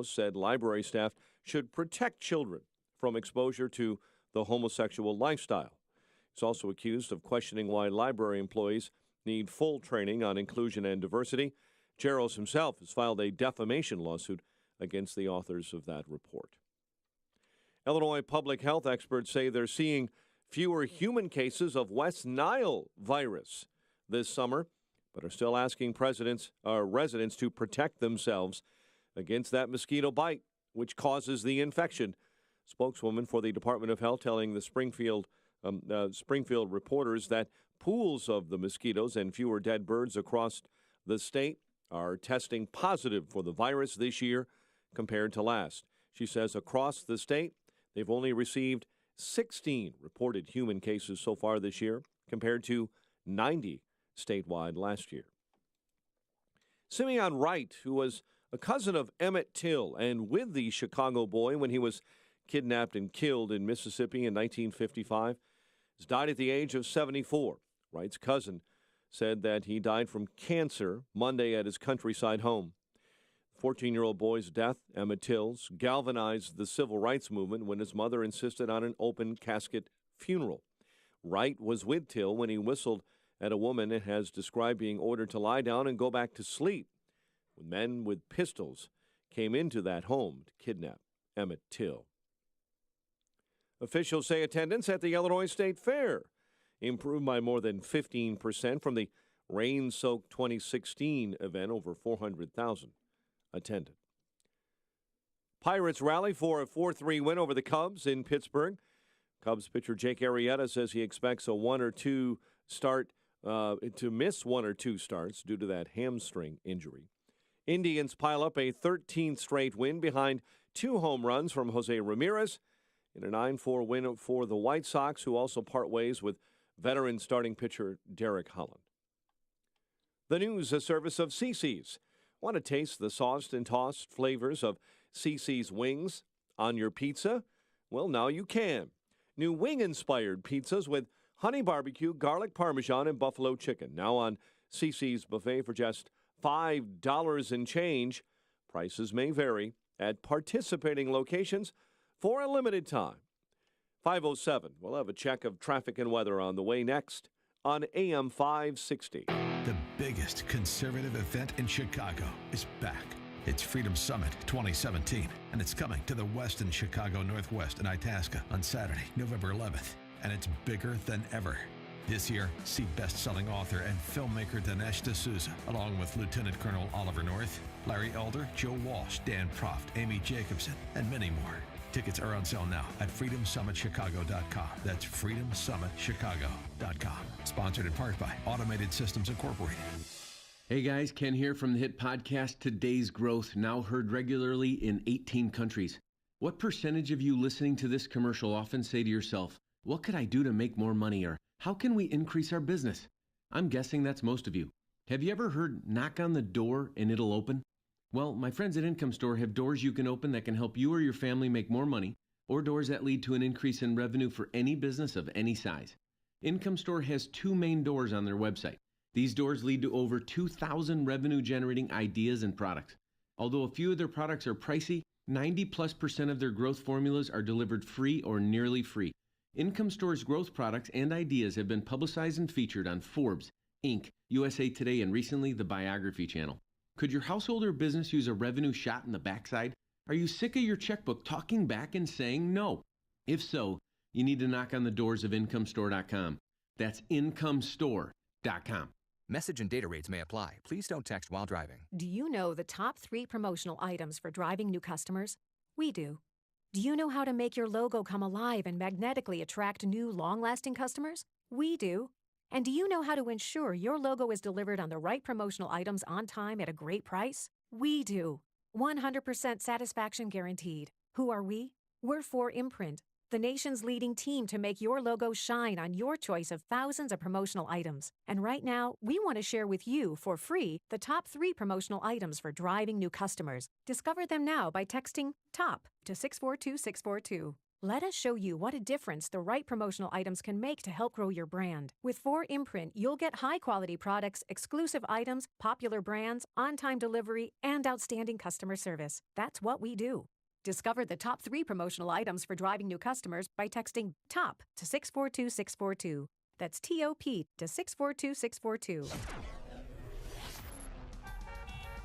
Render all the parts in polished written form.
said library staff should protect children from exposure to the homosexual lifestyle. He's also accused of questioning why library employees need full training on inclusion and diversity. Jaros himself has filed a defamation lawsuit against the authors of that report. Illinois public health experts say they're seeing fewer human cases of West Nile virus this summer, but are still asking residents to protect themselves against that mosquito bite, which causes the infection. Spokeswoman for the Department of Health telling the Springfield reporters that pools of the mosquitoes and fewer dead birds across the state are testing positive for the virus this year compared to last. She says across the state, they've only received 16 reported human cases so far this year, compared to 90 statewide last year. Simeon Wright, who was a cousin of Emmett Till and with the Chicago boy when he was kidnapped and killed in Mississippi in 1955, has died at the age of 74. Wright's cousin said that he died from cancer Monday at his countryside home. The 14-year-old boy's death, Emmett Till's, galvanized the civil rights movement when his mother insisted on an open casket funeral. Wright was with Till when he whistled at a woman and has described being ordered to lie down and go back to sleep when men with pistols came into that home to kidnap Emmett Till. Officials say attendance at the Illinois State Fair improved by more than 15% from the rain-soaked 2016 event. Over 400,000 attended. Pirates rally for a 4-3 win over the Cubs in Pittsburgh. Cubs pitcher Jake Arrieta says he expects to miss one or two starts due to that hamstring injury. Indians pile up a 13th straight win behind 2 home runs from Jose Ramirez in a 9-4 win for the White Sox, who also part ways with veteran starting pitcher Derek Holland. The news, a service of CiCi's. Want to taste the sauced and tossed flavors of CiCi's wings on your pizza? Well, now you can. New wing-inspired pizzas with honey barbecue, garlic parmesan, and buffalo chicken. Now on CiCi's buffet for just $5 and change. Prices may vary at participating locations for a limited time. 5:07. We'll have a check of traffic and weather on the way next on AM 560. The biggest conservative event in Chicago is back. It's Freedom Summit 2017, and it's coming to the Westin Chicago Northwest in Itasca on Saturday, November 11th, and it's bigger than ever. This year, see best-selling author and filmmaker Dinesh D'Souza, along with Lieutenant Colonel Oliver North, Larry Elder, Joe Walsh, Dan Proft, Amy Jacobson, and many more. Tickets are on sale now at freedomsummitchicago.com. That's freedomsummitchicago.com. Sponsored in part by Automated Systems Incorporated. Hey guys, Ken here from the hit podcast Today's Growth, now heard regularly in 18 countries. What percentage of you listening to this commercial often say to yourself, what could I do to make more money, or how can we increase our business? I'm guessing that's most of you. Have you ever heard knock on the door and it'll open? Well, my friends at Income Store have doors you can open that can help you or your family make more money, or doors that lead to an increase in revenue for any business of any size. Income Store has 2 main doors on their website. These doors lead to over 2,000 revenue-generating ideas and products. Although a few of their products are pricey, 90+% of their growth formulas are delivered free or nearly free. Income Store's growth products and ideas have been publicized and featured on Forbes, Inc., USA Today, and recently the Biography Channel. Could your household or business use a revenue shot in the backside? Are you sick of your checkbook talking back and saying no? If so, you need to knock on the doors of IncomeStore.com. That's IncomeStore.com. Message and data rates may apply. Please don't text while driving. Do you know the top 3 promotional items for driving new customers? We do. Do you know how to make your logo come alive and magnetically attract new, long-lasting customers? We do. And do you know how to ensure your logo is delivered on the right promotional items on time at a great price? We do. 100% satisfaction guaranteed. Who are we? We're 4imprint, the nation's leading team to make your logo shine on your choice of thousands of promotional items. And right now, we want to share with you for free the top 3 promotional items for driving new customers. Discover them now by texting TOP to 642-642. Let us show you what a difference the right promotional items can make to help grow your brand. With 4 Imprint, you'll get high-quality products, exclusive items, popular brands, on-time delivery, and outstanding customer service. That's what we do. Discover the top 3 promotional items for driving new customers by texting TOP to 642-642. That's TOP to 642-642.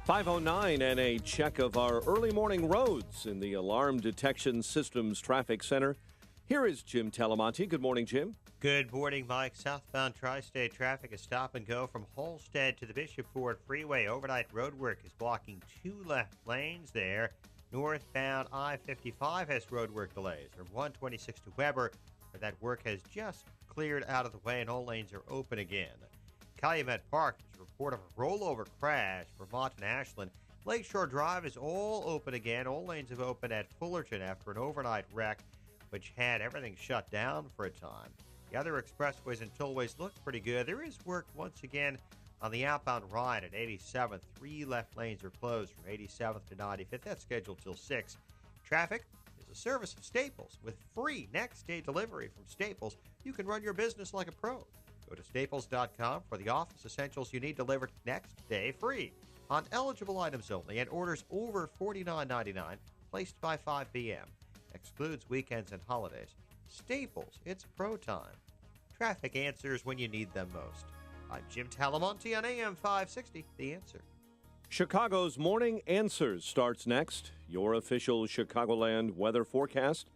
5:09 and a check of our early morning roads in the Alarm Detection Systems Traffic Center. Here is Jim Talamonte. Good morning, Jim. Good morning, Mike. Southbound tri-state traffic is stop and go from Holstead to the Bishop Ford Freeway. Overnight roadwork is blocking 2 left lanes there. Northbound I-55 has roadwork delays from 126 to Weber, where that work has just cleared out of the way and all lanes are open again. Calumet Park, there's a report of a rollover crash. Vermont and Ashland. Lakeshore Drive is all open again. All lanes have opened at Fullerton after an overnight wreck, which had everything shut down for a time. The other expressways and tollways look pretty good. There is work once again on the outbound Wright at 87th. 3 left lanes are closed from 87th to 95th. That's scheduled till 6. Traffic is a service of Staples. With free next-day delivery from Staples, you can run your business like a pro. Go to staples.com for the office essentials you need delivered next day free on eligible items only and orders over $49.99 placed by 5 p.m. Excludes weekends and holidays. Staples, it's pro time. Traffic answers when you need them most. I'm Jim Talamonte on AM 560, The Answer. Chicago's Morning Answers starts next. Your official Chicagoland weather forecast.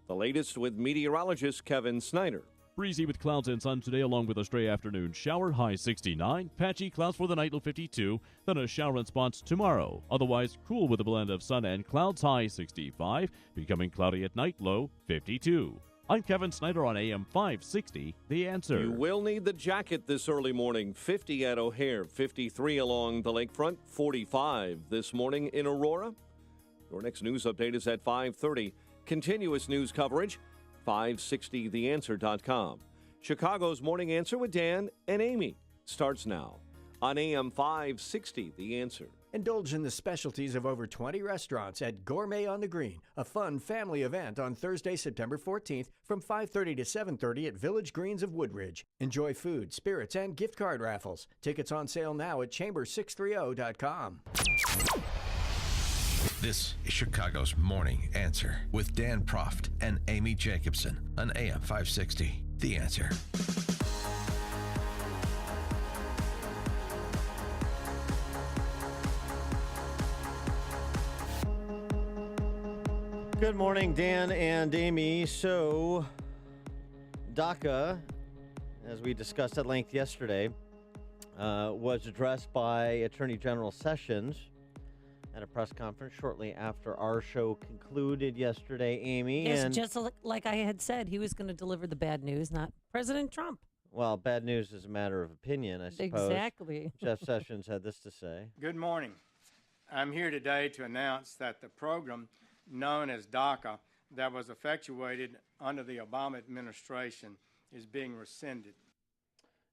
The latest with meteorologist Kevin Snyder. Breezy with clouds and sun today, along with a stray afternoon shower, high 69. Patchy clouds for the night, low 52. Then a shower in spots tomorrow. Otherwise, cool with a blend of sun and clouds, high 65. Becoming cloudy at night, low 52. I'm Kevin Snyder on AM 560, The Answer. You will need the jacket this early morning. 50 at O'Hare, 53 along the lakefront, 45 this morning in Aurora. Your next news update is at 5:30. Continuous news coverage, 560theanswer.com. Chicago's Morning Answer with Dan and Amy starts now on AM 560, The Answer. Indulge in the specialties of over 20 restaurants at Gourmet on the Green, a fun family event on Thursday, September 14th from 5:30 to 7:30 at Village Greens of Woodridge. Enjoy food, spirits, and gift card raffles. Tickets on sale now at chamber630.com. This is Chicago's Morning Answer with Dan Proft and Amy Jacobson on AM 560. The Answer. Good morning, Dan and Amy. So, Daca, as we discussed at length yesterday, was addressed by Attorney General Sessions at a press conference shortly after our show concluded yesterday, Amy. Yes, and just like I had said, he was going to deliver the bad news, not President Trump. Well, bad news is a matter of opinion, I suppose. Exactly. Jeff Sessions had this to say. Good morning. I'm here today to announce that the program known as Daca that was effectuated under the Obama administration is being rescinded.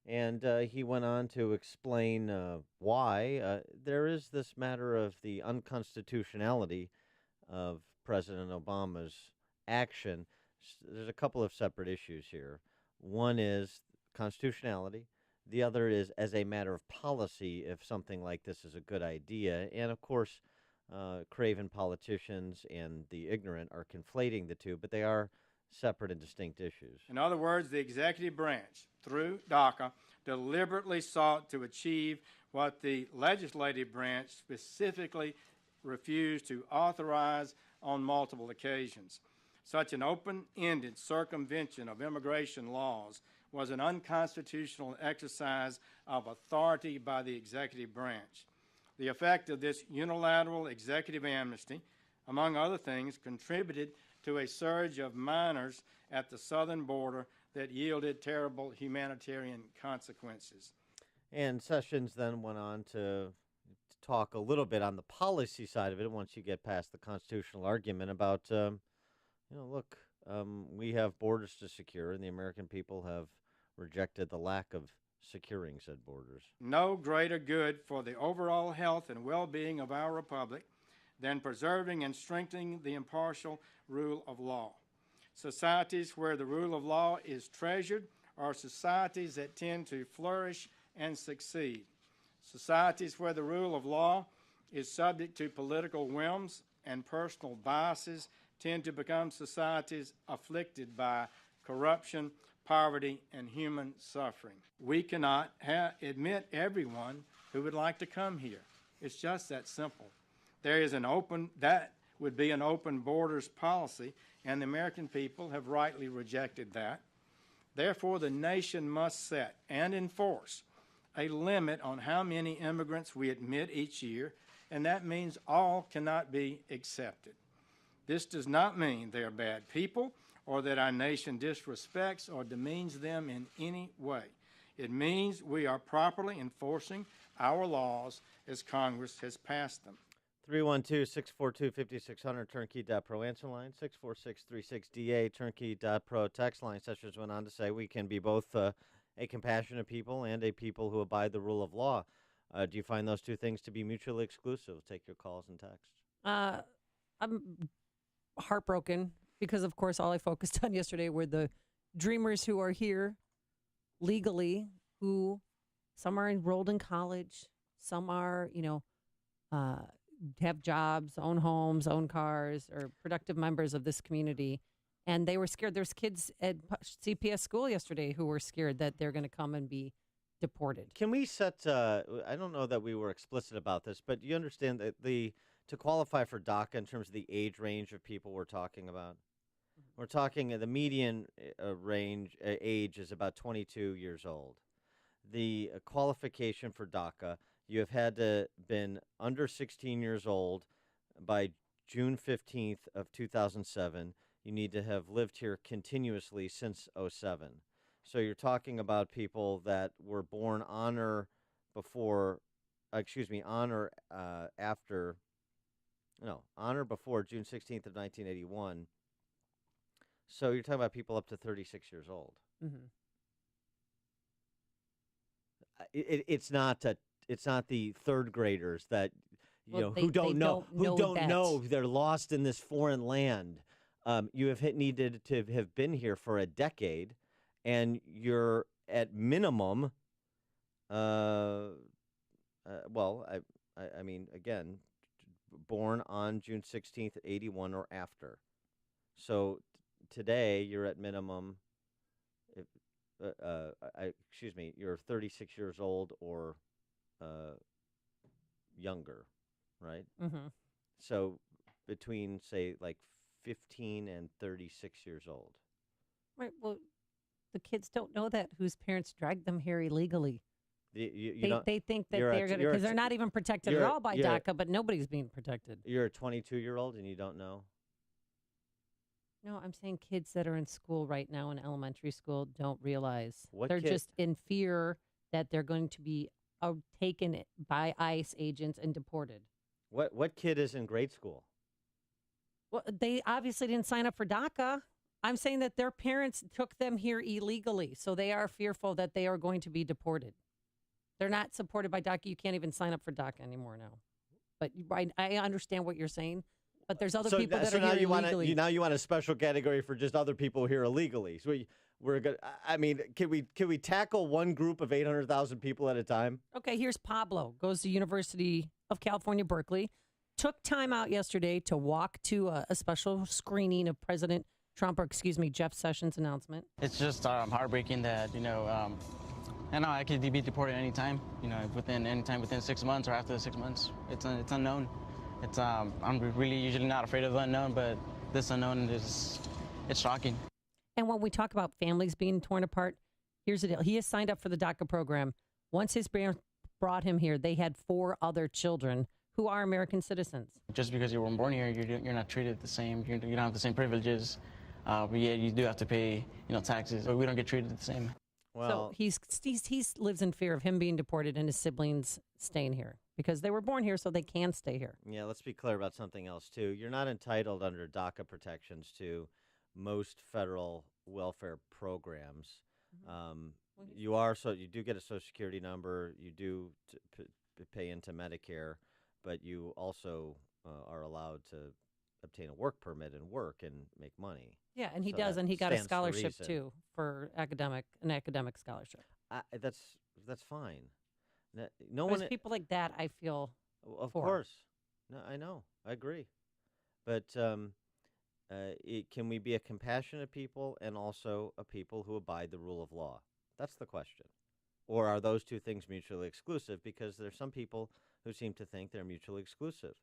And he went on to explain why. There is this matter of the unconstitutionality of President Obama's action. There's a couple of separate issues here. One is constitutionality. The other is as a matter of policy, if something like this is a good idea. And, of course, craven politicians and the ignorant are conflating the two, but they are separate and distinct issues. In other words, the executive branch, through Daca, deliberately sought to achieve what the legislative branch specifically refused to authorize on multiple occasions. Such an open-ended circumvention of immigration laws was an unconstitutional exercise of authority by the executive branch. The effect of this unilateral executive amnesty, among other things, contributed to a surge of minors at the southern border that yielded terrible humanitarian consequences. And Sessions then went on to talk a little bit on the policy side of it once you get past the constitutional argument about, look, we have borders to secure, and the American people have rejected the lack of securing said borders. No greater good for the overall health and well-being of our republic than preserving and strengthening the impartial rule of law. Societies where the rule of law is treasured are societies that tend to flourish and succeed. Societies where the rule of law is subject to political whims and personal biases tend to become societies afflicted by corruption, poverty, and human suffering. We cannot admit everyone who would like to come here. It's just that simple. That would be an open borders policy, and the American people have rightly rejected that. Therefore, the nation must set and enforce a limit on how many immigrants we admit each year, and that means all cannot be accepted. This does not mean they are bad people or that our nation disrespects or demeans them in any way. It means we are properly enforcing our laws as Congress has passed them. 312-642-5600, turnkey.pro answer line, 64636DA, turnkey.pro text line. Sessions went on to say we can be both a compassionate people and a people who abide the rule of law. Do you find those two things to be mutually exclusive? We'll take your calls and texts. I'm heartbroken because, of course, all I focused on yesterday were the dreamers who are here legally, who some are enrolled in college, some are, have jobs, own homes, own cars, or productive members of this community. And they were scared. There's kids at CPS school yesterday who were scared that they're going to come and be deported. Can we set, I don't know that we were explicit about this, but you understand that to qualify for DACA in terms of the age range of people we're talking about? We're talking the median age is about 22 years old. The qualification for DACA, you have had to been under 16 years old by June 15th of 2007. You need to have lived here continuously since 2007. So you're talking about people that were born on or before June 16th of 1981. So you're talking about people up to 36 years old. Mm-hmm. It's not the third graders that who don't know they're lost in this foreign land. You have needed to have been here for a decade, and you're at minimum. I mean, again, born on June 16th, 81 or after. So today you're at minimum. You're 36 years old or younger, right? Mm-hmm. So between, say, like 15 and 36 years old. Right. Well, the kids don't know that whose parents dragged them here illegally. They think that they're going to, because they're not even protected at all by DACA, but nobody's being protected. You're a 22-year-old and you don't know? No, I'm saying kids that are in school right now in elementary school don't realize. They're kid? just in fear that they're going to be taken by ICE agents and deported. What kid is in grade school? Well, they obviously didn't sign up for DACA. I'm saying that their parents took them here illegally, so they are fearful that they are going to be deported. They're not supported by DACA. You can't even sign up for DACA anymore now. But I understand what you're saying. But there's other people that are here illegally. Now you want a special category for just other people here illegally. So we're good. I mean, can we tackle one group of 800,000 people at a time? Okay, here's Pablo. Goes to University of California, Berkeley. Took time out yesterday to walk to a special screening of President Trump, Jeff Sessions' announcement. It's just heartbreaking that, I could be deported anytime, within 6 months or after the 6 months. It's unknown. I'm really usually not afraid of the unknown, but this unknown it's shocking. And when we talk about families being torn apart, here's the deal. He has signed up for the DACA program. Once his parents brought him here, they had 4 other children who are American citizens. Just because you were born here, you're not treated the same. You don't have the same privileges. But yeah, you do have to pay, taxes, but we don't get treated the same. Well, so he lives in fear of him being deported and his siblings staying here because they were born here, so they can stay here. Yeah, let's be clear about something else too. You're not entitled under DACA protections to most federal welfare programs. Mm-hmm. You do get a Social Security number. You do pay into Medicare, but you also are allowed to obtain a work permit and work and make money. Yeah, and he So does, that and he got a stands to scholarship reason. too for an academic scholarship. That's fine. No But one. it's people like that I feel Of for. course. No, I know. I agree. But can we be a compassionate people and also a people who abide the rule of law? That's the question. Or are those two things mutually exclusive? Because there's some people who seem to think they're mutually exclusive.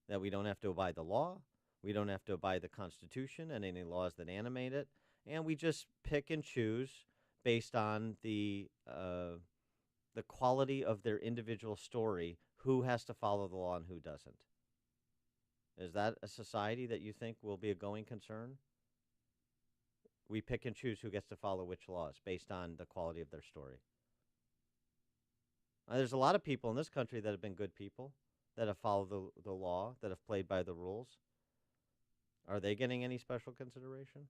That we don't have to abide the law, we don't have to abide the Constitution and any laws that animate it, and we just pick and choose based on the quality of their individual story, who has to follow the law and who doesn't. Is that a society that you think will be a going concern? We pick and choose who gets to follow which laws based on the quality of their story. There's a lot of people in this country that have been good people, that have followed the law, that have played by the rules. Are they getting any special consideration?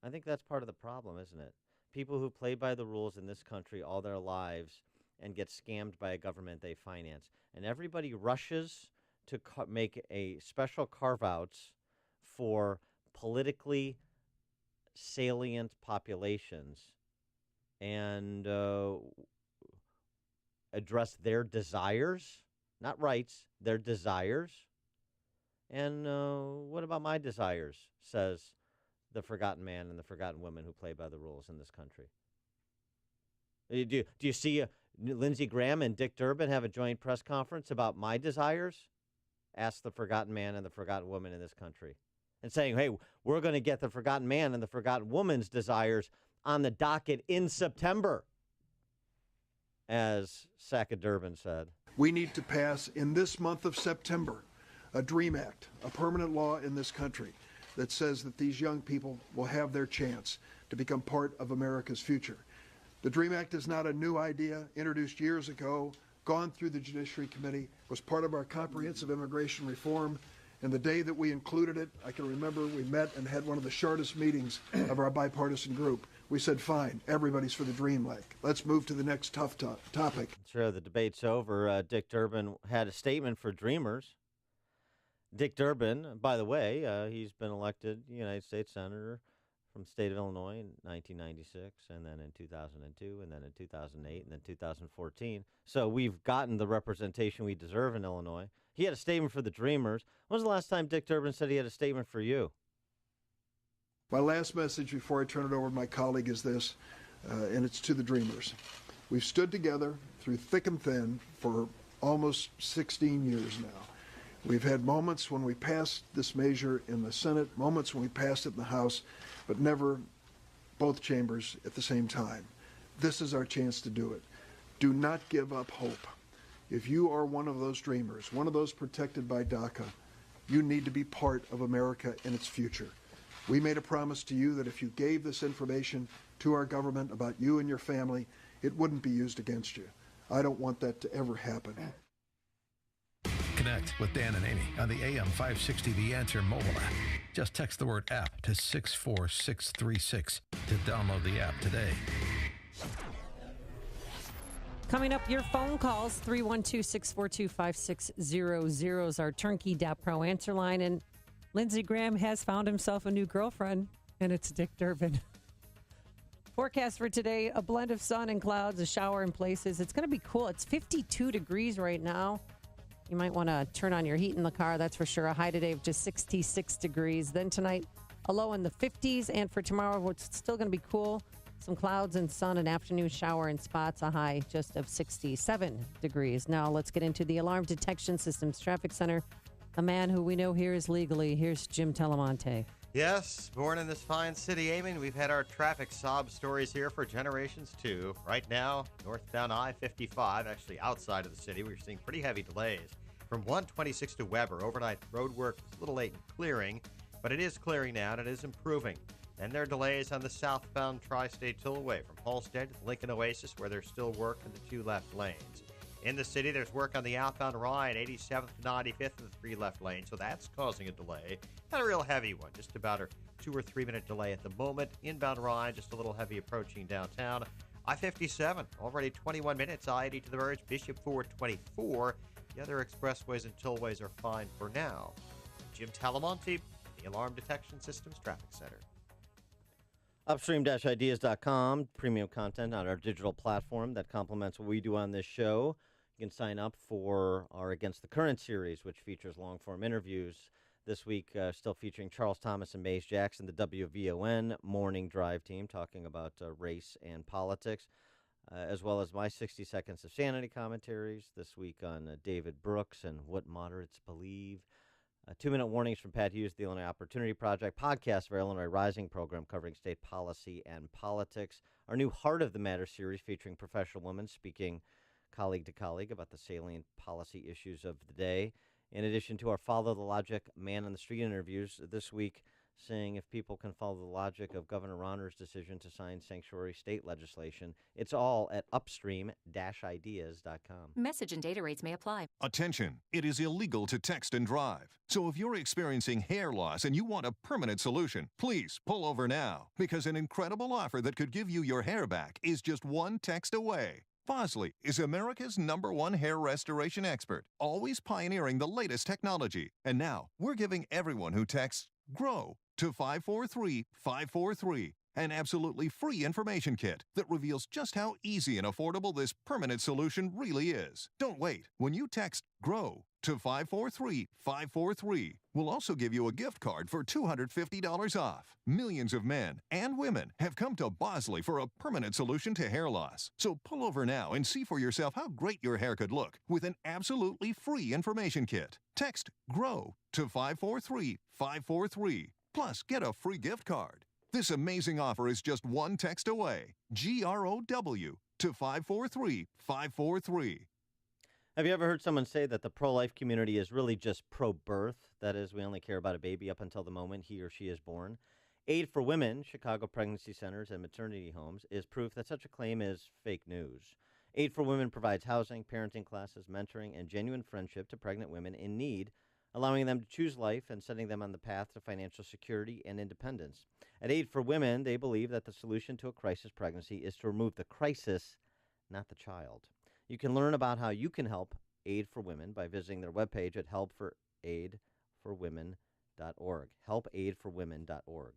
I think that's part of the problem, isn't it? People who play by the rules in this country all their lives and get scammed by a government they finance. And everybody rushes to make a special carve-outs for politically salient populations and address their desires, not rights, their desires. And what about my desires, says the forgotten man and the forgotten woman who play by the rules in this country. Do you see Lindsey Graham and Dick Durbin have a joint press conference about my desires? Ask the forgotten man and the forgotten woman in this country. And saying, hey, we're going to get the forgotten man and the forgotten woman's desires on the docket in September, as Sackett Durbin said. We need to pass in this month of September a DREAM Act, a permanent law in this country that says that these young people will have their chance to become part of America's future. The DREAM Act is not a new idea, introduced years ago, gone through the Judiciary Committee, was part of our comprehensive immigration reform. And the day that we included it, I can remember we met and had one of the shortest meetings of our bipartisan group. We said, fine, everybody's for the DREAM Act. Let's move to the next tough topic. Sure, the debate's over. Dick Durbin had a statement for Dreamers. Dick Durbin, by the way, he's been elected United States Senator from the state of Illinois in 1996, and then in 2002, and then in 2008, and then 2014. So we've gotten the representation we deserve in Illinois. He had a statement for the Dreamers. When was the last time Dick Durbin said he had a statement for you? My last message before I turn it over to my colleague is this, and it's to the Dreamers. We've stood together through thick and thin for almost 16 years now. We've had moments when we passed this measure in the Senate, moments when we passed it in the House, but never both chambers at the same time. This is our chance to do it. Do not give up hope. If you are one of those dreamers, one of those protected by Daca, you need to be part of America and its future. We made a promise to you that if you gave this information to our government about you and your family, it wouldn't be used against you. I don't want that to ever happen. Connect with Dan and Amy on the AM 560 The Answer mobile app. Just text the word app to 64636 to download the app today. Coming up, your phone calls, 312-642-5600 is our turnkey.pro answer line. And Lindsey Graham has found himself a new girlfriend, and it's Dick Durbin. Forecast for today, a blend of sun and clouds, a shower in places. It's going to be cool. It's 52 degrees right now. You might want to turn on your heat in the car, that's for sure. A high today of just 66 degrees. Then tonight, a low in the 50s. And for tomorrow, it's still going to be cool. Some clouds and sun, an afternoon shower in spots, a high just of 67 degrees. Now let's get into the Alarm Detection Systems Traffic Center. A man who we know here is legally. Here's Jim Telemonte. Yes, born in this fine city, Eamon, we've had our traffic sob stories here for generations too. Right now, northbound I-55, actually outside of the city, we're seeing pretty heavy delays. From 126 to Weber, overnight road work is a little late in clearing, but it is clearing now and it is improving. And there are delays on the southbound Tri-State Tollway from Halstead to Lincoln Oasis, where there's still work in the two left lanes. In the city, there's work on the outbound Ryan, 87th to 95th in the three left lanes, so that's causing a delay. Not a real heavy one, just about a 2 or 3 minute delay at the moment. Inbound Ryan, just a little heavy approaching downtown. I-57, already 21 minutes. I-80 to the verge, Bishop Ford 24. The other expressways and tollways are fine for now. Jim Talamonte, the Alarm Detection Systems Traffic Center. Upstream-ideas.com, premium content on our digital platform that complements what we do on this show. You can sign up for our Against the Current series, which features long-form interviews. This week, still featuring Charles Thomas and Maze Jackson, the WVON morning drive team, talking about race and politics, as well as my 60 Seconds of Sanity commentaries this week on David Brooks and what moderates believe. 2-minute warnings from Pat Hughes, the Illinois Opportunity Project, podcast of our Illinois Rising program covering state policy and politics. Our new Heart of the Matter series featuring professional women speaking colleague to colleague about the salient policy issues of the day. In addition to our Follow the Logic Man on the Street interviews this week, saying if people can follow the logic of Governor Rauner's decision to sign sanctuary state legislation. It's all at upstream-ideas.com. Message and data rates may apply. Attention, it is illegal to text and drive. So if you're experiencing hair loss and you want a permanent solution, please pull over now, because an incredible offer that could give you your hair back is just one text away. Bosley is America's #1 hair restoration expert, always pioneering the latest technology. And now we're giving everyone who texts GROW to 543-543, an absolutely free information kit that reveals just how easy and affordable this permanent solution really is. Don't wait. When you text GROW to 543-543, we'll also give you a gift card for $250 off. Millions of men and women have come to Bosley for a permanent solution to hair loss. So pull over now and see for yourself how great your hair could look with an absolutely free information kit. Text GROW to 543-543. Plus, get a free gift card. This amazing offer is just one text away. GROW to 543-543. Have you ever heard someone say that the pro-life community is really just pro-birth? That is, we only care about a baby up until the moment he or she is born. Aid for Women, Chicago pregnancy centers and maternity homes, is proof that such a claim is fake news. Aid for Women provides housing, parenting classes, mentoring, and genuine friendship to pregnant women in need, allowing them to choose life and setting them on the path to financial security and independence. At Aid for Women, they believe that the solution to a crisis pregnancy is to remove the crisis, not the child. You can learn about how you can help Aid for Women by visiting their webpage at helpaidforwomen.org, helpaidforwomen.org.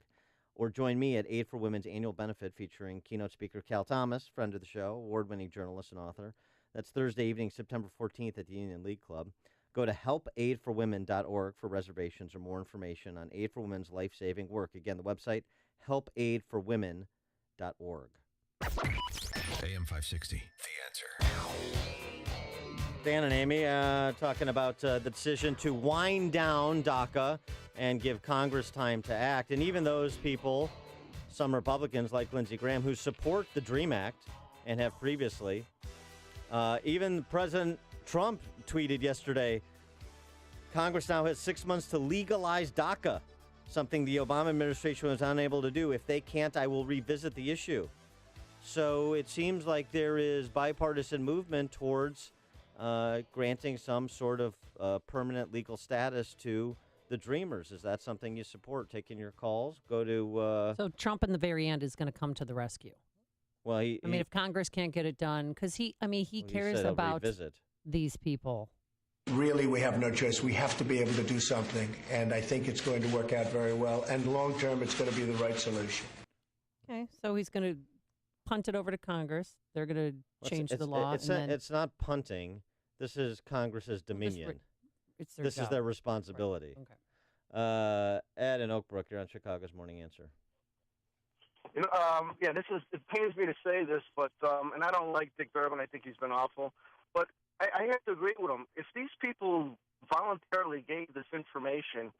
Or join me at Aid for Women's annual benefit featuring keynote speaker Cal Thomas, friend of the show, award-winning journalist and author. That's Thursday evening, September 14th at the Union League Club. Go to helpaidforwomen.org for reservations or more information on Aid for Women's life-saving work. Again, the website, helpaidforwomen.org. AM 560, The Answer. Dan and Amy talking about the decision to wind down Daca and give Congress time to act. And even those people, some Republicans like Lindsey Graham, who support the DREAM Act and have previously, even President Trump tweeted yesterday, Congress now has 6 months to legalize Daca, something the Obama administration was unable to do. If they can't, I will revisit the issue. So it seems like there is bipartisan movement towards granting some sort of permanent legal status to the Dreamers. Is that something you support? Taking your calls? Go to... So Trump in the very end is going to come to the rescue. Well, if Congress can't get it done, because he cares about these people. Really, we have no choice. We have to be able to do something, and I think it's going to work out very well. And long term, it's going to be the right solution. Okay, so he's going to punt it over to Congress. They're going to change the law. It's not punting. This is Congress's dominion. This is their responsibility. Right. Okay. Ed in Oak Brook, you're on Chicago's Morning Answer. It pains me to say this, but and I don't like Dick Durbin. I think he's been awful. But I have to agree with him. If these people voluntarily gave this information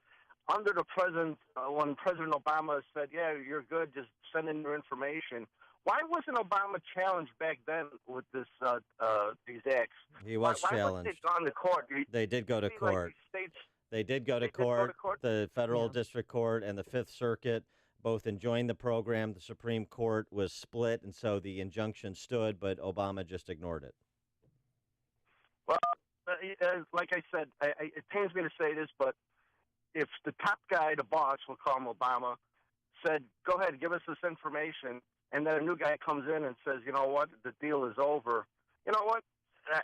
under the president, when President Obama said, "Yeah, you're good, just send in your information," why wasn't Obama challenged back then with this these acts? He was challenged. Why wasn't it gone to court? They did go to court. They did go to court. The federal district court and the Fifth Circuit both enjoined the program. The Supreme Court was split, and so the injunction stood, but Obama just ignored it. Well, like I said, it pains me to say this, but if the top guy, the boss, we'll call him Obama, said, "Go ahead, give us this information," and then a new guy comes in and says, "You know what, the deal is over," you know what?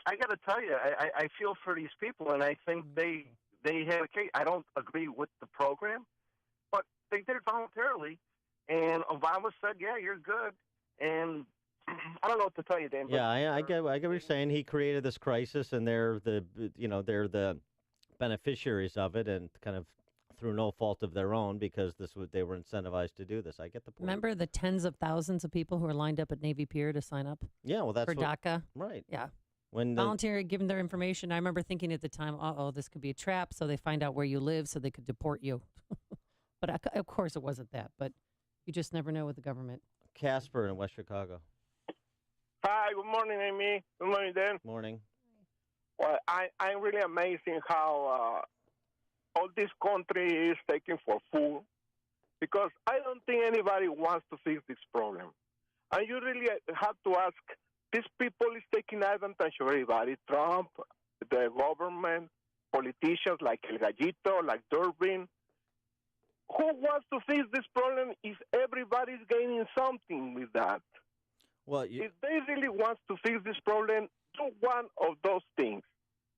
I got to tell you, I feel for these people, and I think they had a case. I don't agree with the program, but they did it voluntarily, and Obama said, "Yeah, you're good." And I don't know what to tell you, Dan. Yeah, I get what you're saying. He created this crisis, and they're the beneficiaries of it, and kind of through no fault of their own because they were incentivized to do this. I get the point. Remember the tens of thousands of people who are lined up at Navy Pier to sign up? Yeah, well, that's for DACA. Right. Yeah. When voluntary, giving their information. I remember thinking at the time, this could be a trap, so they find out where you live so they could deport you. But of course it wasn't that, but you just never know with the government. Casper in West Chicago. Hi, good morning, Amy. Good morning, Dan. Morning. Well, I'm really amazing how all this country is taking for food, because I don't think anybody wants to fix this problem. And you really have to ask, these people is taking advantage of everybody. Trump, the government, politicians like El Gallito, like Durbin. Who wants to fix this problem if everybody's gaining something with that? Well, if they really want to fix this problem, do one of those things.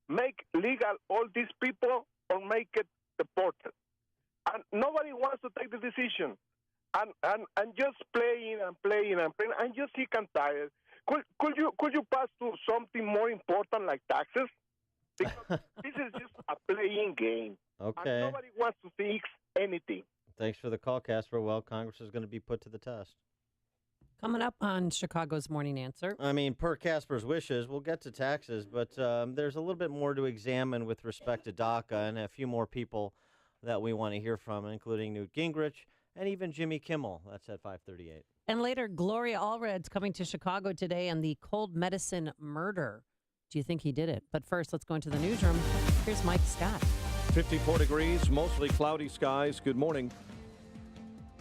Make legal all these people or make it deported. And nobody wants to take the decision. And just playing and playing and playing. I'm just sick and tired. Could you pass to something more important like taxes? Because this is just a playing game. Okay. And nobody wants to fix anything. Thanks for the call, Casper. Well, Congress is going to be put to the test. Coming up on Chicago's Morning Answer. I mean, per Casper's wishes, we'll get to taxes, but there's a little bit more to examine with respect to DACA and a few more people that we want to hear from, including Newt Gingrich and even Jimmy Kimmel. That's at 5:38. And later, Gloria Allred's coming to Chicago today on the cold medicine murder. Do you think he did it? But first, let's go into the newsroom. Here's Mike Scott. 54 degrees, mostly cloudy skies. Good morning.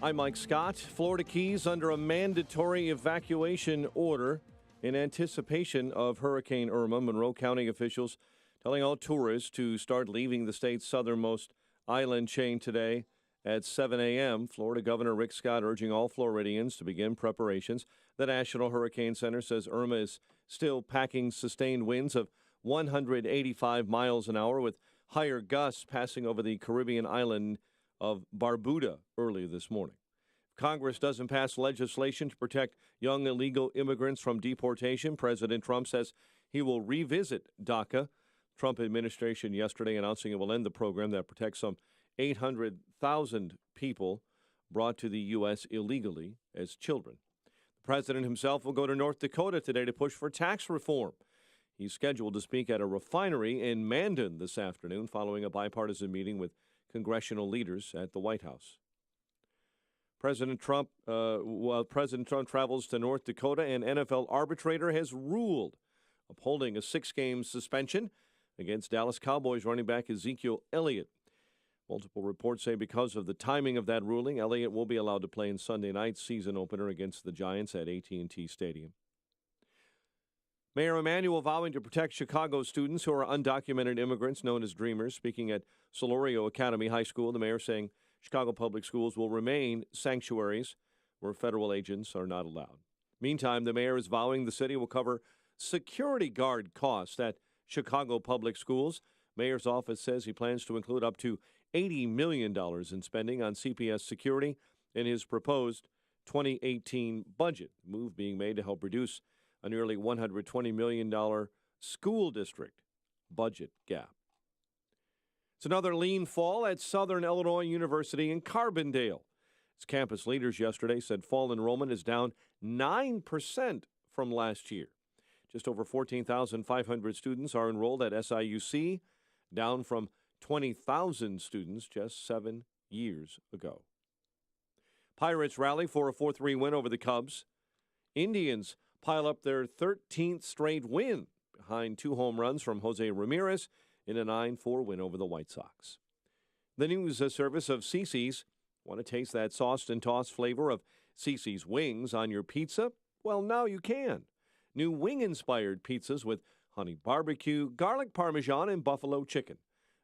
I'm Mike Scott. Florida Keys under a mandatory evacuation order in anticipation of Hurricane Irma. Monroe County officials telling all tourists to start leaving the state's southernmost island chain today at 7 a.m. Florida Governor Rick Scott urging all Floridians to begin preparations. The National Hurricane Center says Irma is still packing sustained winds of 185 miles an hour with higher gusts passing over the Caribbean island of Barbuda early this morning. If Congress doesn't pass legislation to protect young illegal immigrants from deportation, President Trump says he will revisit DACA. Trump administration yesterday announcing it will end the program that protects some 800,000 people brought to the U.S. illegally as children. The president himself will go to North Dakota today to push for tax reform. He's scheduled to speak at a refinery in Mandan this afternoon following a bipartisan meeting with congressional leaders at the White House. President Trump travels to North Dakota, an NFL arbitrator has ruled upholding a 6-game suspension against Dallas Cowboys running back Ezekiel Elliott. Multiple reports say because of the timing of that ruling, Elliott will be allowed to play in Sunday night's season opener against the Giants at AT&T Stadium. Mayor Emanuel vowing to protect Chicago students who are undocumented immigrants known as Dreamers. Speaking at Solorio Academy High School, the mayor saying Chicago public schools will remain sanctuaries where federal agents are not allowed. Meantime, the mayor is vowing the city will cover security guard costs at Chicago public schools. Mayor's office says he plans to include up to $80 million in spending on CPS security in his proposed 2018 budget, move being made to help reduce a nearly $120 million school district budget gap. It's another lean fall at Southern Illinois University in Carbondale. Its campus leaders yesterday said fall enrollment is down 9% from last year. Just over 14,500 students are enrolled at SIUC, down from 20,000 students just 7 years ago. Pirates rally for a 4-3 win over the Cubs. Indians pile up their 13th straight win behind 2 home runs from Jose Ramirez in a 9-4 win over the White Sox. The news service of Cece's. Want to taste that sauced and tossed flavor of Cece's wings on your pizza? Well, now you can. New wing-inspired pizzas with honey barbecue, garlic parmesan, and buffalo chicken.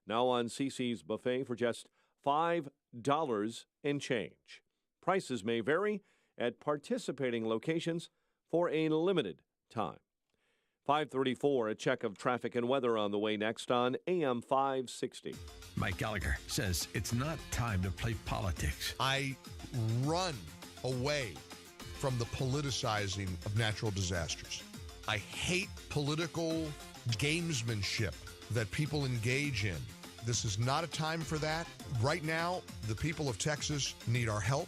Now on Cece's buffet for just $5 and change. Prices may vary at participating locations for a limited time. 534, a check of traffic and weather on the way next on AM 560. Mike Gallagher says it's not time to play politics. I run away from the politicizing of natural disasters. I hate political gamesmanship that people engage in. This is not a time for that. Right now, the people of Texas need our help,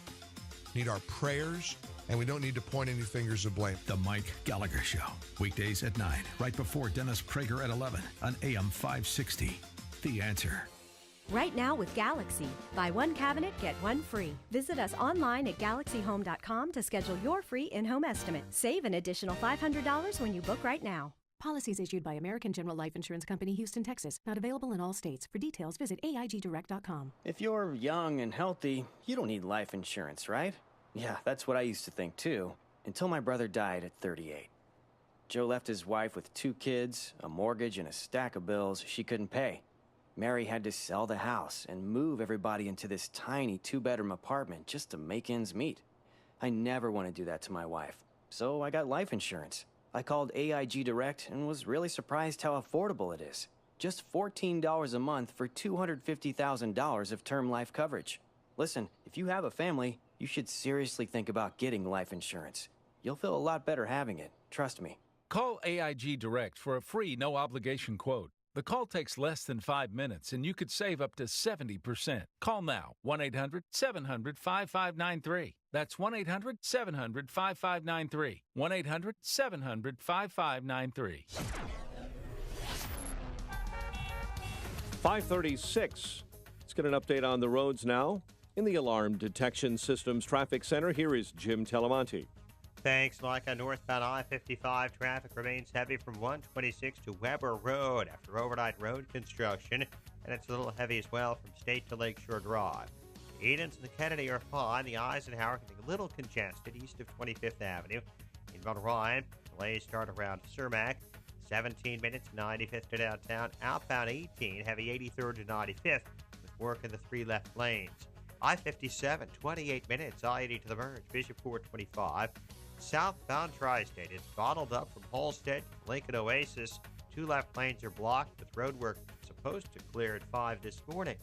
need our prayers, and we don't need to point any fingers of blame. The Mike Gallagher Show, weekdays at 9, right before Dennis Prager at 11 on AM 560. The Answer. Right now with Galaxy. Buy one cabinet, get one free. Visit us online at galaxyhome.com to schedule your free in-home estimate. Save an additional $500 when you book right now. Policies issued by American General Life Insurance Company, Houston, Texas. Not available in all states. For details, visit AIGdirect.com. If you're young and healthy, you don't need life insurance, right? Yeah, that's what I used to think too, until my brother died at 38. Joe left his wife with 2 kids, a mortgage, and a stack of bills she couldn't pay. Mary had to sell the house and move everybody into this tiny 2-bedroom apartment just to make ends meet. I never want to do that to my wife, so I got life insurance. I called AIG Direct and was really surprised how affordable it is. Just $14 a month for $250,000 of term life coverage. Listen, if you have a family, you should seriously think about getting life insurance. You'll feel a lot better having it, trust me. Call AIG Direct for a free no-obligation quote. The call takes less than 5 minutes, and you could save up to 70%. Call now, 1-800-700-5593. That's 1-800-700-5593. 1-800-700-5593. 536. Let's get an update on the roads now. In the Alarm Detection Systems Traffic Center, here is Jim Telemonte. Thanks, Mike. On northbound I-55, traffic remains heavy from 126 to Weber Road after overnight road construction, and it's a little heavy as well from State to Lakeshore Drive. The Edens and the Kennedy are fine. The Eisenhower getting a little congested east of 25th Avenue. In Mount Ryan, delays start around Cermak, 17 minutes, 95th to downtown. Outbound 18, heavy 83rd to 95th, with work in the 3 left lanes. I-57, 28 minutes, I-80 to the merge, Bishop 425. Southbound Tri-State is bottled up from Halstead to Lincoln Oasis. 2 left lanes are blocked with road work supposed to clear at 5 this morning.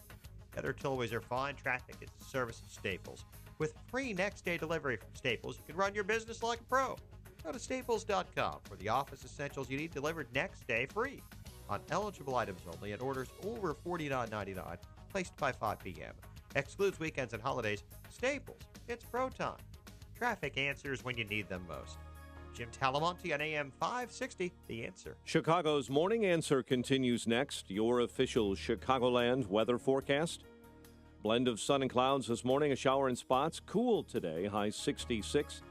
The other tollways are fine. Traffic is the service of Staples. With free next-day delivery from Staples, you can run your business like a pro. Go to staples.com for the office essentials you need delivered next day free. On eligible items only and orders over $49.99, placed by 5 p.m. Excludes weekends and holidays. Staples, it's pro time. Traffic answers when you need them most. Jim Talamonte on AM 560, The Answer. Chicago's Morning Answer continues next. Your official Chicagoland weather forecast. Blend of sun and clouds this morning. A shower in spots. Cool today. High 66.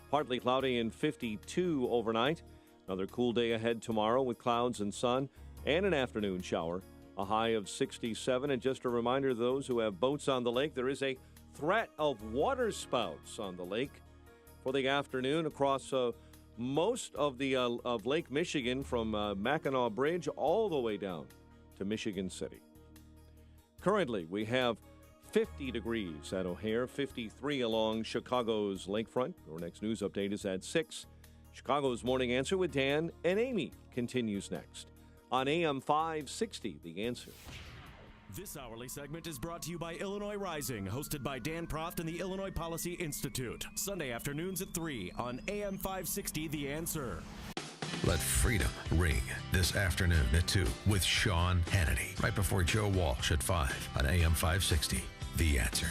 Partly cloudy and 52 overnight. Another cool day ahead tomorrow with clouds and sun and an afternoon shower. A high of 67. And just a reminder to those who have boats on the lake, there is a threat of water spouts on the lake for the afternoon across most of the of Lake Michigan from Mackinac Bridge all the way down to Michigan City. Currently, we have 50 degrees at O'Hare, 53 along Chicago's lakefront. Our next news update is at 6. Chicago's Morning Answer with Dan and Amy continues next on AM 560, The Answer. This hourly segment is brought to you by Illinois Rising, hosted by Dan Proft and the Illinois Policy Institute. Sunday afternoons at 3 on AM 560, The Answer. Let freedom ring this afternoon at 2 with Sean Hannity, right before Joe Walsh at 5 on AM 560, The Answer.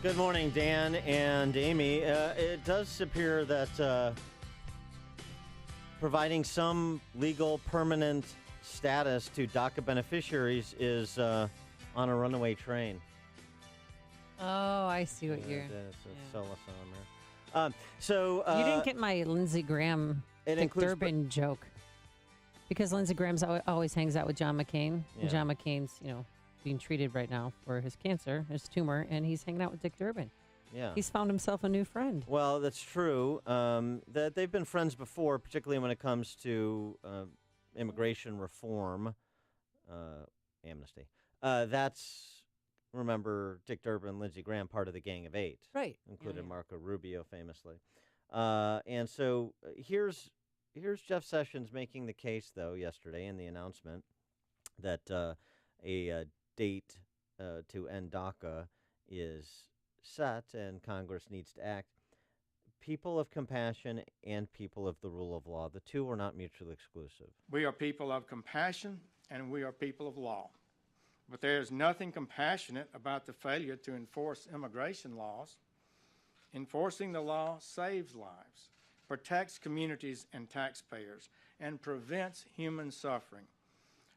Good morning, Dan and Amy. It does appear that providing some legal permanent status to Daca beneficiaries is on a runaway train. Oh, I see what you're... So you didn't get my Lindsey Graham Dick Durbin joke, because Lindsey Graham always hangs out with John McCain. Yeah. And John McCain's, being treated right now for his cancer, his tumor, and he's hanging out with Dick Durbin. Yeah. He's found himself a new friend. Well, that's true. That they've been friends before, particularly when it comes to immigration reform, amnesty. Remember, Dick Durbin, Lindsey Graham, part of the Gang of Eight. Right. Included Marco Rubio, famously. And so here's here's Jeff Sessions making the case, though, yesterday in the announcement that a date to end DACA is set and Congress needs to act. People of compassion and people of the rule of law, the two are not mutually exclusive. We are people of compassion and we are people of law. But there is nothing compassionate about the failure to enforce immigration laws. Enforcing the law saves lives, protects communities and taxpayers, and prevents human suffering.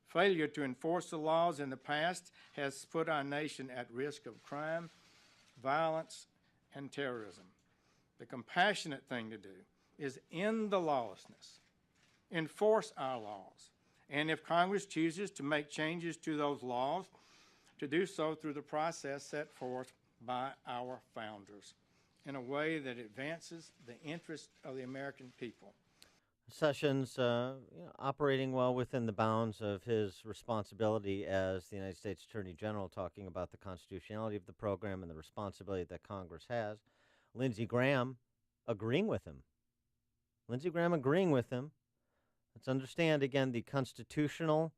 Failure to enforce the laws in the past has put our nation at risk of crime, violence, and terrorism. The compassionate thing to do is end the lawlessness, enforce our laws, and if Congress chooses to make changes to those laws, to do so through the process set forth by our founders in a way that advances the interests of the American people. Sessions, operating well within the bounds of his responsibility as the United States Attorney General, talking about the constitutionality of the program and the responsibility that Congress has. Lindsey Graham agreeing with him. Let's understand, again, the constitutional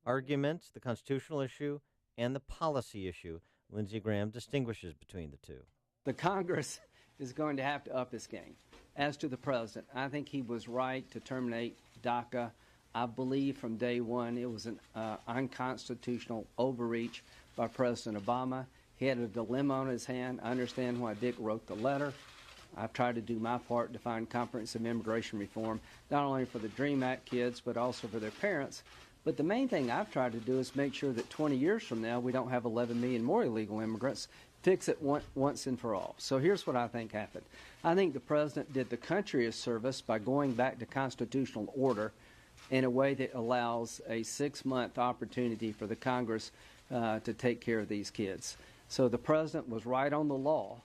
argument, the constitutional issue, and the policy issue. Lindsey Graham distinguishes between the two. The Congress is going to have to up its game. As to the president, I think he was right to terminate DACA. I believe from day one it was an unconstitutional overreach by President Obama. He had a dilemma on his hand. I understand why Dick wrote the letter. I've tried to do my part to find comprehensive immigration reform, not only for the DREAM Act kids, but also for their parents. But the main thing I've tried to do is make sure that 20 years from now we don't have 11 million more illegal immigrants. Fix it once and for all. So here's what I think happened. I think the president did the country a service by going back to constitutional order in a way that allows a 6-month opportunity for the Congress to take care of these kids. So the president was right on the law,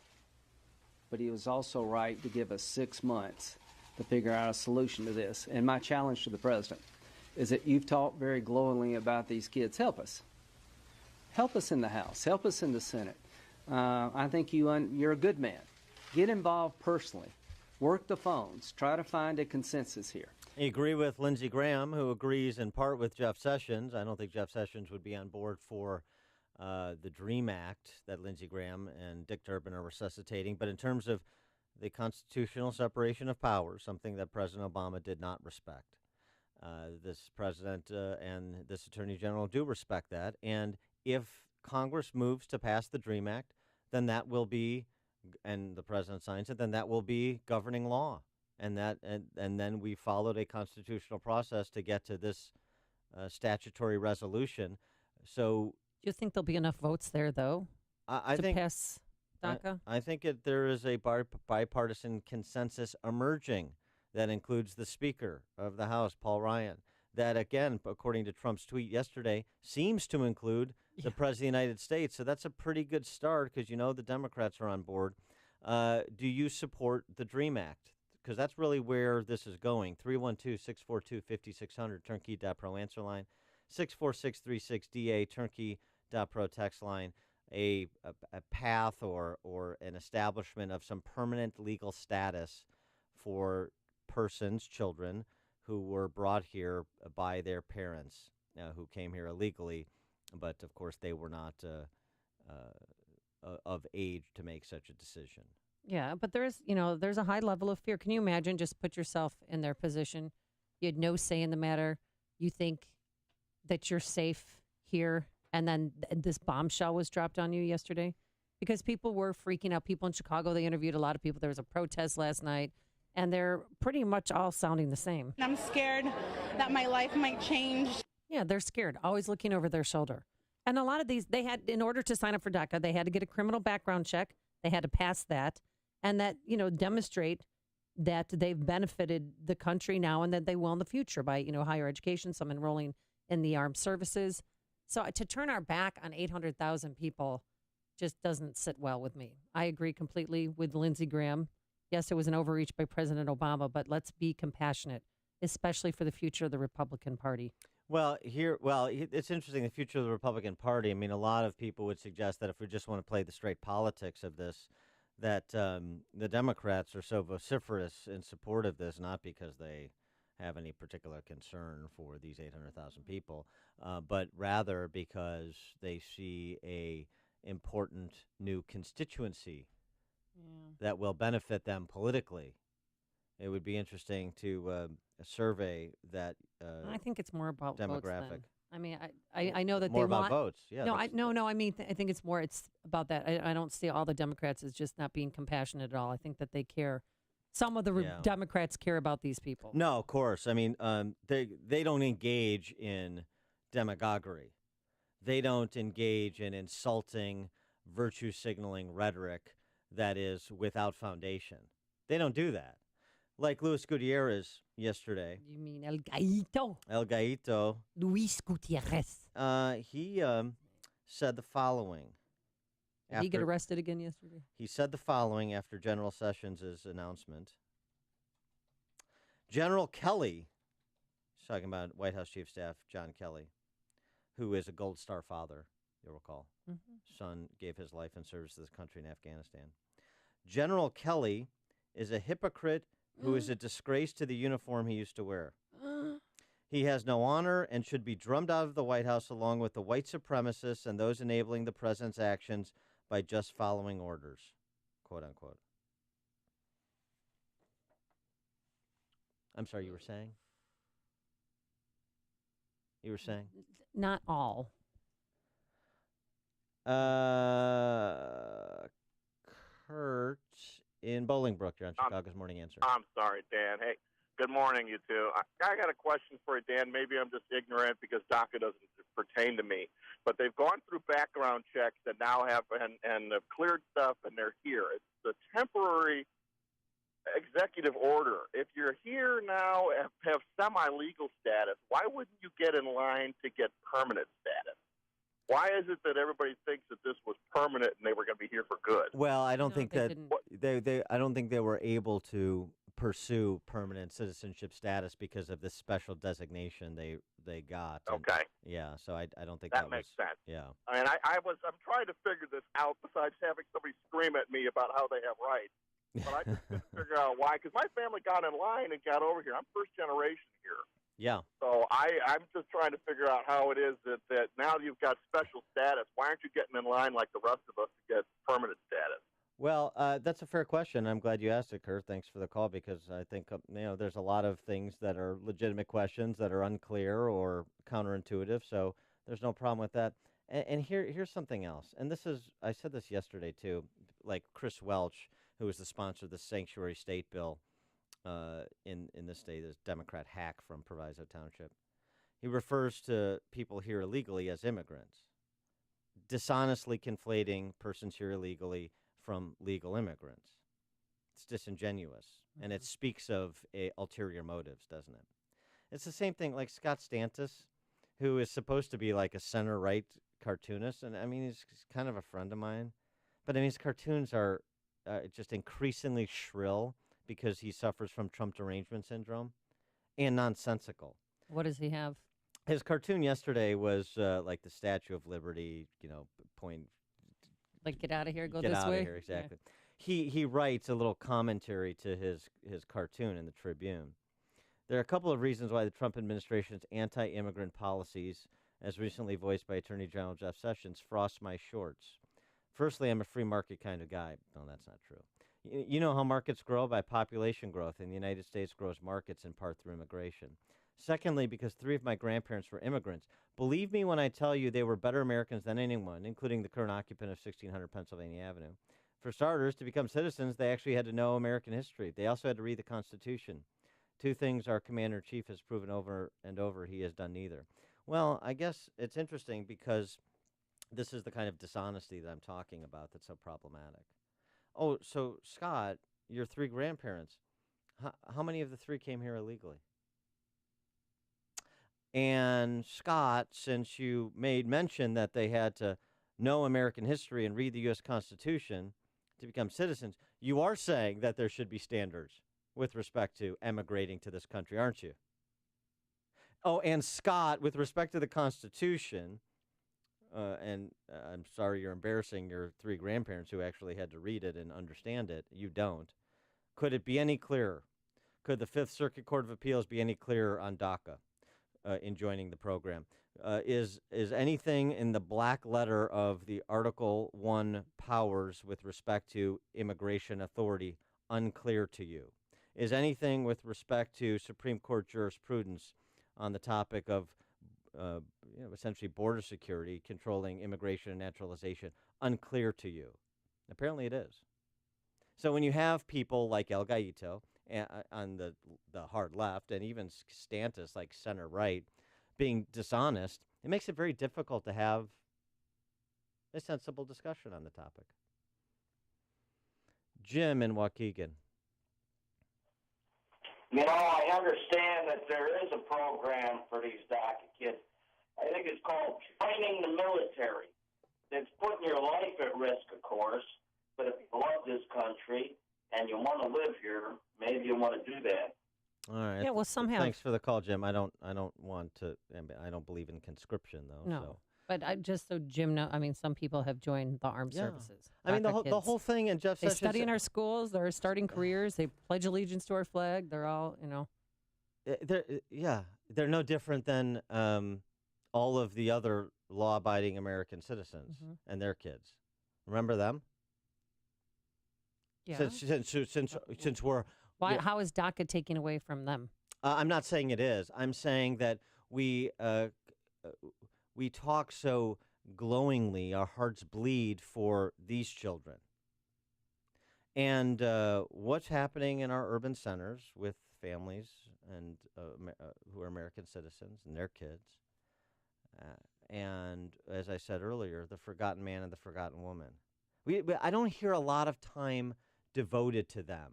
but he was also right to give us 6 months to figure out a solution to this. And my challenge to the president is that you've talked very glowingly about these kids. Help us. Help us in the House. Help us in the Senate. I think you're a good man. Get involved personally. Work the phones. Try to find a consensus here. I agree with Lindsey Graham, who agrees in part with Jeff Sessions. I don't think Jeff Sessions would be on board for the DREAM Act that Lindsey Graham and Dick Durbin are resuscitating. But in terms of the constitutional separation of powers, something that President Obama did not respect, this president and this attorney general do respect that. And if Congress moves to pass the DREAM Act, then that will be, and the president signs it, then that will be governing law. And then we followed a constitutional process to get to this statutory resolution. So, do you think there'll be enough votes there, though, to think, pass DACA? I think there is a bipartisan consensus emerging that includes the Speaker of the House, Paul Ryan, that, again, according to Trump's tweet yesterday, seems to include the President of the United States. So that's a pretty good start because, the Democrats are on board. Do you support the DREAM Act? Because that's really where this is going. 312-642-5600, turnkey.pro answer line. 64636DA, turnkey.pro text line. A path or an establishment of some permanent legal status for persons, children, who were brought here by their parents, who came here illegally, but of course they were not of age to make such a decision. Yeah, but there's a high level of fear. Can you imagine? Just put yourself in their position. You had no say in the matter. You think that you're safe here, and then this bombshell was dropped on you yesterday because people were freaking out. People in Chicago, they interviewed a lot of people. There was a protest last night, and they're pretty much all sounding the same. I'm scared that my life might change. Yeah, they're scared, always looking over their shoulder. And a lot of these, they had, in order to sign up for DACA, they had to get a criminal background check. They had to pass that. And that, demonstrate that they've benefited the country now and that they will in the future by, higher education, some enrolling in the armed services. So to turn our back on 800,000 people just doesn't sit well with me. I agree completely with Lindsey Graham. Yes, it was an overreach by President Obama, but let's be compassionate, especially for the future of the Republican Party. Well, it's interesting, the future of the Republican Party. I mean, a lot of people would suggest that if we just want to play the straight politics of this, that the Democrats are so vociferous in support of this, not because they have any particular concern for these 800,000 people, but rather because they see a important new constituency that will benefit them politically. It would be interesting to survey that I think it's more about demographic. votes then. I mean, I know that More they about want votes. Yeah. No, I mean, I think it's about that. I don't see all the Democrats as just not being compassionate at all. I think that they care. Some of the Democrats care about these people. No, of course. I mean, they don't engage in demagoguery. They don't engage in insulting, virtue signaling rhetoric that is without foundation. They don't do that. Like Luis Gutierrez yesterday. You mean El Gaito? El Gaito. Luis Gutierrez. He said the following. Did he get arrested again yesterday? He said the following after General Sessions' announcement. General Kelly, he's talking about White House Chief of Staff John Kelly, who is a Gold Star father, you'll recall. Son gave his life in service to this country in Afghanistan. General Kelly is a hypocrite who is a disgrace to the uniform he used to wear. He has no honor and should be drummed out of the White House along with the white supremacists and those enabling the president's actions by just following orders, quote unquote. I'm sorry, you were saying? You were saying? Not all. Kurt in Bolingbrook, you're on Chicago's Morning Answer. I'm sorry, Dan. Hey, good morning, you two. I got a question for you, Dan. Maybe I'm just ignorant because DACA doesn't pertain to me. But they've gone through background checks that now have and have cleared stuff, and they're here. It's a temporary executive order. If you're here now and have semi-legal status, why wouldn't you get in line to get permanent status? Why is it that everybody thinks that this was permanent and they were going to be here for good? Well, I don't think that I don't think they were able to pursue permanent citizenship status because of this special designation they got. Okay. Yeah, so I don't think that makes sense. Yeah. I mean, I'm trying to figure this out besides having somebody scream at me about how they have rights. But I just couldn't figure out why, because my family got in line and got over here. I'm first generation here. Yeah. So I'm just trying to figure out how it is that now you've got special status. Why aren't you getting in line like the rest of us to get permanent status? Well, that's a fair question. I'm glad you asked it, Kurt. Thanks for the call, because I think there's a lot of things that are legitimate questions that are unclear or counterintuitive. So there's no problem with that. And here's something else. And I said this yesterday too. Like Chris Welch, who was the sponsor of the Sanctuary State bill in the state, this Democrat hack from Proviso Township. He refers to people here illegally as immigrants, dishonestly conflating persons here illegally from legal immigrants. It's disingenuous, and it speaks of ulterior motives, doesn't it? It's the same thing like Scott Stantis, who is supposed to be like a center-right cartoonist, and I mean, he's kind of a friend of mine, but I mean, his cartoons are just increasingly shrill because he suffers from Trump derangement syndrome and nonsensical. What does he have? His cartoon yesterday was like the Statue of Liberty, point. Like, get out of here, go get this out way? Of here, exactly. Yeah. He writes a little commentary to his cartoon in the Tribune. There are a couple of reasons why the Trump administration's anti-immigrant policies, as recently voiced by Attorney General Jeff Sessions, frost my shorts. Firstly, I'm a free market kind of guy. No, that's not true. You know how markets grow? By population growth, and the United States grows markets in part through immigration. Secondly, because 3 of my grandparents were immigrants. Believe me when I tell you they were better Americans than anyone, including the current occupant of 1600 Pennsylvania Avenue. For starters, to become citizens, they actually had to know American history. They also had to read the Constitution. 2 things our commander-in-chief has proven over and over he has done neither. Well, I guess it's interesting because this is the kind of dishonesty that I'm talking about that's so problematic. Oh, so, Scott, your 3 grandparents, how many of the 3 came here illegally? And, Scott, since you made mention that they had to know American history and read the U.S. Constitution to become citizens, you are saying that there should be standards with respect to emigrating to this country, aren't you? Oh, and, Scott, with respect to the Constitution, and I'm sorry you're embarrassing your 3 grandparents who actually had to read it and understand it. You don't. Could it be any clearer? Could the Fifth Circuit Court of Appeals be any clearer on DACA in joining the program? Is anything in the black letter of the Article 1 powers with respect to immigration authority unclear to you? Is anything with respect to Supreme Court jurisprudence on the topic of essentially border security, controlling immigration and naturalization, unclear to you? Apparently it is. So when you have people like El Gaito on the hard left, and even Stantis, like center right, being dishonest, it makes it very difficult to have a sensible discussion on the topic. Jim in Waukegan. You know, I understand that there is a program for these DACA kids. I think it's called training the military. It's putting your life at risk, of course, but if you love this country and you want to live here, maybe you want to do that. All right. Yeah, well, somehow. Thanks for the call, Jim. I don't want to. I don't believe in conscription, though. No. So. But just so Jim knows, I mean, some people have joined the armed services. I mean, the DACA whole kids. thing, and Jeff They Sessions. study in our schools. They're starting careers. They pledge allegiance to our flag. They're all, you know. They're no different than all of the other law-abiding American citizens and their kids. Remember them? Yeah. Since we're Why? How is DACA taking away from them? I'm not saying it is. I'm saying that we talk so glowingly, our hearts bleed for these children. And what's happening in our urban centers with families and who are American citizens and their kids. And as I said earlier, the forgotten man and the forgotten woman. I don't hear a lot of time devoted to them.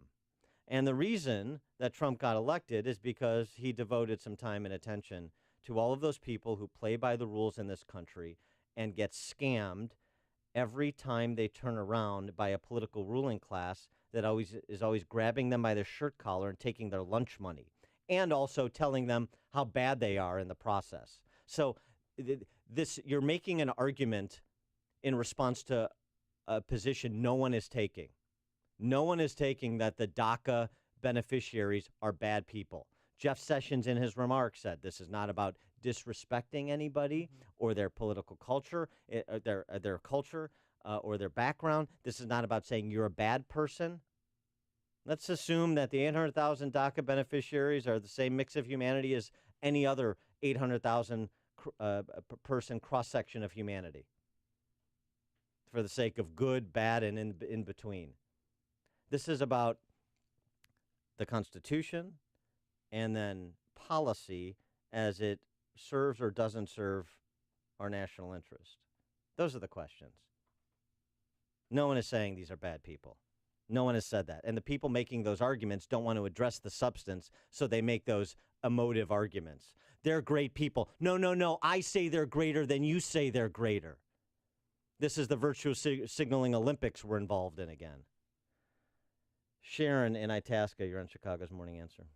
And the reason that Trump got elected is because he devoted some time and attention to all of those people who play by the rules in this country and get scammed every time they turn around by a political ruling class that is always grabbing them by their shirt collar and taking their lunch money, and also telling them how bad they are in the process. So you're making an argument in response to a position no one is taking. No one is taking that the DACA beneficiaries are bad people. Jeff Sessions in his remarks said this is not about disrespecting anybody or their political culture, their culture or their background. This is not about saying you're a bad person. Let's assume that the 800,000 DACA beneficiaries are the same mix of humanity as any other 800,000 person cross-section of humanity, for the sake of good, bad, and in between. This is about the Constitution and then policy as it serves or doesn't serve our national interest. Those are the questions. No one is saying these are bad people. No one has said that. And the people making those arguments don't want to address the substance, so they make those emotive arguments. They're great people. No. I say they're greater than you say they're greater. This is the virtue signaling Olympics we're involved in again. Sharon in Itasca, you're on Chicago's Morning Answer.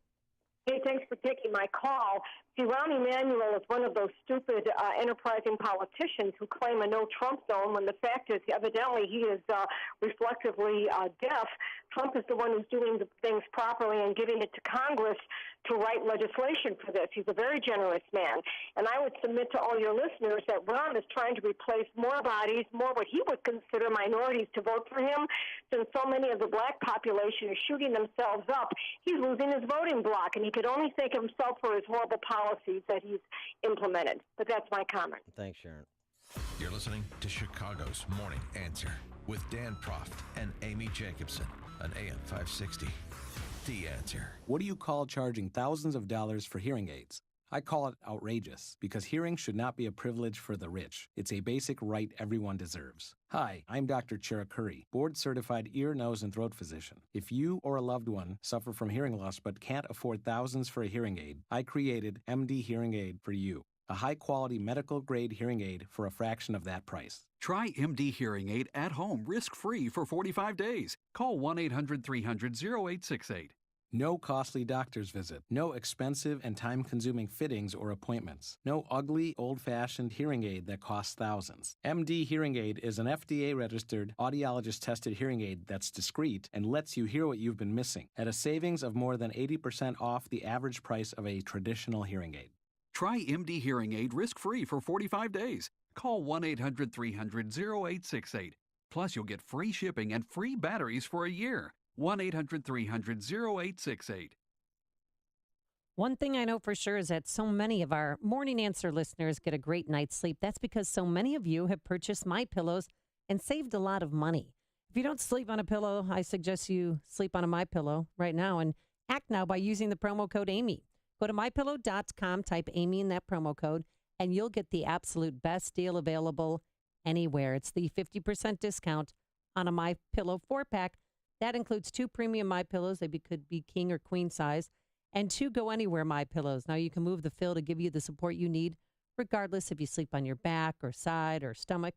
Hey, thanks for taking my call. See, Rahm Emanuel is one of those stupid, enterprising politicians who claim a no-Trump zone when the fact is evidently he is reflectively deaf. Trump is the one who's doing the things properly and giving it to Congress to write legislation for this. He's a very generous man. And I would submit to all your listeners that Rahm is trying to replace more bodies, more what he would consider minorities to vote for him. Since so many of the black population are shooting themselves up, he's losing his voting block, and he could only thank himself for his horrible policies that he's implemented. But that's my comment. Thanks, Sharon. You're listening to Chicago's Morning Answer with Dan Proft and Amy Jacobson on AM 560. The Answer. What do you call charging thousands of dollars for hearing aids? I call it outrageous, because hearing should not be a privilege for the rich. It's a basic right everyone deserves. Hi, I'm Dr. Chiracuri, board-certified ear, nose, and throat physician. If you or a loved one suffer from hearing loss but can't afford thousands for a hearing aid, I created MD Hearing Aid for you, a high-quality medical-grade hearing aid for a fraction of that price. Try MD Hearing Aid at home, risk-free for 45 days. Call 1-800-300-0868. No costly doctor's visit. No expensive and time-consuming fittings or appointments. No ugly, old-fashioned hearing aid that costs thousands. MD Hearing Aid is an FDA-registered, audiologist-tested hearing aid that's discreet and lets you hear what you've been missing at a savings of more than 80% off the average price of a traditional hearing aid. Try MD Hearing Aid risk-free for 45 days. Call 1-800-300-0868. Plus, you'll get free shipping and free batteries for a year. 1-800-300-0868. One thing I know for sure is that so many of our Morning Answer listeners get a great night's sleep. That's because so many of you have purchased My Pillows and saved a lot of money. If you don't sleep on a pillow, I suggest you sleep on a My Pillow right now and act now by using the promo code Amy. Go to mypillow.com, type Amy in that promo code, and you'll get the absolute best deal available anywhere. It's the 50% discount on a My Pillow 4-pack. That includes 2 premium My Pillows. They could be king or queen size, and 2 Go Anywhere My Pillows. Now you can move the fill to give you the support you need, regardless if you sleep on your back or side or stomach.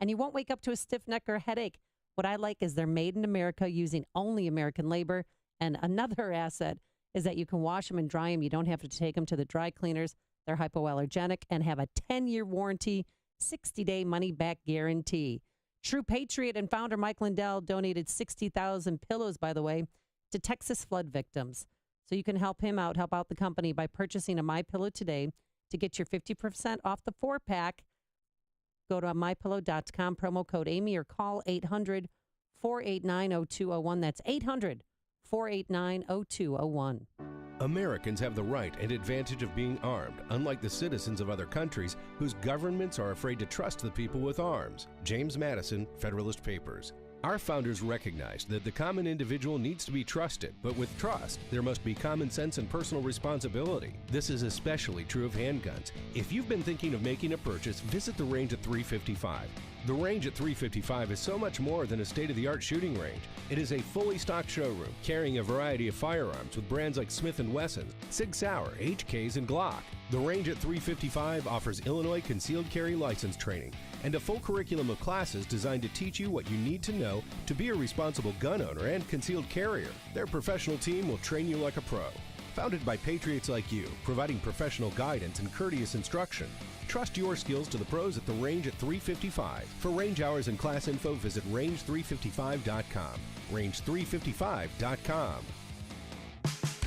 And you won't wake up to a stiff neck or headache. What I like is they're made in America using only American labor. And another asset is that you can wash them and dry them. You don't have to take them to the dry cleaners. They're hypoallergenic and have a 10-year warranty, 60-day money-back guarantee. True patriot and founder Mike Lindell donated 60,000 pillows, by the way, to Texas flood victims. So you can help him out, help out the company by purchasing a My Pillow today to get your 50% off the 4-pack. Go to mypillow.com, promo code Amy, or call 800-489-0201. That's 800-489-0201. Americans have the right and advantage of being armed, unlike the citizens of other countries whose governments are afraid to trust the people with arms. James Madison, Federalist Papers. Our founders recognized that the common individual needs to be trusted, but with trust, there must be common sense and personal responsibility. This is especially true of handguns. If you've been thinking of making a purchase, visit the Range at 355. The Range at 355 is so much more than a state-of-the-art shooting range. It is a fully stocked showroom carrying a variety of firearms with brands like Smith & Wesson, Sig Sauer, HKs, and Glock. The Range at 355 offers Illinois concealed carry license training and a full curriculum of classes designed to teach you what you need to know to be a responsible gun owner and concealed carrier. Their professional team will train you like a pro. Founded by patriots like you, providing professional guidance and courteous instruction. Trust your skills to the pros at the Range at 355. For range hours and class info, visit range355.com. Range355.com.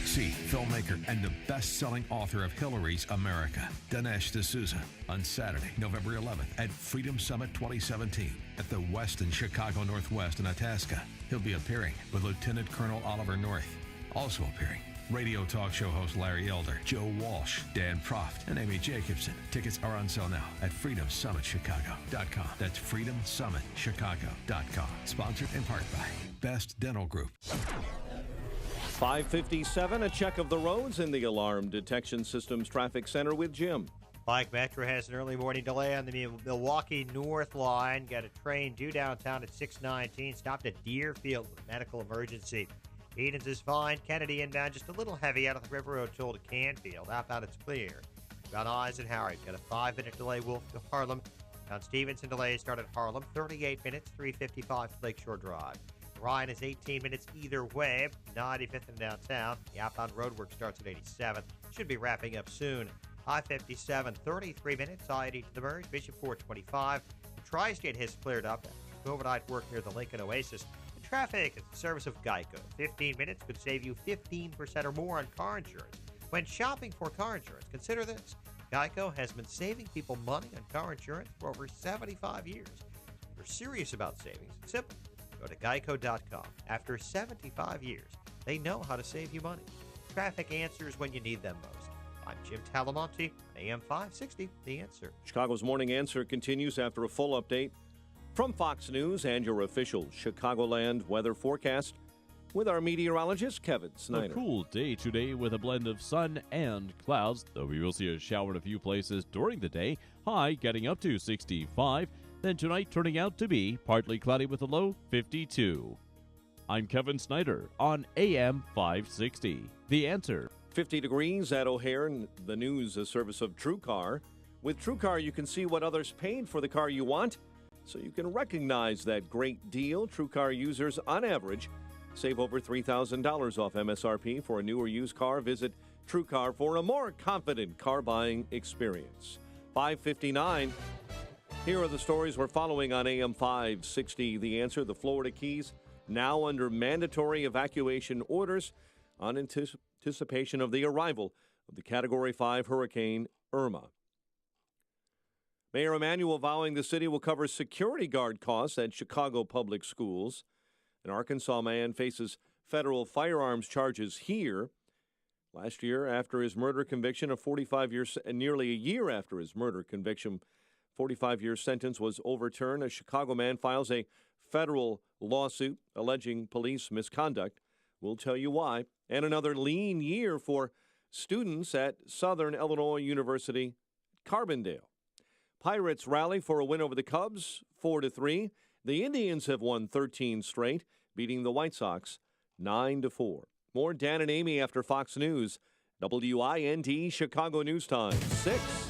See filmmaker and the best-selling author of Hillary's America, Dinesh D'Souza, on Saturday, November 11th at Freedom Summit 2017 at the Westin Chicago Northwest in Itasca. He'll be appearing with Lieutenant Colonel Oliver North. Also appearing, radio talk show host Larry Elder, Joe Walsh, Dan Proft, and Amy Jacobson. Tickets are on sale now at freedomsummitchicago.com. That's freedomsummitchicago.com. Sponsored in part by Best Dental Group. 5:57, a check of the roads in the Alarm Detection Systems Traffic Center with Jim. Bike Metro has an early morning delay on the Milwaukee North Line. Got a train due downtown at 6:19. Stopped at Deerfield with a medical emergency. Edens is fine. Kennedy inbound just a little heavy out of the River Road toll to Canfield. Outbound it's clear. Got Eisenhower. Got a 5-minute delay. Wolf to Harlem. Down Stevenson delay started Harlem. 38 minutes. 3:55 Lakeshore Drive. Ryan is 18 minutes either way. 95th and downtown. The outbound roadwork starts at 87th. Should be wrapping up soon. I-57, 33 minutes. I-80 to the merge. Bishop 425. The Tri-State has cleared up. Overnight work near the Lincoln Oasis. The traffic is the service of Geico. 15 minutes could save you 15% or more on car insurance. When shopping for car insurance, consider this. Geico has been saving people money on car insurance for over 75 years. If you're serious about savings, it's simple. Go to geico.com. After 75 years, they know how to save you money. Traffic answers when you need them most. I'm Jim Talamonte, AM 560, The Answer. Chicago's Morning Answer continues after a full update from Fox News and your official Chicagoland weather forecast with our meteorologist, Kevin Snyder. A cool day today with a blend of sun and clouds, though we will see a shower in a few places during the day. High getting up to 65. Then tonight turning out to be partly cloudy with a low 52. I'm Kevin Snyder on AM 560. The Answer. 50 degrees at O'Hare, and the news, a service of TrueCar. With TrueCar, you can see what others paid for the car you want, so you can recognize that great deal. TrueCar users, on average, Save over $3,000 off MSRP for a new or used car. Visit TrueCar for a more confident car buying experience. 5:59. Here are the stories we're following on AM 560. The Answer: the Florida Keys now under mandatory evacuation orders on anticipation of the arrival of the Category 5 Hurricane Irma. Mayor Emanuel vowing the city will cover security guard costs at Chicago public schools. An Arkansas man faces federal firearms charges here. Last year, after his murder conviction, nearly a year after his murder conviction, 45-year sentence was overturned. A Chicago man files a federal lawsuit alleging police misconduct. We'll tell you why. And another lean year for students at Southern Illinois University, Carbondale. Pirates rally for a win over the Cubs, 4-3. The Indians have won 13 straight, beating the White Sox 9-4. More Dan and Amy after Fox News. WIND Chicago News Time, 6.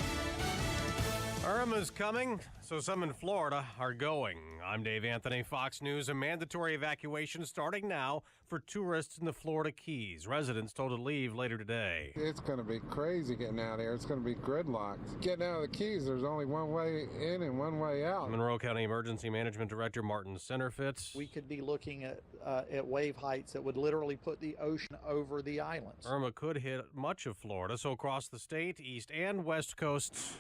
Irma's coming, so some in Florida are going. I'm Dave Anthony, Fox News. A mandatory evacuation starting now for tourists in the Florida Keys. Residents told to leave later today. It's going to be crazy getting out here. It's going to be gridlocked. Getting out of the Keys, there's only one way in and one way out. Monroe County Emergency Management Director Martin Centerfit. We could be looking at wave heights that would literally put the ocean over the islands. Irma could hit much of Florida, so across the state, east and west coasts,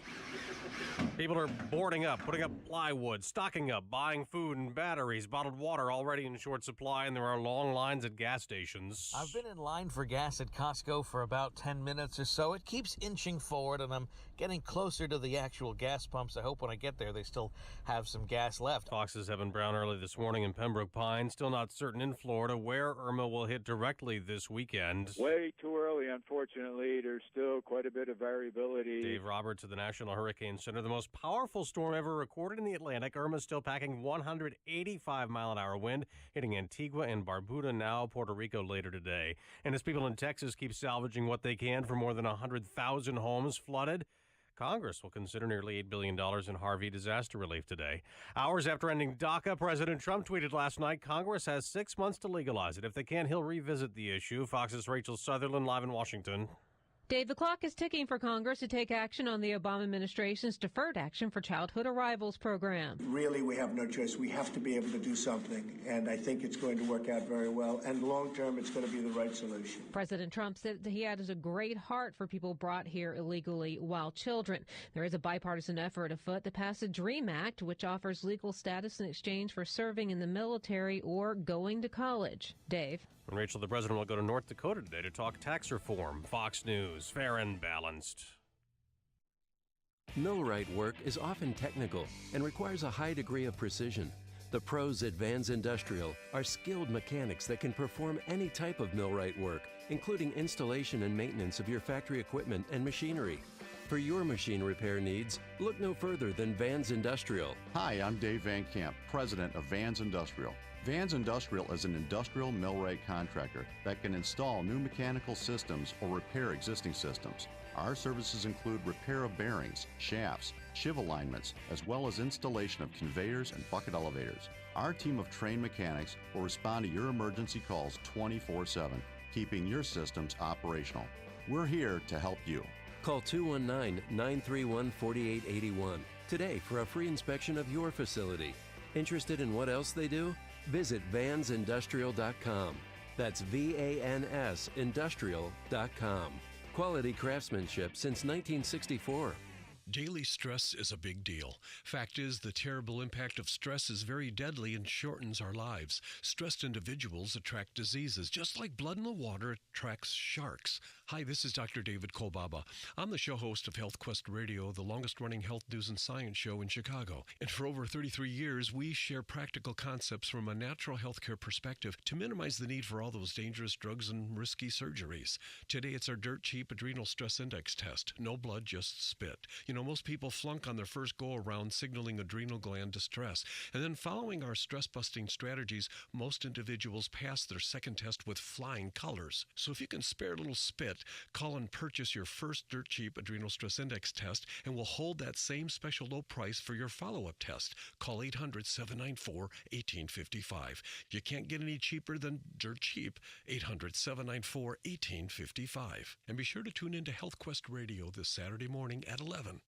people are boarding up, putting up plywood, stocking up, buying food and batteries, bottled water already in short supply, and there are long lines at gas stations. I've been in line for gas at Costco for about 10 minutes or so. It keeps inching forward, and I'm getting closer to the actual gas pumps. I hope when I get there they still have some gas left. Fox's Evan Brown early this morning in Pembroke Pines. Still not certain in Florida where Irma will hit directly this weekend. Way too early, unfortunately. There's still quite a bit of variability. Dave Roberts of the National Hurricane Center. The most powerful storm ever recorded in the Atlantic. Irma's still packing 185-mile-an-hour wind, hitting Antigua and Barbuda, now Puerto Rico later today. And as people in Texas keep salvaging what they can for more than 100,000 homes flooded, Congress will consider nearly $8 billion in Harvey disaster relief today. Hours after ending Daca, President Trump tweeted last night, Congress has 6 months to legalize it. If they can't, he'll revisit the issue. Fox's Rachel Sutherland live in Washington. Dave, the clock is ticking for Congress to take action on the Obama administration's deferred action for childhood arrivals program. Really, we have no choice. We have to be able to do something, and I think it's going to work out very well. And long term, it's going to be the right solution. President Trump said that he has a great heart for people brought here illegally while children. There is a bipartisan effort afoot to pass a DREAM Act, which offers legal status in exchange for serving in the military or going to college. Dave. And Rachel, the president will go to North Dakota today to talk tax reform. Fox News, fair and balanced. Millwright work is often technical and requires a high degree of precision. The pros at Vans Industrial are skilled mechanics that can perform any type of millwright work, including installation and maintenance of your factory equipment and machinery. For your machine repair needs, look no further than Vans Industrial. Hi, I'm Dave Van Camp, president of Vans Industrial. Vans Industrial is an industrial millwright contractor that can install new mechanical systems or repair existing systems. Our services include repair of bearings, shafts, shiv alignments, as well as installation of conveyors and bucket elevators. Our team of trained mechanics will respond to your emergency calls 24/7, keeping your systems operational. We're here to help you. Call 219-931-4881 today for a free inspection of your facility. Interested in what else they do? Visit vansindustrial.com. That's VANS industrial.com. Quality craftsmanship since 1964. Daily stress is a big deal. Fact is, the terrible impact of stress is very deadly and shortens our lives. Stressed individuals attract diseases, just like blood in the water attracts sharks. Hi, this is Dr. David Kolbaba. I'm the show host of Health Quest Radio, the longest-running health news and science show in Chicago. And for over 33 years, we share practical concepts from a natural healthcare perspective to minimize the need for all those dangerous drugs and risky surgeries. Today, it's our dirt-cheap adrenal stress index test. No blood, just spit. You know, most people flunk on their first go-around, signaling adrenal gland distress. And then following our stress-busting strategies, most individuals pass their second test with flying colors. So if you can spare a little spit, call and purchase your first dirt cheap adrenal stress index test, and we'll hold that same special low price for your follow-up test. Call 800-794-1855. You can't get any cheaper than dirt cheap. 800-794-1855. And be sure to tune in to Health Quest Radio this Saturday morning at 11.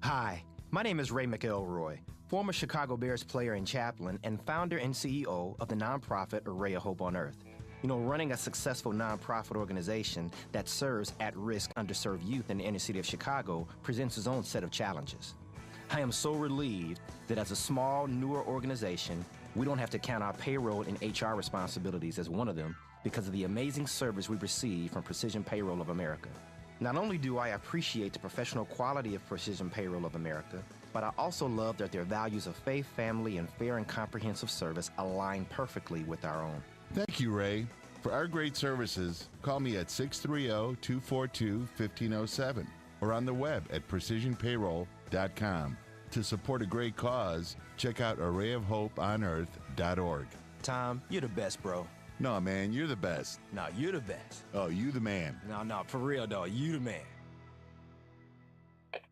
Hi, my name is Ray McElroy, former Chicago Bears player and chaplain, and founder and CEO of the nonprofit Array of Hope on Earth. You know, running a successful nonprofit organization that serves at-risk, underserved youth in the inner city of Chicago presents its own set of challenges. I am so relieved that as a small, newer organization, we don't have to count our payroll and HR responsibilities as one of them because of the amazing service we receive from Precision Payroll of America. Not only do I appreciate the professional quality of Precision Payroll of America, but I also love that their values of faith, family, and fair and comprehensive service align perfectly with our own. Thank you, Ray. For our great services, call me at 630-242-1507 or on the web at precisionpayroll.com. To support a great cause, check out arrayofhopeonearth.org. Tom, you're the best, bro. No, man, you're the best. No, you're the best. Oh, you the man. No, for real, dog. You the man.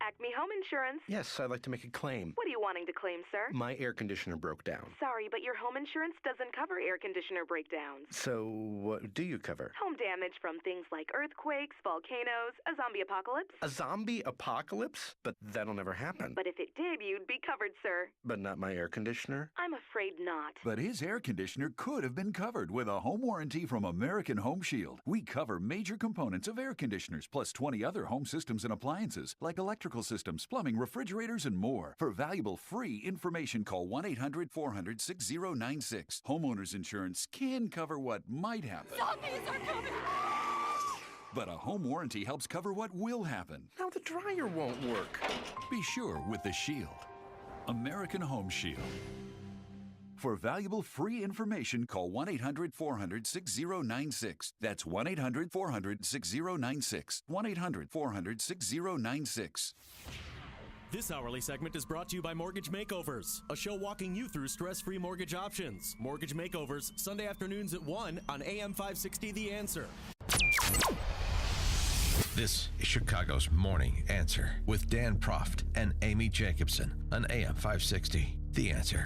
Acme Home Insurance. Yes, I'd like to make a claim. What are you wanting to claim, sir? My air conditioner broke down. Sorry, but your home insurance doesn't cover air conditioner breakdowns. So what do you cover? Home damage from things like earthquakes, volcanoes, a zombie apocalypse. A zombie apocalypse? But that'll never happen. But if it did, you'd be covered, sir. But not my air conditioner? I'm afraid not. But his air conditioner could have been covered with a home warranty from American Home Shield. We cover major components of air conditioners, plus 20 other home systems and appliances, like electrical systems, plumbing, refrigerators, and more. For valuable free information, call 1-800-400-6096. Homeowners insurance can cover what might happen. Zombies are coming! But a home warranty helps cover what will happen. Now the dryer won't work. Be sure with the Shield. American Home Shield. For valuable free information, call 1-800-400-6096. That's 1-800-400-6096. 1-800-400-6096. This hourly segment is brought to you by Mortgage Makeovers, a show walking you through stress-free mortgage options. Mortgage Makeovers, Sunday afternoons at 1 on AM 560 The Answer. This is Chicago's Morning Answer with Dan Proft and Amy Jacobson on AM 560 The Answer.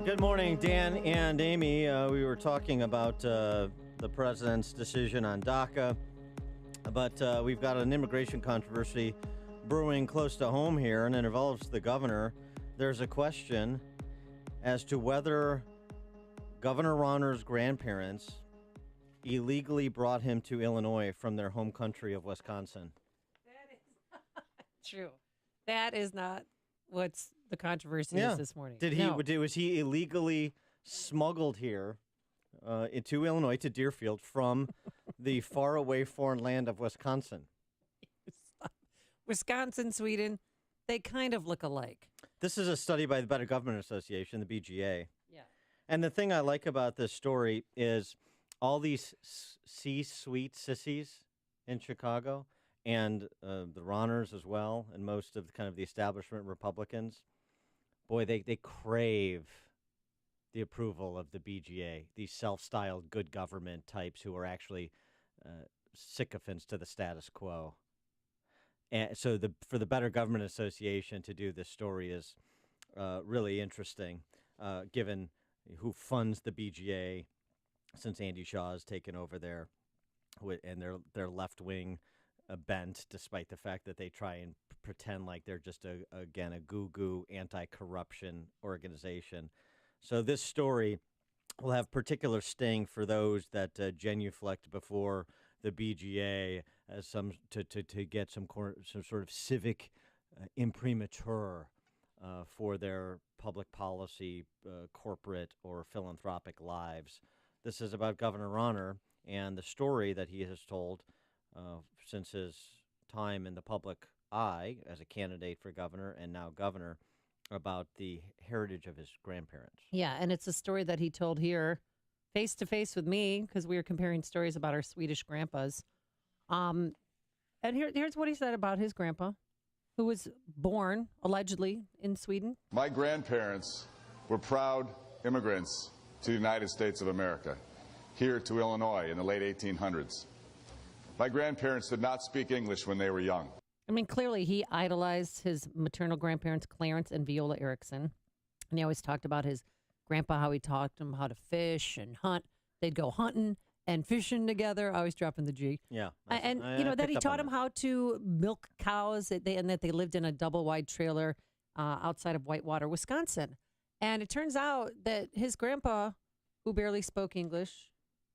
Good morning, Dan and Amy. We were talking about the president's decision on Daca, but we've got an immigration controversy brewing close to home here, and it involves the governor. There's a question as to whether Governor Rauner's grandparents illegally brought him to Illinois from their home country of Wisconsin. That is not true. That is not what's the controversy is this morning. Was he illegally smuggled here into Illinois, to Deerfield, from the faraway foreign land of Wisconsin? Wisconsin, Sweden, they kind of look alike. This is a study by the Better Government Association, the BGA. Yeah. And the thing I like about this story is all these C-suite sissies in Chicago, and the Rauners as well, and most of the establishment Republicans, boy, they crave the approval of the BGA, these self-styled good government types who are actually sycophants to the status quo. And so for the Better Government Association to do this story is really interesting, given who funds the BGA since Andy Shaw has taken over there, and their left-wing bent, despite the fact that they try and pretend like they're just a goo-goo anti-corruption organization. So this story will have particular sting for those that genuflect before the BGA as to get some sort of civic imprimatur for their public policy, corporate or philanthropic lives. This is about Governor Rauner and the story that he has told since his time in the public eye as a candidate for governor and now governor, about the heritage of his grandparents. Yeah, and it's a story that he told here face to face with me because we were comparing stories about our Swedish grandpas. And here's what he said about his grandpa, who was born, allegedly, in Sweden. My grandparents were proud immigrants to the United States of America, here to Illinois in the late 1800s. My grandparents did not speak English when they were young. I mean, clearly he idolized his maternal grandparents, Clarence and Viola Erickson. And he always talked about his grandpa, how he taught them how to fish and hunt. They'd go hunting and fishing together, always dropping the G. Yeah. And, that he taught them how to milk cows and that they lived in a double-wide trailer outside of Whitewater, Wisconsin. And it turns out that his grandpa, who barely spoke English,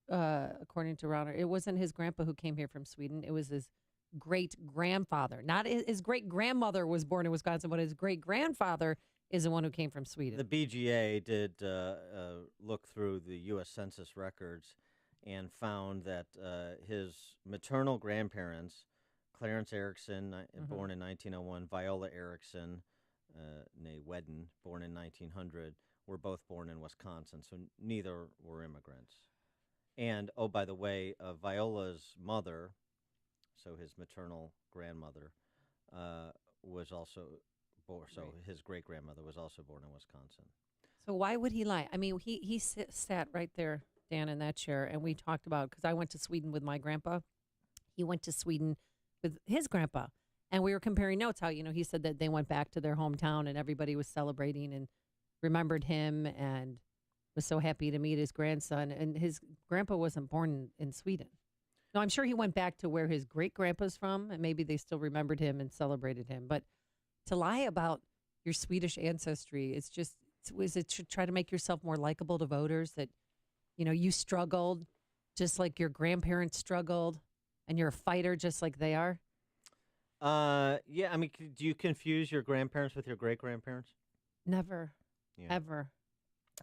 according to Rauner, it wasn't his grandpa who came here from Sweden. It was his great-grandfather. Not his great-grandmother was born in Wisconsin, but his great-grandfather is the one who came from Sweden. The BGA did look through the U.S. Census records and found that his maternal grandparents, Clarence Erickson, born in 1901, Viola Erickson, née Wedden, born in 1900, were both born in Wisconsin, so neither were immigrants. And, oh, by the way, Viola's mother, so his maternal grandmother, was also born, so his great-grandmother was also born in Wisconsin. So why would he lie? I mean, he sat right there, Dan, in that chair, and we talked about, because I went to Sweden with my grandpa. He went to Sweden with his grandpa, and we were comparing notes, how, he said that they went back to their hometown, and everybody was celebrating and remembered him and was so happy to meet his grandson, and his grandpa wasn't born in Sweden. No, I'm sure he went back to where his great-grandpa's from, and maybe they still remembered him and celebrated him, but to lie about your Swedish ancestry, was it to try to make yourself more likable to voters, that, you struggled just like your grandparents struggled and you're a fighter just like they are? Yeah, I mean, do you confuse your grandparents with your great-grandparents? Never, Yeah. ever.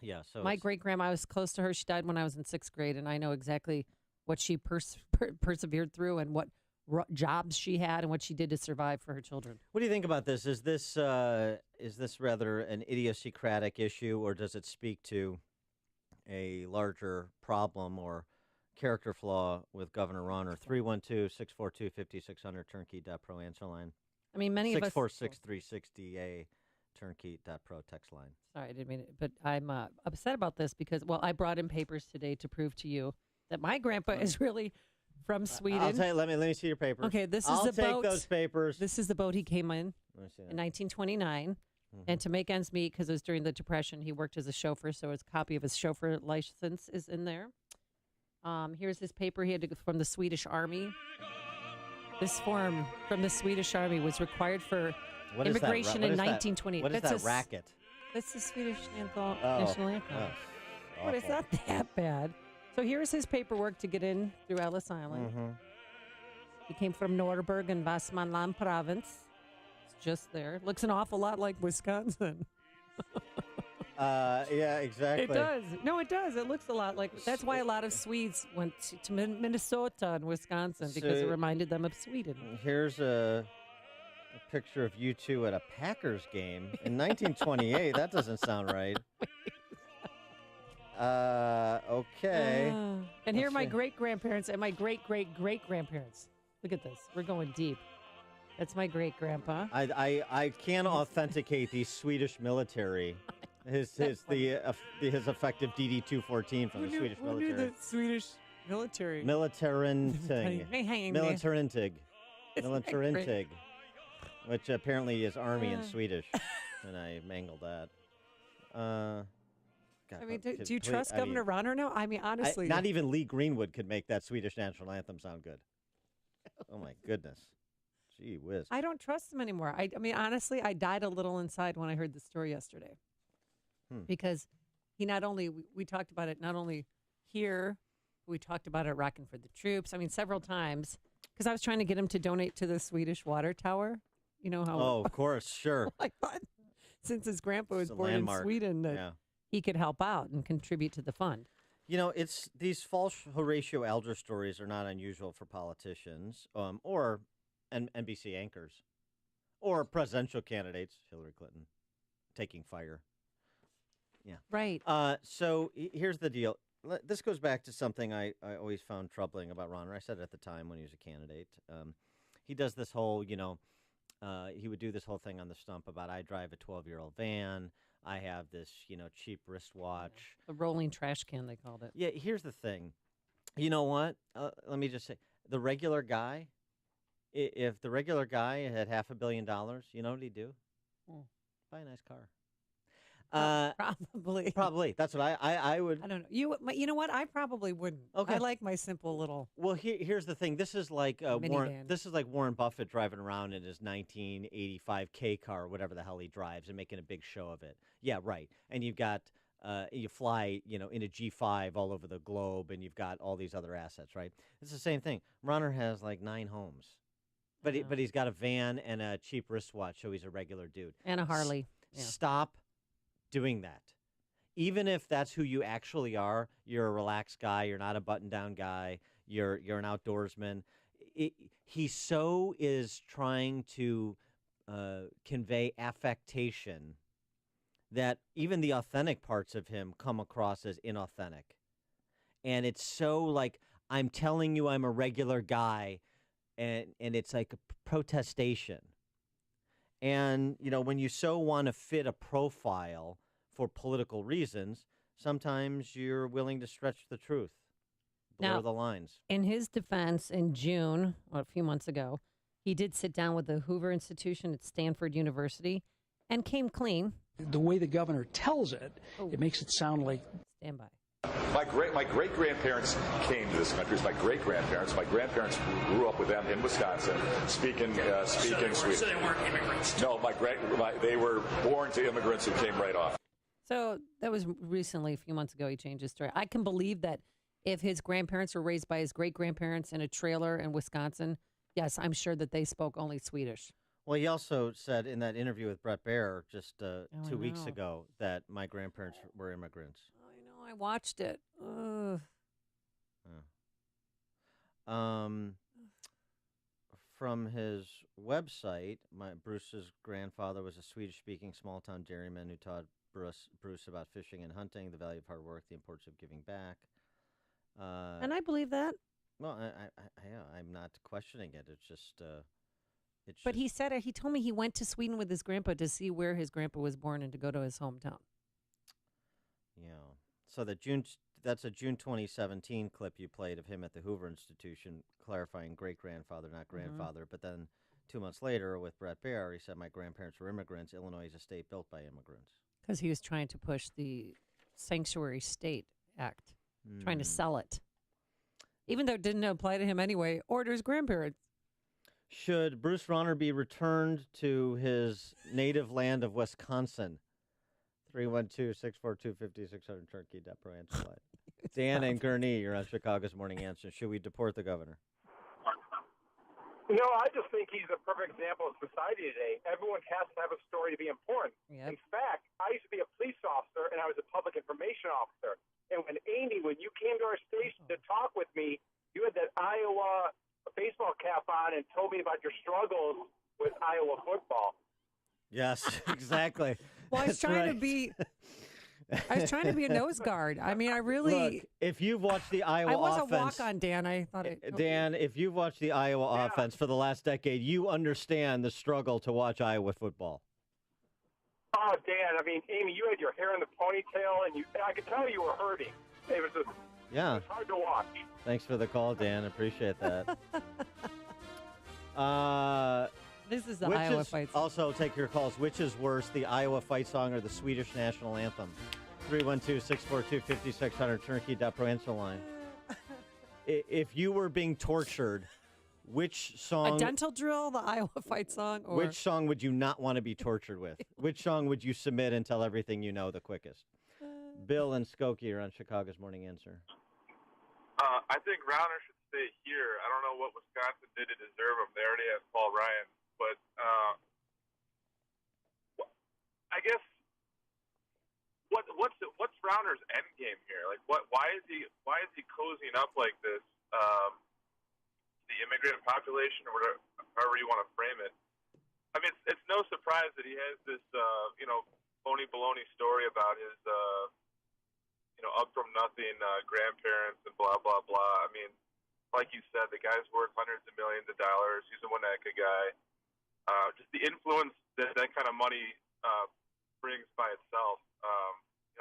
Yeah, so My great-grandma, I was close to her. She died when I was in 6th grade, and I know exactly what she persevered through and what jobs she had and what she did to survive for her children. What do you think about this? Is this rather an idiosyncratic issue, or does it speak to a larger problem or character flaw with Governor Rauner? 312-642-5600, turnkey.pro answer line. I mean, many of us... 646-360-A, turnkey.pro text line. Sorry, I didn't mean it, but I'm upset about this because, I brought in papers today to prove to you that my grandpa is really from Sweden. I'll tell you, let me see your papers. Okay, this is I'll the boat. take those papers. This is the boat he came in 1929. And to make ends meet, because it was during the Depression, he worked as a chauffeur, so a copy of his chauffeur license is in there. Here's his paper he had to go from the Swedish Army. This form from the Swedish Army was required for immigration in 1928. What is that racket? That's the Swedish national anthem. But it's not that bad. So here's his paperwork to get in through Ellis Island. He came from Norrberg in Västmanland province. It's just there. Looks an awful lot like Wisconsin. Yeah, exactly. It does. No, it does. It looks a lot like. That's why a lot of Swedes went to Minnesota and Wisconsin, because it reminded them of Sweden. Here's a picture of you two at a Packers game in 1928. That doesn't sound right. Okay. And here are my great-grandparents and my great-great-great-grandparents. Look at this. We're going deep. That's my great-grandpa. I can authenticate the Swedish military. His effective DD-214 from the Swedish military. Who knew the Swedish military? Militarintig. Militarintig. Which apparently is army in Swedish. And I mangled that. God, I mean, do you trust Governor Rauner now? I mean, honestly. Not even Lee Greenwood could make that Swedish national anthem sound good. Oh, my goodness. Gee whiz. I don't trust him anymore. I mean, honestly, I died a little inside when I heard the story yesterday. Because he not only, we talked about it not only here, we talked about it Rocking for the Troops. I mean, several times. Because I was trying to get him to donate to the Swedish water tower. You know how. Oh, of course, sure. I thought, since his grandpa was born in Sweden, that he could help out and contribute to the fund. You know, it's these false Horatio Alger stories are not unusual for politicians or NBC anchors or presidential candidates, Hillary Clinton, taking fire. Yeah. Right. So here's the deal. this goes back to something I always found troubling about Rauner. I said it at the time when he was a candidate. He does this whole, he would do this whole thing on the stump about I drive a 12-year-old van. I have this, cheap wristwatch. The rolling trash can, they called it. Yeah, here's the thing. You know what? Let me just say, the regular guy, if the regular guy had $500 million, you know what he'd do? Buy a nice car. Probably. Probably. That's what I would. I don't know. You know what? I probably wouldn't. Okay. I like my simple little. Well, here's the thing. This is like Warren. Minivan. This is like Warren Buffett driving around in his 1985 K car, or whatever the hell he drives, and making a big show of it. Yeah, right. And you've got you fly, in a G5 all over the globe, and you've got all these other assets, right? It's the same thing. Rauner has like 9 homes, but he's got a van and a cheap wristwatch, so he's a regular dude. And a Harley. Yeah. Stop doing that. Even if that's who you actually are, you're a relaxed guy, you're not a button-down guy, you're an outdoorsman. He so is trying to convey affectation that even the authentic parts of him come across as inauthentic. And it's so like, I'm telling you I'm a regular guy, and it's like a protestation. And, when you so want to fit a profile for political reasons, sometimes you're willing to stretch the truth, blur the lines. In his defense, in June, a few months ago, he did sit down with the Hoover Institution at Stanford University and came clean. The way the governor tells it, it makes it sound like... Stand by. My great-grandparents came to this country. It's my great-grandparents. My grandparents grew up with them in Wisconsin, speaking Swedish. So they weren't immigrants? No, they were born to immigrants who came right off. So that was recently, a few months ago, he changed his story. I can believe that if his grandparents were raised by his great-grandparents in a trailer in Wisconsin, yes, I'm sure that they spoke only Swedish. Well, he also said in that interview with Brett Baer just 2 weeks ago that my grandparents were immigrants. I watched it. Ugh. From his website, Bruce's grandfather was a Swedish-speaking small-town dairyman who taught Bruce about fishing and hunting, the value of hard work, the importance of giving back. And I believe that. Well, I'm not questioning it. It's just... But he said he told me he went to Sweden with his grandpa to see where his grandpa was born and to go to his hometown. Yeah. So that's a June 2017 clip you played of him at the Hoover Institution clarifying great-grandfather, not grandfather. Mm-hmm. But then 2 months later with Brett Baer, he said, my grandparents were immigrants. Illinois is a state built by immigrants. Because he was trying to push the Sanctuary State Act, trying to sell it. Even though it didn't apply to him anyway, or to his grandparents. Should Bruce Rauner be returned to his native land of Wisconsin? 312-642-5600 Turkey.pro answer line. Dan and Gurney, you're on Chicago's Morning Answer. Should we deport the governor? I just think he's a perfect example of society today. Everyone has to have a story to be important. Yep. In fact, I used to be a police officer, and I was a public information officer. And when you came to our station to talk with me, you had that Iowa baseball cap on and told me about your struggles with Iowa football. Yes, exactly. Well, I was trying to be a nose guard. I mean, I really... Look, if you've watched the Iowa offense... I was a walk-on, Dan. I thought it... Dan, if you've watched the Iowa offense for the last decade, you understand the struggle to watch Iowa football. Oh, Dan, I mean, Amy, you had your hair in the ponytail, and I could tell you were hurting. It was hard to watch. Thanks for the call, Dan. Appreciate that. This is the Iowa fight song. Also, take your calls. Which is worse, the Iowa fight song or the Swedish national anthem? 312-642-5600, Turkey.pro answer line. If you were being tortured, which song... A dental drill, the Iowa fight song? Or... Which song would you not want to be tortured with? Which song would you submit and tell everything you know the quickest? Bill and Skokie are on Chicago's Morning Answer. I think Rauner should stay here. I don't know what Wisconsin did to deserve him. They already have Paul Ryan. But I guess what's Rauner's end game here? Like, why is he cozying up like this? The immigrant population, or whatever, however you want to frame it. I mean, it's no surprise that he has this phony baloney story about his up from nothing grandparents and blah, blah, blah. I mean, like you said, the guy's worth hundreds of millions of dollars. He's a Winnetka guy. Just the influence that kind of money brings by itself,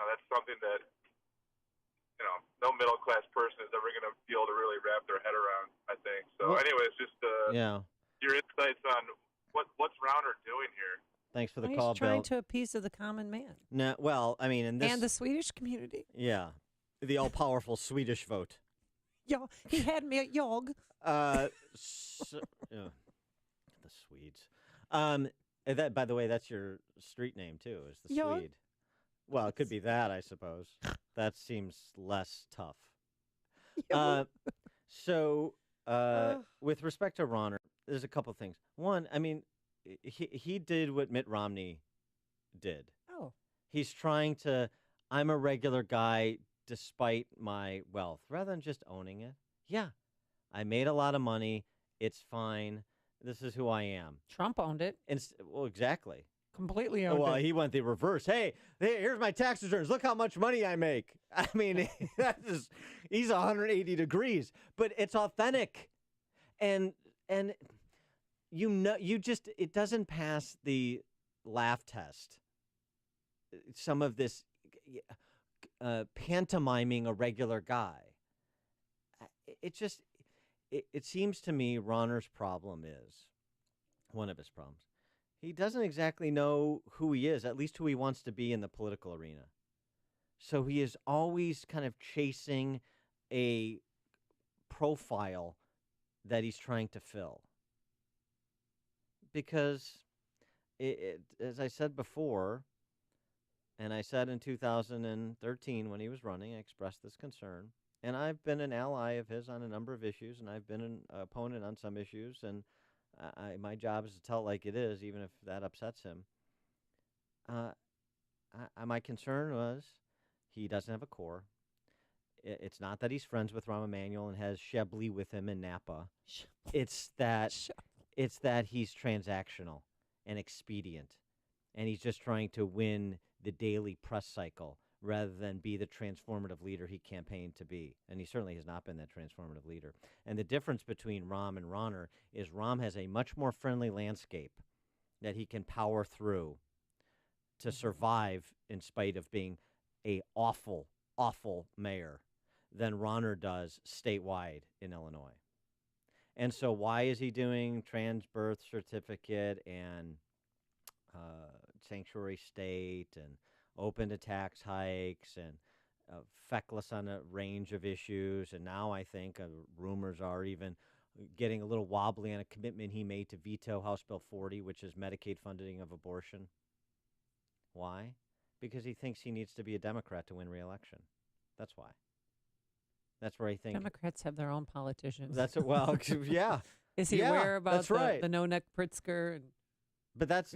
that's something that, no middle-class person is ever going to be able to really wrap their head around, I think. So anyways, just your insights on what's Rauner doing here. Thanks for the He's call, trying Bill. to appease the common man. No, well, I mean, in this... And the Swedish community. Yeah, the all-powerful Swedish vote. Yeah, he had me at Yog. The Swedes. That, by the way, that's your street name, too, is the Yog? Swede. Well, it could be that, I suppose. That seems less tough. With respect to Rauner, there's a couple things. One, I mean, he did what Mitt Romney did. Oh. He's trying to, I'm a regular guy despite my wealth, rather than just owning it. Yeah, I made a lot of money. It's fine. This is who I am. Trump owned it. Well, exactly. Completely owned it. Well, he went the reverse. Hey, here's my tax returns. Look how much money I make. I mean, he's 180 degrees, but it's authentic. And it doesn't pass the laugh test. Some of this pantomiming a regular guy. It seems to me Rauner's problem is, one of his problems, he doesn't exactly know who he is, at least who he wants to be in the political arena. So he is always kind of chasing a profile that he's trying to fill. Because, as I said before, and I said in 2013 when he was running, I expressed this concern, and I've been an ally of his on a number of issues, and I've been an opponent on some issues, and my job is to tell it like it is, even if that upsets him. My concern was he doesn't have a core. It's not that he's friends with Rahm Emanuel and has Chablis with him in Napa. It's that he's transactional and expedient, and he's just trying to win the daily press cycle rather than be the transformative leader he campaigned to be. And he certainly has not been that transformative leader. And the difference between Rahm and Rauner is Rahm has a much more friendly landscape that he can power through to survive in spite of being a awful, awful mayor than Rauner does statewide in Illinois. And so why is he doing trans birth certificate and sanctuary state and open to tax hikes and feckless on a range of issues? And now I think rumors are even getting a little wobbly on a commitment he made to veto House Bill 40, which is Medicaid funding of abortion. Why? Because he thinks he needs to be a Democrat to win re-election. That's why. That's where I think Democrats have their own politicians. That's yeah. Is he aware about the no-neck Pritzker? But that's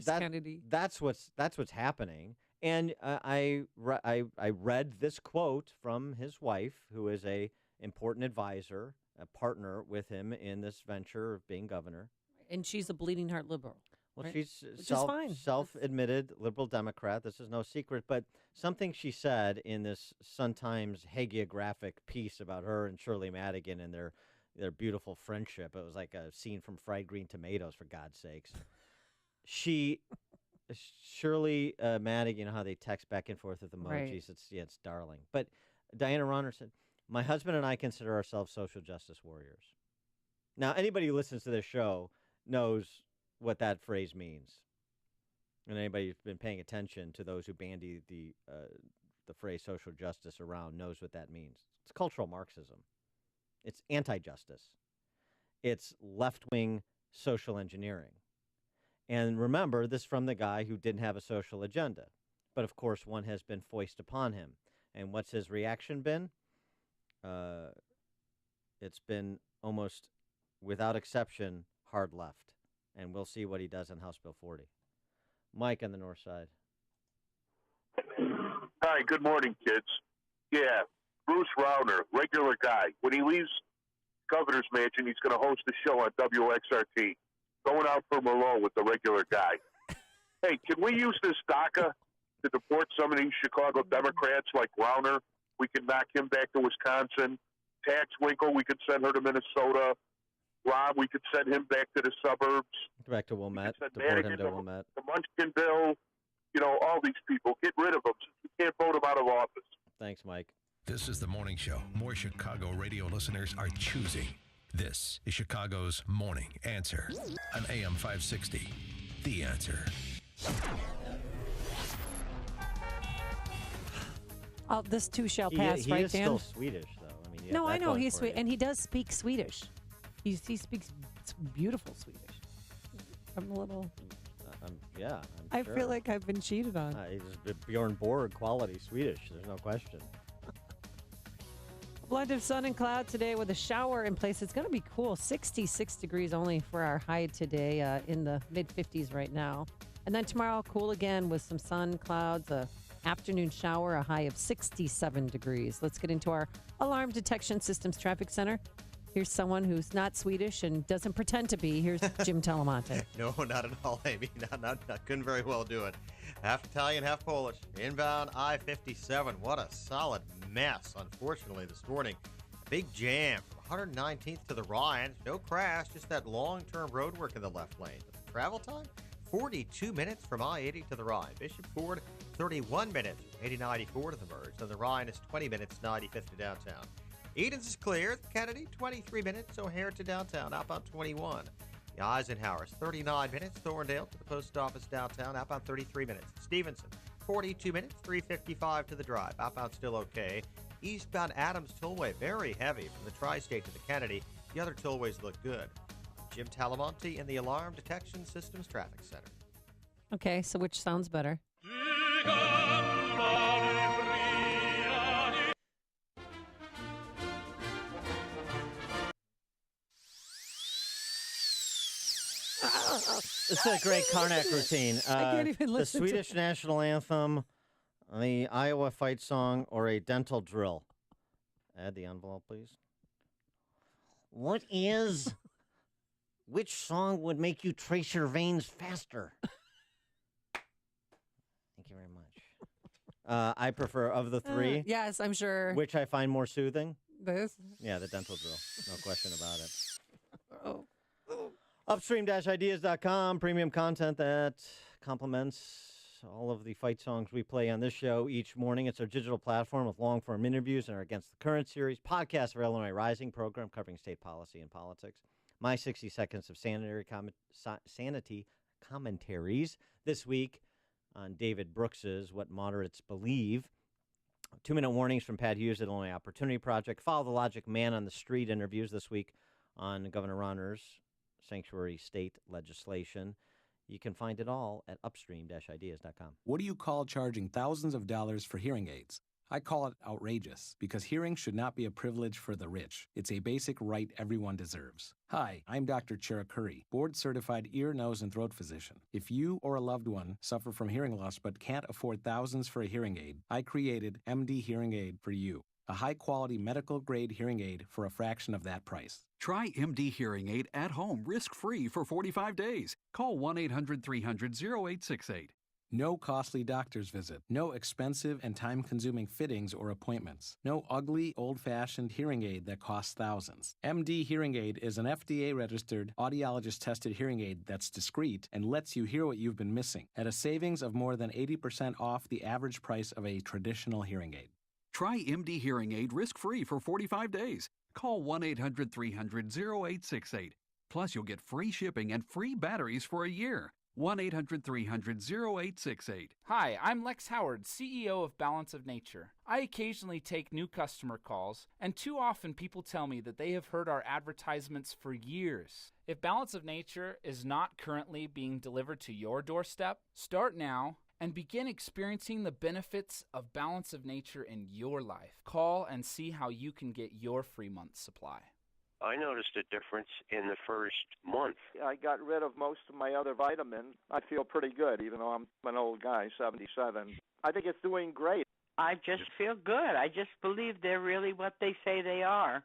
what's happening. And I read this quote from his wife, who is a important advisor, a partner with him in this venture of being governor. And she's a bleeding heart liberal. Well, right? she's fine. self-admitted liberal Democrat. This is no secret. But something she said in this Sun-Times hagiographic piece about her and Shirley Madigan and their beautiful friendship. It was like a scene from Fried Green Tomatoes, for God's sakes. Shirley Madigan, you know how they text back and forth with emojis. Right. It's darling. But Diana Rauner said, "My husband and I consider ourselves social justice warriors." Now, anybody who listens to this show knows what that phrase means. And anybody who's been paying attention to those who bandy the phrase social justice around knows what that means. It's cultural Marxism. It's anti-justice. It's left-wing social engineering. And remember, this from the guy who didn't have a social agenda. But, of course, one has been foisted upon him. And what's his reaction been? It's been almost, without exception, hard left. And we'll see what he does on House Bill 40. Mike on the north side. Hi, good morning, kids. Yeah, Bruce Rauner, regular guy. When he leaves Governor's Mansion, he's going to host a show on WXRT. Going out for Merlot with the regular guy. Hey, can we use this Daca to deport some of these Chicago Democrats like Rauner We could knock him back to Wisconsin. Tax Winkle, we could send her to Minnesota. Rob, we could send him back to the suburbs. Back to Wilmette. Deport Deport him him to Wilmette. The Munchkin bill, all these people. Get rid of them. You can't vote them out of office. Thanks, Mike. This is the morning show more Chicago radio listeners are choosing. This is Chicago's Morning Answer on AM 560. The Answer. Oh, this too shall pass, he right, is Dan? still Swedish, though. I mean, No, I know he's Swedish, and he does speak Swedish. He speaks beautiful Swedish. I'm a little. I'm I sure. feel like I've been cheated on. He's Bjorn Borg quality Swedish. There's no question. A blend of sun and cloud today with a shower in place. It's going to be cool. 66 degrees only for our high today, in the mid-50s right now. And then tomorrow, cool again with some sun, clouds, a afternoon shower, a high of 67 degrees. Let's get into our Alarm Detection Systems Traffic Center. Here's someone who's not Swedish and doesn't pretend to be. Here's Jim Telemonte. No, not at all, Amy. Not couldn't very well do it. Half Italian, half Polish. Inbound I-57. What a solid mess, unfortunately, this morning. Big jam from 119th to the Ryan. No crash, just that long-term road work in the left lane. But the travel time, 42 minutes from I-80 to the Ryan. Bishop Ford, 31 minutes from 80-94 to the merge. And the Ryan is 20 minutes, 95th to downtown. Edens is clear. Kennedy, 23 minutes. O'Hare to downtown. Outbound 21. The Eisenhower's 39 minutes. Thorndale to the post office downtown. Outbound 33 minutes. Stevenson, 42 minutes. 3:55 to the drive. Outbound still okay. Eastbound Adams Tollway, very heavy from the Tri-State to the Kennedy. The other tollways look good. Jim Talamonte in the Alarm Detection Systems Traffic Center. Okay, so which sounds better? It's a great Karnak routine. I can't even listen the Swedish national anthem, the Iowa fight song, or a dental drill. Add the envelope, please. Which song would make you trace your veins faster? Thank you very much. I prefer, of the three. Yes, I'm sure. Which I find more soothing? This? Yeah, the dental drill. No question about it. Oh. Upstream-ideas.com, premium content that complements all of the fight songs we play on this show each morning. It's our digital platform with long-form interviews and our Against the Current series, podcast of our Illinois Rising program covering state policy and politics, my 60 seconds of sanity commentaries this week on David Brooks's What Moderates Believe, 2-minute warnings from Pat Hughes at Illinois Opportunity Project, Follow the Logic Man on the Street interviews this week on Governor Rauner's sanctuary state legislation. You can find it all at upstream-ideas.com. What do you call charging thousands of dollars for hearing aids? I call it outrageous, because hearing should not be a privilege for the rich. It's a basic right everyone deserves. Hi, I'm Dr. Cherukuri, board-certified ear, nose, and throat physician. If you or a loved one suffer from hearing loss but can't afford thousands for a hearing aid, I created MD Hearing Aid for you. A high-quality medical-grade hearing aid for a fraction of that price. Try MD Hearing Aid at home, risk-free for 45 days. Call 1-800-300-0868. No costly doctor's visit. No expensive and time-consuming fittings or appointments. No ugly, old-fashioned hearing aid that costs thousands. MD Hearing Aid is an FDA-registered, audiologist-tested hearing aid that's discreet and lets you hear what you've been missing at a savings of more than 80% off the average price of a traditional hearing aid. Try MD Hearing Aid risk-free for 45 days. Call 1-800-300-0868. Plus, you'll get free shipping and free batteries for a year. 1-800-300-0868. Hi, I'm Lex Howard, CEO of Balance of Nature. I occasionally take new customer calls, and too often people tell me that they have heard our advertisements for years. If Balance of Nature is not currently being delivered to your doorstep, start now and begin experiencing the benefits of Balance of Nature in your life. Call and see how you can get your free month supply. I noticed a difference in the first month. I got rid of most of my other vitamins. I feel pretty good, even though I'm an old guy, 77. I think it's doing great. I just feel good. I just believe they're really what they say they are.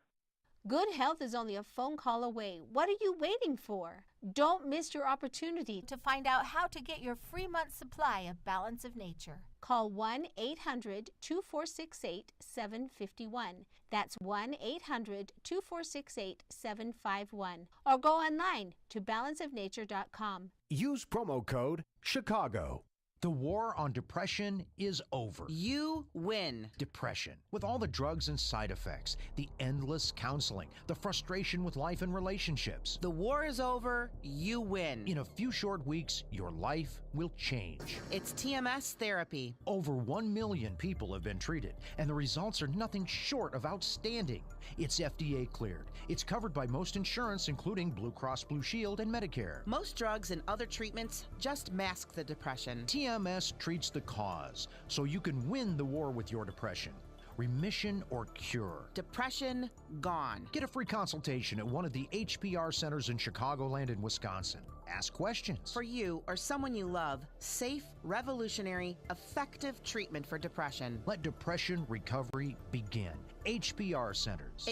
Good health is only a phone call away. What are you waiting for? Don't miss your opportunity to find out how to get your free month supply of Balance of Nature. Call 1-800-2468-751. That's 1-800-2468-751. Or go online to balanceofnature.com. Use promo code Chicago. The war on depression is over. You win. Depression, with all the drugs and side effects, the endless counseling, the frustration with life and relationships. The war is over. You win. In a few short weeks, your life will change. It's TMS therapy. Over 1 million people have been treated, and the results are nothing short of outstanding. It's FDA cleared. It's covered by most insurance, including Blue Cross Blue Shield and Medicare. Most drugs and other treatments just mask the depression. TMS treats the cause, so you can win the war with your depression. Remission or cure. Depression gone. Get a free consultation at one of the HPR centers in Chicagoland and Wisconsin. Ask questions. For you or someone you love, safe, revolutionary, effective treatment for depression. Let depression recovery begin. HPR centers.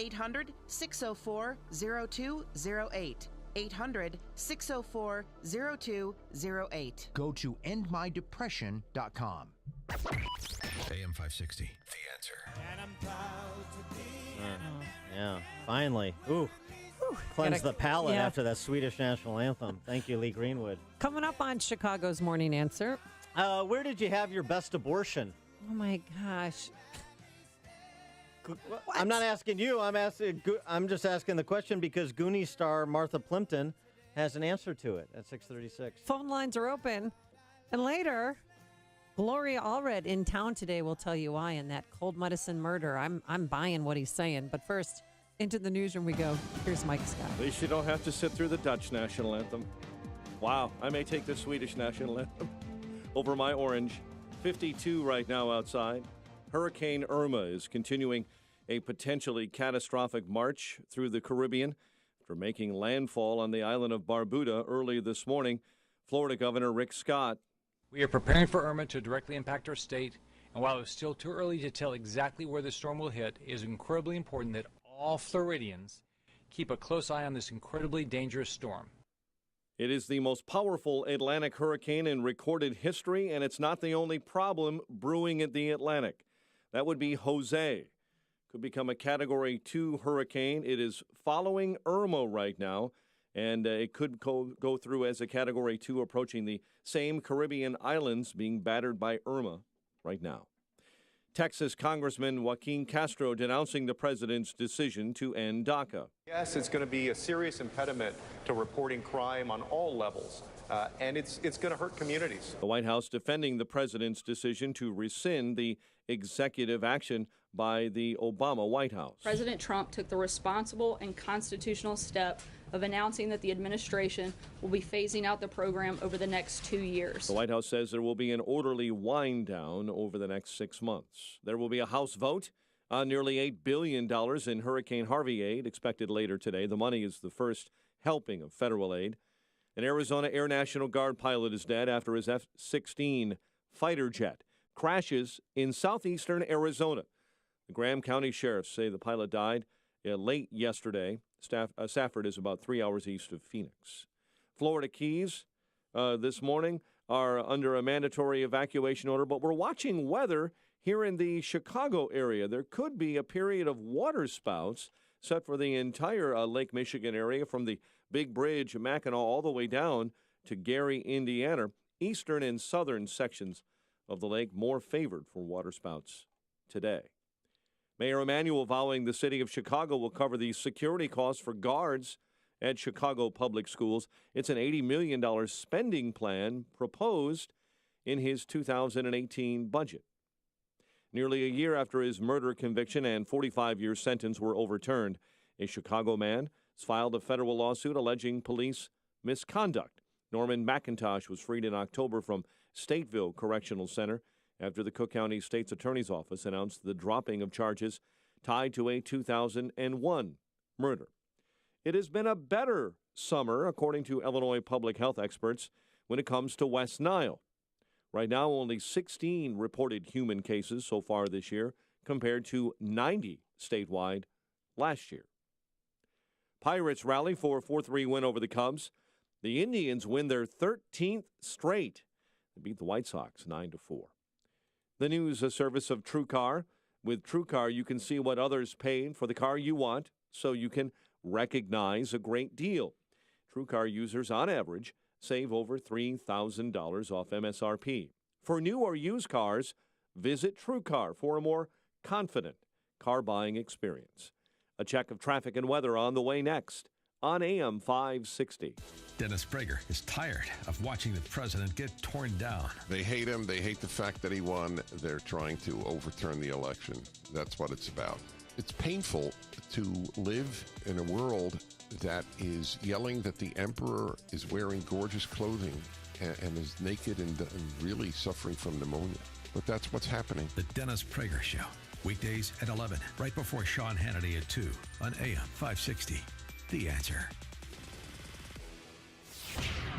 800-604-0208. 800-604-0208. Go to endmydepression.com. AM 560, The Answer. And I'm proud to be yeah, finally. Ooh. Cleanse the palate after that Swedish national anthem. Thank you, Lee Greenwood. Coming up on Chicago's Morning Answer. Where did you have your best abortion? Oh, my gosh. What? I'm not asking you. I'm just asking the question because Goonie star Martha Plimpton has an answer to it at 6:36. Phone lines are open. And later, Gloria Allred in town today will tell you why in that cold medicine murder. I'm buying what he's saying. But first, into the newsroom we go. Here's Mike Scott. At least you don't have to sit through the Dutch national anthem. Wow, I may take the Swedish national anthem over my orange. 52 right now outside. Hurricane Irma is continuing a potentially catastrophic march through the Caribbean after making landfall on the island of Barbuda early this morning. Florida Governor Rick Scott. We are preparing for Irma to directly impact our state, and while it's still too early to tell exactly where the storm will hit, it is incredibly important that all Floridians keep a close eye on this incredibly dangerous storm. It is the most powerful Atlantic hurricane in recorded history, and it's not the only problem brewing at the Atlantic. That would be Jose. Could become a Category 2 hurricane. It is following Irma right now, and it could go through as a Category 2, approaching the same Caribbean islands being battered by Irma right now. Texas Congressman Joaquin Castro denouncing the president's decision to end Daca. Yes, it's going to be a serious impediment to reporting crime on all levels, and it's going to hurt communities. The White House defending the president's decision to rescind the executive action by the Obama White House. President Trump took the responsible and constitutional step of announcing that the administration will be phasing out the program over the next 2 years. The White House says there will be an orderly wind down over the next 6 months. There will be a House vote on nearly $8 billion in Hurricane Harvey aid expected later today. The money is the first helping of federal aid. An Arizona Air National Guard pilot is dead after his F-16 fighter jet crashes in southeastern Arizona. The Graham County sheriffs say the pilot died late yesterday. Safford is about 3 hours east of Phoenix. Florida Keys this morning are under a mandatory evacuation order, but we're watching weather here in the Chicago area. There could be a period of water spouts set for the entire Lake Michigan area from the Big Bridge, Mackinac, all the way down to Gary, Indiana. Eastern and southern sections of the lake more favored for water spouts today. Mayor Emanuel vowing the city of Chicago will cover the security costs for guards at Chicago public schools. It's an $80 million spending plan proposed in his 2018 budget. Nearly a year after his murder conviction and 45-year sentence were overturned, a Chicago man has filed a federal lawsuit alleging police misconduct. Norman McIntosh was freed in October from Stateville Correctional Center after the Cook County State's Attorney's Office announced the dropping of charges tied to a 2001 murder. It has been a better summer, according to Illinois public health experts, when it comes to West Nile. Right now, only 16 reported human cases so far this year, compared to 90 statewide last year. Pirates rally for a 4-3 win over the Cubs. The Indians win their 13th straight. They beat the White Sox 9-4. The news service of TrueCar. With TrueCar, you can see what others paid for the car you want, so you can recognize a great deal. TrueCar users, on average, save over $3,000 off MSRP. For new or used cars, visit TrueCar for a more confident car buying experience. A check of traffic and weather on the way next on AM 560. Dennis Prager is tired of watching the president get torn down. They hate him. They hate the fact that he won. They're trying to overturn the election. That's what it's about. It's painful to live in a world that is yelling that the emperor is wearing gorgeous clothing and is naked and really suffering from pneumonia. But that's what's happening. The Dennis Prager Show. Weekdays at 11, right before Sean Hannity at 2 on AM 560. The Answer.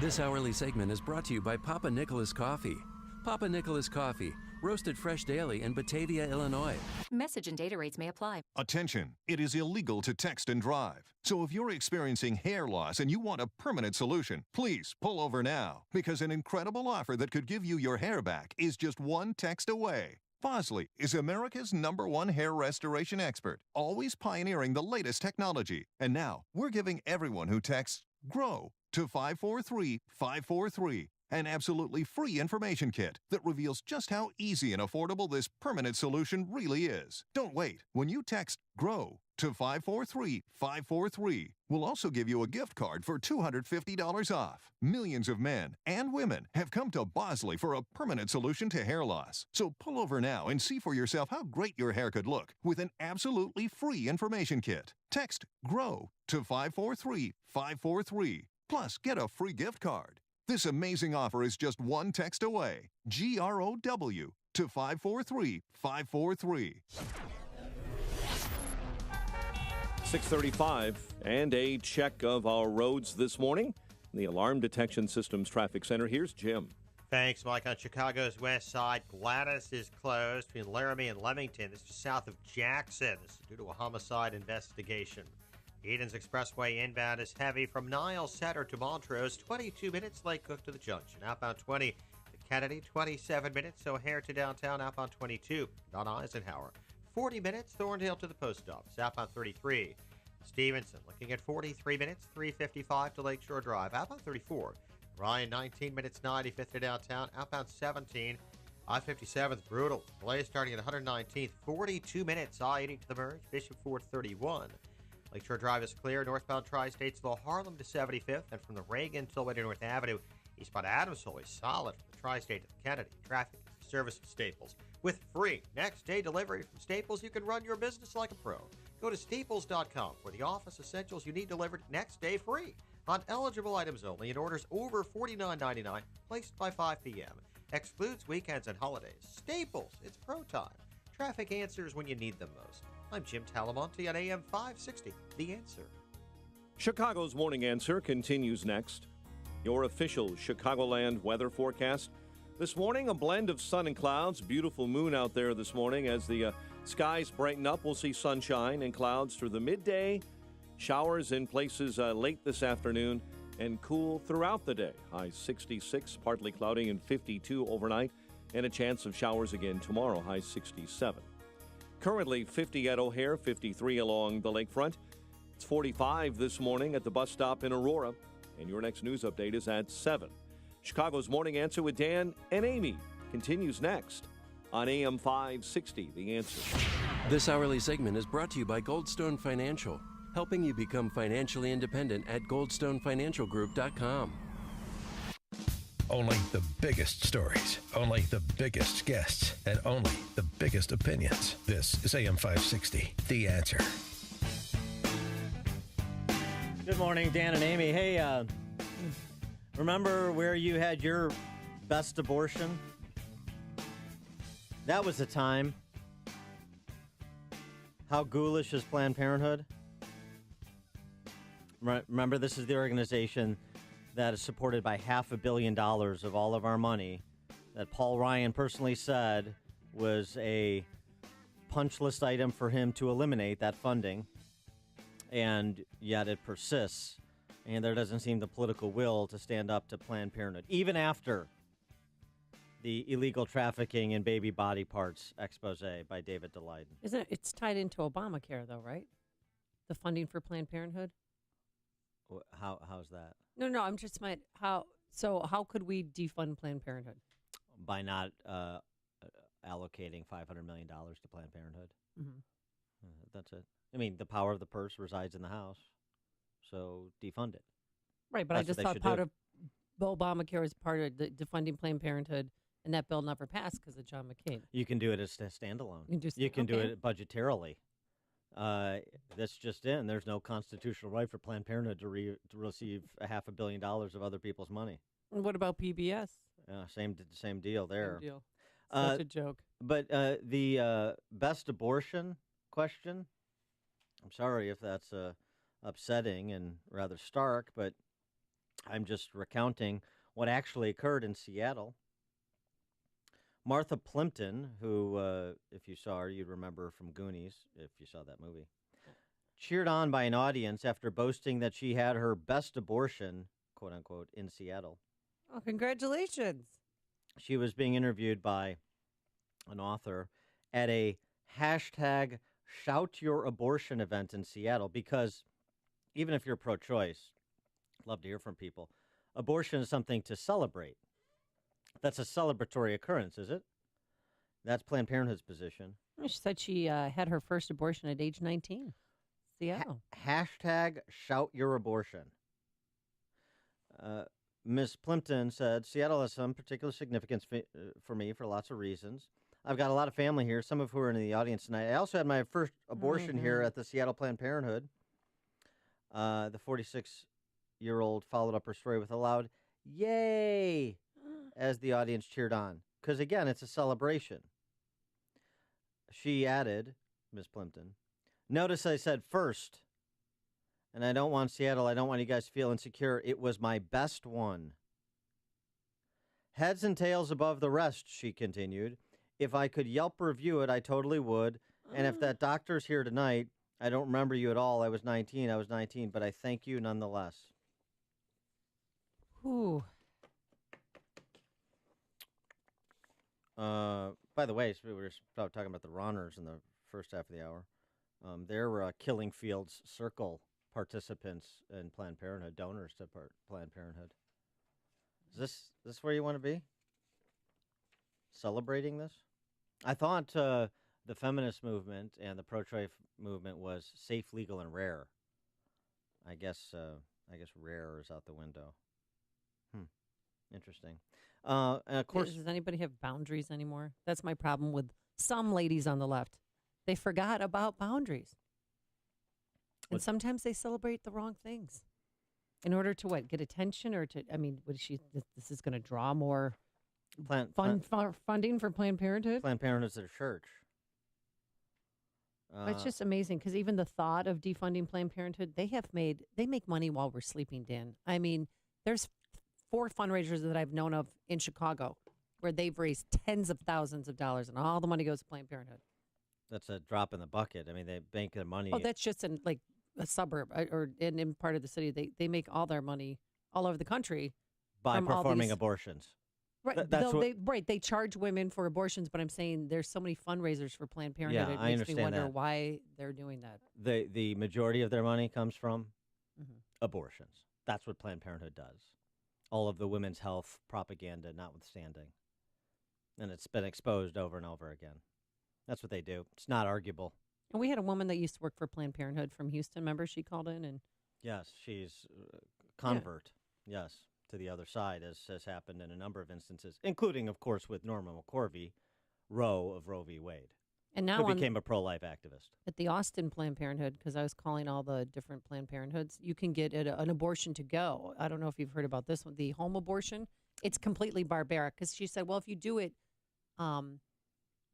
This hourly segment is brought to you by Papa Nicholas Coffee. Papa Nicholas Coffee, roasted fresh daily in Batavia, Illinois. Message and data rates may apply. Attention, it is illegal to text and drive. So if you're experiencing hair loss and you want a permanent solution, please pull over now, because an incredible offer that could give you your hair back is just one text away. Bosley is America's #1 hair restoration expert, always pioneering the latest technology. And now, we're giving everyone who texts GROW to 543-543 an absolutely free information kit that reveals just how easy and affordable this permanent solution really is. Don't wait. When you text GROW to 543-543, we'll also give you a gift card for $250 off. Millions of men and women have come to Bosley for a permanent solution to hair loss. So pull over now and see for yourself how great your hair could look with an absolutely free information kit. Text GROW to 543-543. Plus, get a free gift card. This amazing offer is just one text away. GROW to 543-543. 6:35 and a check of our roads this morning. The Alarm Detection Systems Traffic Center. Here's Jim. Thanks, Mike. On Chicago's west side, Gladys is closed between Laramie and Leamington. This is south of Jackson. This is due to a homicide investigation. Edens Expressway inbound is heavy from Nile Center to Montrose, 22 minutes. Lake Cook to the junction. Outbound 20 to Kennedy, 27 minutes. O'Hare to downtown, outbound 22. On Eisenhower, 40 minutes. Thorndale to the post office, outbound 33. Stevenson looking at 43 minutes, 355 to Lakeshore Drive, outbound 34. Ryan, 19 minutes, 95th to downtown, outbound 17. I-57th, brutal. Delay starting at 119th, 42 minutes. I-80 to the merge, Bishop Ford 31. Lakeshore Drive is clear. Northbound Tri-Statesville, Harlem to 75th, and from the Reagan till way to North Avenue. Eastbound Adamsville is solid from the Tri-State to the Kennedy. Traffic is the service of Staples. With free next-day delivery from Staples, you can run your business like a pro. Go to staples.com for the office essentials you need delivered next day free. On eligible items only, and orders over $49.99, placed by 5 p.m. Excludes weekends and holidays. Staples, it's pro time. Traffic answers when you need them most. I'm Jim Talamonte on AM 560, The Answer. Chicago's Morning Answer continues next. Your official Chicagoland weather forecast. This morning, a blend of sun and clouds. Beautiful moon out there this morning. As the skies brighten up, we'll see sunshine and clouds through the midday. Showers in places late this afternoon and cool throughout the day. High 66, partly cloudy, and 52 overnight. And a chance of showers again tomorrow, high 67. Currently 50 at O'Hare, 53 along the lakefront. It's 45 this morning at the bus stop in Aurora. And your next news update is at 7. Chicago's Morning Answer with Dan and Amy continues next on AM 560, The Answer. This hourly segment is brought to you by Goldstone Financial, helping you become financially independent at goldstonefinancialgroup.com. Only the biggest stories, only the biggest guests, and only the biggest opinions. This is AM 560, The Answer. Good morning, Dan and Amy. Hey, remember where you had your best abortion? That was the time. How ghoulish is Planned Parenthood? Remember, this is the organization that is supported by $500 million of all of our money that Paul Ryan personally said was a punch list item for him to eliminate that funding, and yet it persists. And there doesn't seem the political will to stand up to Planned Parenthood, even after the illegal trafficking in baby body parts expose by David DeLeiden. Isn't it? It's tied into Obamacare, though, right? The funding for Planned Parenthood. How's that? No. I'm just how could we defund Planned Parenthood? By not allocating $500 million to Planned Parenthood. Mm-hmm. That's it. I mean, the power of the purse resides in the House, so defund it. Right, but I just thought part of Obamacare is part of the defunding Planned Parenthood, and that bill never passed because of John McCain. You can do it as a standalone. You can do it budgetarily. That's just in. There's no constitutional right for Planned Parenthood to receive $500 million of other people's money. And what about PBS? Same deal there. Same deal. Such a joke. But the best abortion question, I'm sorry if that's upsetting and rather stark, but I'm just recounting what actually occurred in Seattle. Martha Plimpton, who, if you saw her, you'd remember from Goonies, if you saw that movie, cheered on by an audience after boasting that she had her best abortion, quote unquote, in Seattle. Oh, congratulations. She was being interviewed by an author at a hashtag Shout Your Abortion event in Seattle, because even if you're pro-choice, love to hear from people, abortion is something to celebrate. That's a celebratory occurrence, is it? That's Planned Parenthood's position. She said she had her first abortion at age 19. Seattle. Hashtag Shout Your Abortion. Ms. Plimpton said, Seattle has some particular significance for me for lots of reasons. I've got a lot of family here, some of who are in the audience tonight. I also had my first abortion here at the Seattle Planned Parenthood. The 46-year-old followed up her story with a loud, yay, as the audience cheered on. Because, again, it's a celebration. She added, Ms. Plimpton, notice I said first, and I don't want Seattle, I don't want you guys to feel insecure. It was my best one. Heads and tails above the rest, she continued. If I could Yelp review it, I totally would. And if that doctor's here tonight, I don't remember you at all. I was 19, but I thank you nonetheless. Ooh. By the way, we were talking about the Rauners in the first half of the hour. They're Killing Fields Circle participants in Planned Parenthood, donors to Planned Parenthood. Is this where you want to be? Celebrating this? I thought the feminist movement and the pro-choice movement was safe, legal, and rare. I guess rare is out the window. Interesting. And of course, does anybody have boundaries anymore? That's my problem with some ladies on the left. They forgot about boundaries. And sometimes they celebrate the wrong things in order to what? Get attention or to, this is going to draw more funding for Planned Parenthood? Planned Parenthood's their church. It's just amazing because even the thought of defunding Planned Parenthood, they make money while we're sleeping, Dan. I mean, there's 4 fundraisers that I've known of in Chicago where they've raised tens of thousands of dollars and all the money goes to Planned Parenthood. That's a drop in the bucket. I mean, they bank their money. Oh, that's just in like a suburb or in part of the city. They make all their money all over the country by performing abortions. Right. They charge women for abortions, but I'm saying there's so many fundraisers for Planned Parenthood. Yeah, it makes me wonder why they're doing that. The majority of their money comes from abortions. That's what Planned Parenthood does. All of the women's health propaganda notwithstanding. And it's been exposed over and over again. That's what they do. It's not arguable. And we had a woman that used to work for Planned Parenthood from Houston. Remember, she called in and. Yes, she's a convert. Yeah. Yes, to the other side, as has happened in a number of instances, including, of course, with Norma McCorvey, Roe of Roe v. Wade. And now who became a pro-life activist. At the Austin Planned Parenthood, because I was calling all the different Planned Parenthoods, you can get an abortion to go. I don't know if you've heard about this one, the home abortion. It's completely barbaric because she said, well, if you do it,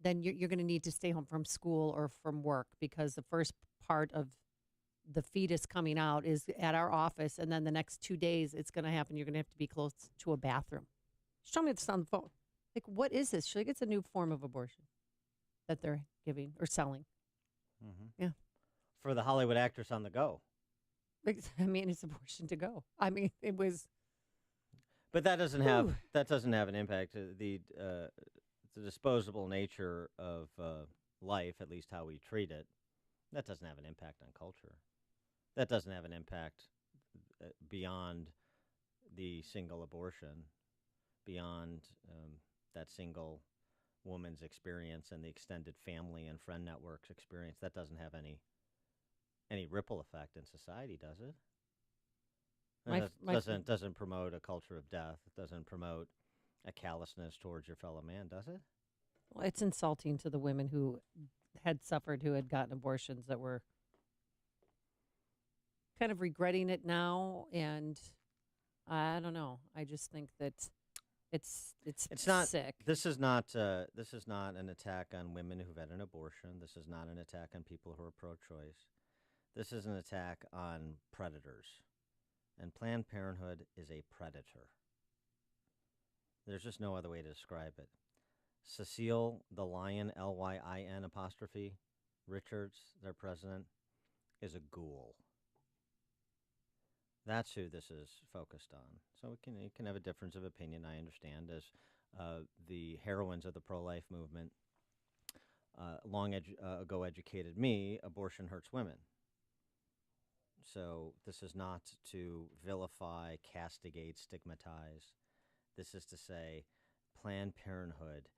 then you're going to need to stay home from school or from work because the first part of the fetus coming out is at our office, and then the next 2 days it's going to happen. You're going to have to be close to a bathroom. She told me this on the phone. Like, what is this? She's like, it's a new form of abortion that they're giving or selling. Yeah. For the Hollywood actress on the go. I mean, it's abortion to go. I mean, it was. But that doesn't have an impact. The disposable nature of life, at least how we treat it, that doesn't have an impact on culture. That doesn't have an impact beyond the single abortion, beyond that single woman's experience and the extended family and friend network's experience. That doesn't have any ripple effect in society, does it? Doesn't promote a culture of death. It doesn't promote a callousness towards your fellow man, does it? Well, it's insulting to the women who had suffered, who had gotten abortions, that were kind of regretting it now. And I don't know. I just think that it's not sick. This is not an attack on women who've had an abortion. This is not an attack on people who are pro-choice. This is an attack on predators. And Planned Parenthood is a predator. There's just no other way to describe it. Cecile the Lion, Lyin apostrophe, Richards, their president, is a ghoul. That's who this is focused on. So you can have a difference of opinion, I understand, as the heroines of the pro-life movement long ago educated me, abortion hurts women. So this is not to vilify, castigate, stigmatize. This is to say Planned Parenthood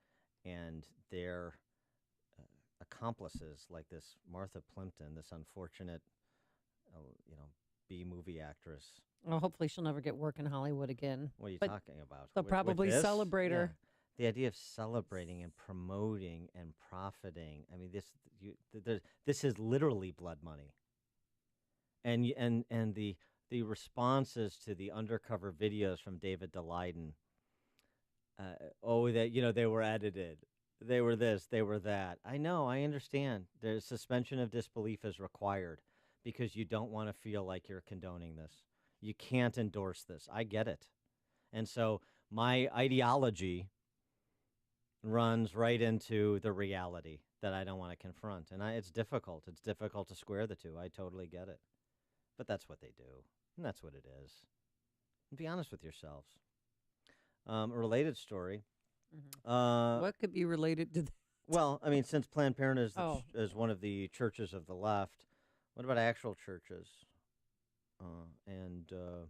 and their accomplices, like this Martha Plimpton, this unfortunate, B-movie actress. Well, hopefully she'll never get work in Hollywood again. What are you talking about? They'll probably celebrate her. Yeah. The idea of celebrating and promoting and profiting. I mean, this is literally blood money. And the responses to the undercover videos from David DeLayden, they were edited, they were this, they were that. I know, I understand. There's suspension of disbelief is required because you don't want to feel like you're condoning this. You can't endorse this. I get it. And so my ideology runs right into the reality that I don't want to confront. And it's difficult. It's difficult to square the two. I totally get it. But that's what they do, and that's what it is. And be honest with yourselves. A related story. Mm-hmm. What could be related to that? Well, I mean, since Planned Parenthood is one of the churches of the left, what about actual churches? And a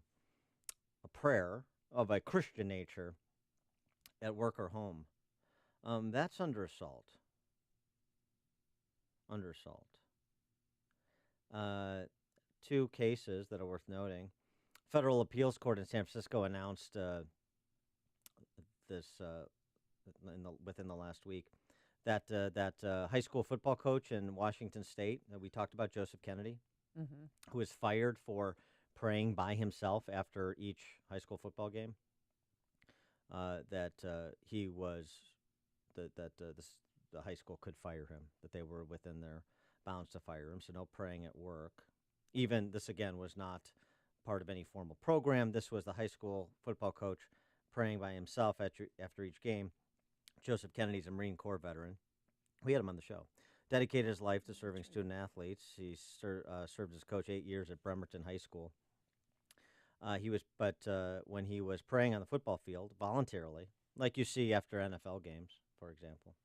prayer of a Christian nature at work or home. That's under assault. Under assault. Two cases that are worth noting. Federal Appeals Court in San Francisco announced within the last week that high school football coach in Washington State that we talked about, Joseph Kennedy, who was fired for praying by himself after each high school football game. The high school could fire him, that they were within their bounds to fire him, so no praying at work. Even this, again, was not part of any formal program. This was the high school football coach praying by himself after each game. Joseph Kennedy's a Marine Corps veteran. We had him on the show. Dedicated his life to serving student athletes. He served as coach 8 years at Bremerton High School. When he was praying on the football field voluntarily, like you see after NFL games, for example,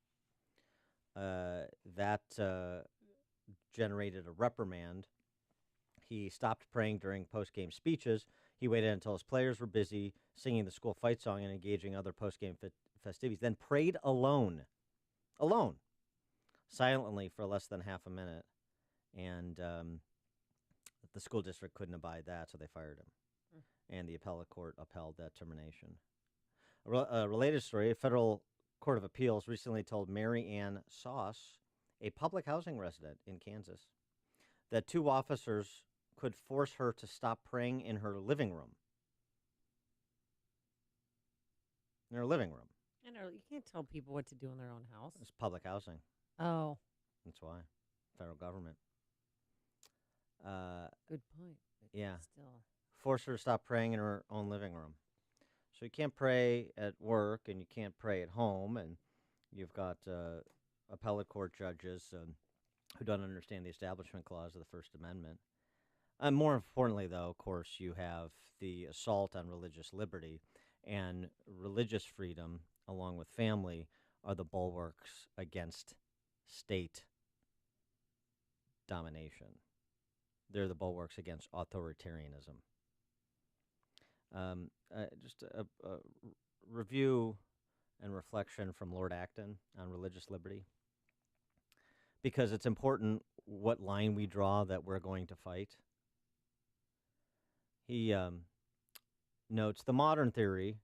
that generated a reprimand. He stopped praying during post-game speeches. He waited until his players were busy singing the school fight song and engaging other post-game festivities, then prayed alone, silently for less than half a minute. And the school district couldn't abide that, so they fired him. And the appellate court upheld that termination. A related story, a federal court of appeals recently told Mary Ann Sauce, a public housing resident in Kansas, that two officers could force her to stop praying in her living room. In her living room. I know, you can't tell people what to do in their own house. It's public housing. Oh. That's why. Federal government. Good point. Yeah. Still. Force her to stop praying in her own living room. So you can't pray at work and you can't pray at home, and you've got appellate court judges who don't understand the Establishment Clause of the First Amendment. More importantly, though, of course, you have the assault on religious liberty, and religious freedom, along with family, are the bulwarks against state domination. They're the bulwarks against authoritarianism. Just a review and reflection from Lord Acton on religious liberty, because it's important what line we draw that we're going to fight. He notes the modern theory,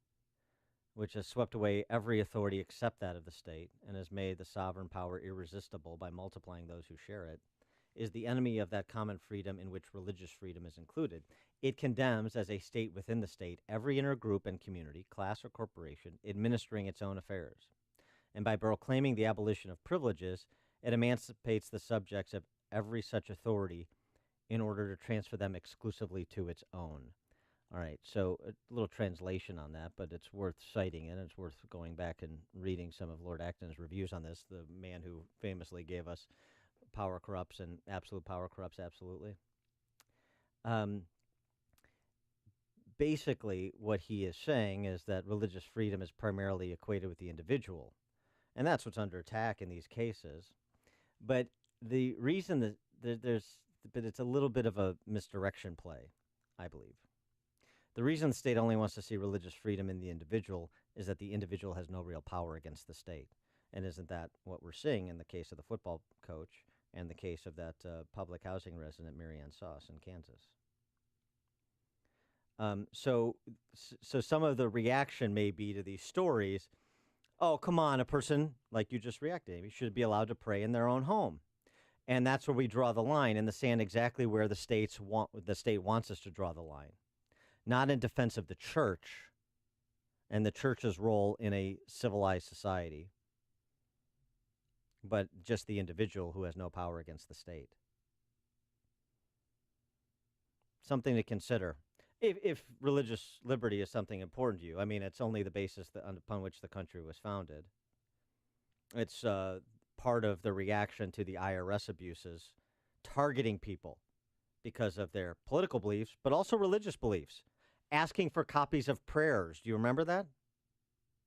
which has swept away every authority except that of the state and has made the sovereign power irresistible by multiplying those who share it, is the enemy of that common freedom in which religious freedom is included. It condemns, as a state within the state, every inner group and community, class or corporation, administering its own affairs. And by proclaiming the abolition of privileges, it emancipates the subjects of every such authority in order to transfer them exclusively to its own. All right, so a little translation on that, but it's worth citing it. It's worth going back and reading some of Lord Acton's reviews on this, the man who famously gave us power corrupts and absolute power corrupts absolutely. Basically, what he is saying is that religious freedom is primarily equated with the individual, and that's what's under attack in these cases. But the reason that but it's a little bit of a misdirection play, I believe. The reason the state only wants to see religious freedom in the individual is that the individual has no real power against the state. And isn't that what we're seeing in the case of the football coach and the case of that public housing resident, Marianne Sauce, in Kansas? So some of the reaction may be to these stories, oh, come on, a person like you just reacted, Amy, should be allowed to pray in their own home. And that's where we draw the line in the sand, exactly where the state wants us to draw the line. Not in defense of the church and the church's role in a civilized society, but just the individual who has no power against the state. Something to consider. If religious liberty is something important to you, I mean, it's only the basis upon which the country was founded. It's part of the reaction to the IRS abuses, targeting people because of their political beliefs, but also religious beliefs, asking for copies of prayers. Do you remember that?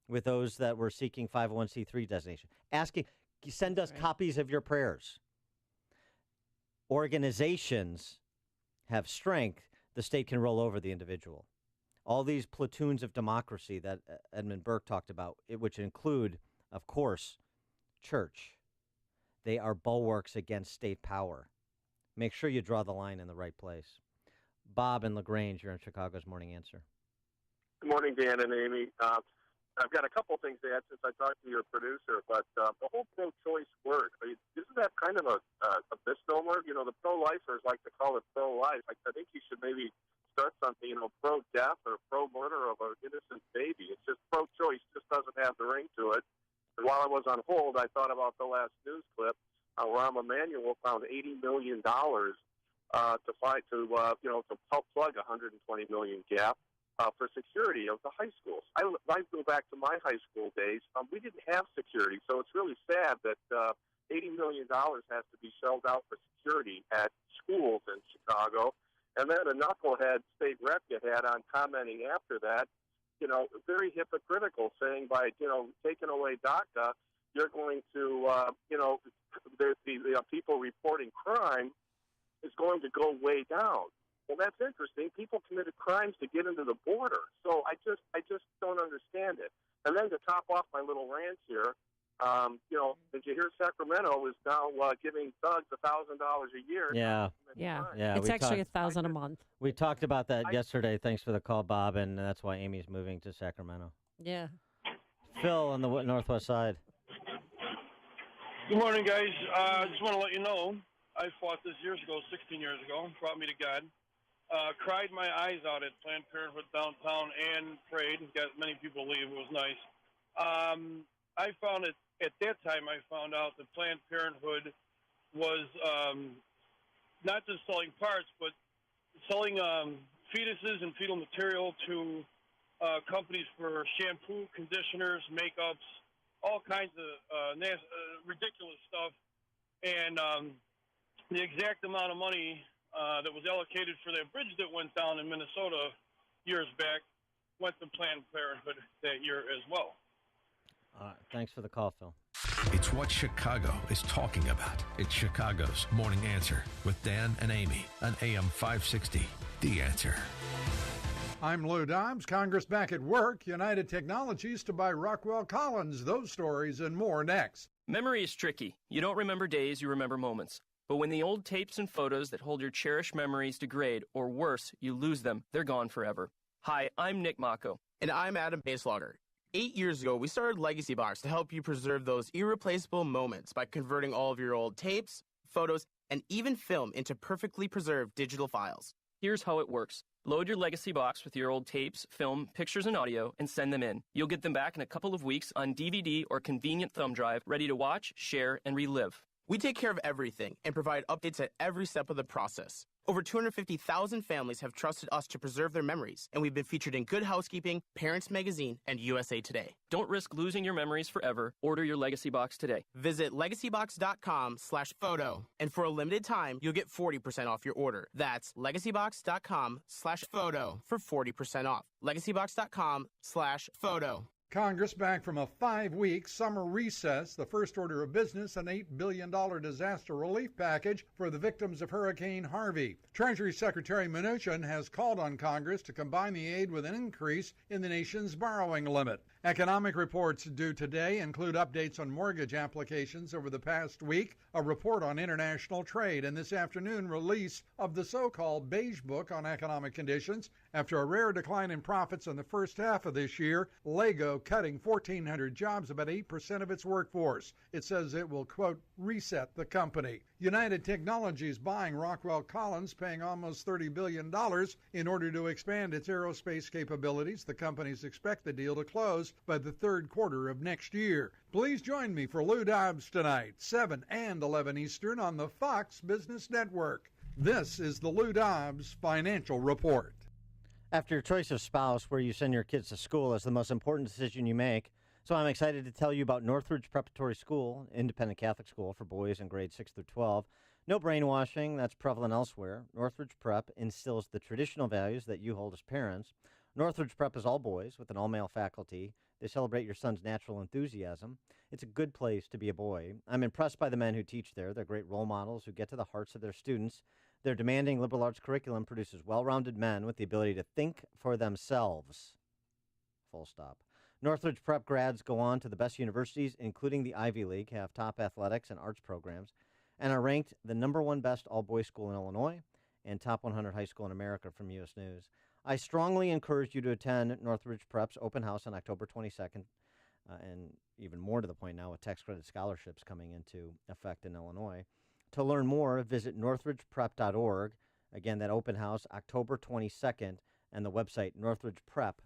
With those that were seeking 501c3 designation. Asking, send us copies of your prayers. Organizations have strength. The state can roll over the individual. All these platoons of democracy that Edmund Burke talked about, which include, of course, church. They are bulwarks against state power. Make sure you draw the line in the right place. Bob in LaGrange, you're in Chicago's Morning Answer. Good morning, Dan and Amy. I've got a couple things to add since I talked to your producer, but the whole pro-choice word, I mean, isn't that kind of a misnomer? You know, the pro-lifers like to call it pro-life. I think you should maybe start something, you know, pro-death or pro-murder of an innocent baby. It's just pro-choice, just doesn't have the ring to it. And while I was on hold, I thought about the last news clip. Rahm Emanuel found $80 million to help plug a $120 million gap for security of the high schools. I go back to my high school days. We didn't have security, so it's really sad that $80 million has to be shelled out for security at schools in Chicago. And then a knucklehead state rep you had on commenting after that, you know, very hypocritical, saying by, you know, taking away Daca, you're going to, the people reporting crime is going to go way down. Well, that's interesting. People committed crimes to get into the border. So I just don't understand it. And then to top off my little rant here, did you hear Sacramento is now giving thugs $1,000 a year? Yeah. It's actually $1,000 a month. We talked about that yesterday. Thanks for the call, Bob, and that's why Amy's moving to Sacramento. Yeah. Phil on the northwest side. Good morning, guys. I just want to let you know, I fought this 16 years ago, brought me to God. Cried my eyes out at Planned Parenthood downtown and prayed. Got many people leave. It was nice. I found it, at that time, I found out that Planned Parenthood was not just selling parts, but selling fetuses and fetal material to companies for shampoo, conditioners, makeups, all kinds of ridiculous stuff. And the exact amount of money that was allocated for that bridge that went down in Minnesota years back went to Planned Parenthood that year as well. Thanks for the call, Phil. It's what Chicago is talking about. It's Chicago's Morning Answer with Dan and Amy on AM 560. The Answer. I'm Lou Dobbs. Congress back at work. United Technologies to buy Rockwell Collins. Those stories and more next. Memory is tricky. You don't remember days, you remember moments. But when the old tapes and photos that hold your cherished memories degrade, or worse, you lose them, they're gone forever. Hi, I'm Nick Mako. And I'm Adam Baselogger. 8 years ago, we started Legacy Box to help you preserve those irreplaceable moments by converting all of your old tapes, photos, and even film into perfectly preserved digital files. Here's how it works. Load your Legacy Box with your old tapes, film, pictures, and audio, and send them in. You'll get them back in a couple of weeks on DVD or convenient thumb drive, ready to watch, share, and relive. We take care of everything and provide updates at every step of the process. Over 250,000 families have trusted us to preserve their memories, and we've been featured in Good Housekeeping, Parents Magazine, and USA Today. Don't risk losing your memories forever. Order your Legacy Box today. Visit legacybox.com/photo, and for a limited time, you'll get 40% off your order. That's legacybox.com/photo for 40% off. legacybox.com/photo. Congress back from a 5-week summer recess. The first order of business, an $8 billion disaster relief package for the victims of Hurricane Harvey. Treasury Secretary Mnuchin has called on Congress to combine the aid with an increase in the nation's borrowing limit. Economic reports due today include updates on mortgage applications over the past week, a report on international trade, and this afternoon release of the so-called Beige Book on economic conditions. After a rare decline in profits in the first half of this year, Lego cutting 1,400 jobs, about 8% of its workforce. It says it will, quote, reset the company. United Technologies buying Rockwell Collins, paying almost $30 billion in order to expand its aerospace capabilities. The companies expect the deal to close by the third quarter of next year. Please join me for Lou Dobbs tonight, 7 and 11 Eastern on the Fox Business Network. This is the Lou Dobbs Financial Report. After your choice of spouse, where you send your kids to school is the most important decision you make. So I'm excited to tell you about Northridge Preparatory School, independent Catholic school for boys in grades 6 through 12. No brainwashing, that's prevalent elsewhere. Northridge Prep instills the traditional values that you hold as parents. Northridge Prep is all boys with an all-male faculty. They celebrate your son's natural enthusiasm. It's a good place to be a boy. I'm impressed by the men who teach there. They're great role models who get to the hearts of their students. Their demanding liberal arts curriculum produces well-rounded men with the ability to think for themselves. Full stop. Northridge Prep grads go on to the best universities, including the Ivy League, have top athletics and arts programs, and are ranked the #1 best all-boys school in Illinois and top 100 high school in America from U.S. News. I strongly encourage you to attend Northridge Prep's open house on October 22nd, and even more to the point now with tax credit scholarships coming into effect in Illinois. To learn more, visit northridgeprep.org. Again, that open house, October 22nd, and the website northridgeprep.org.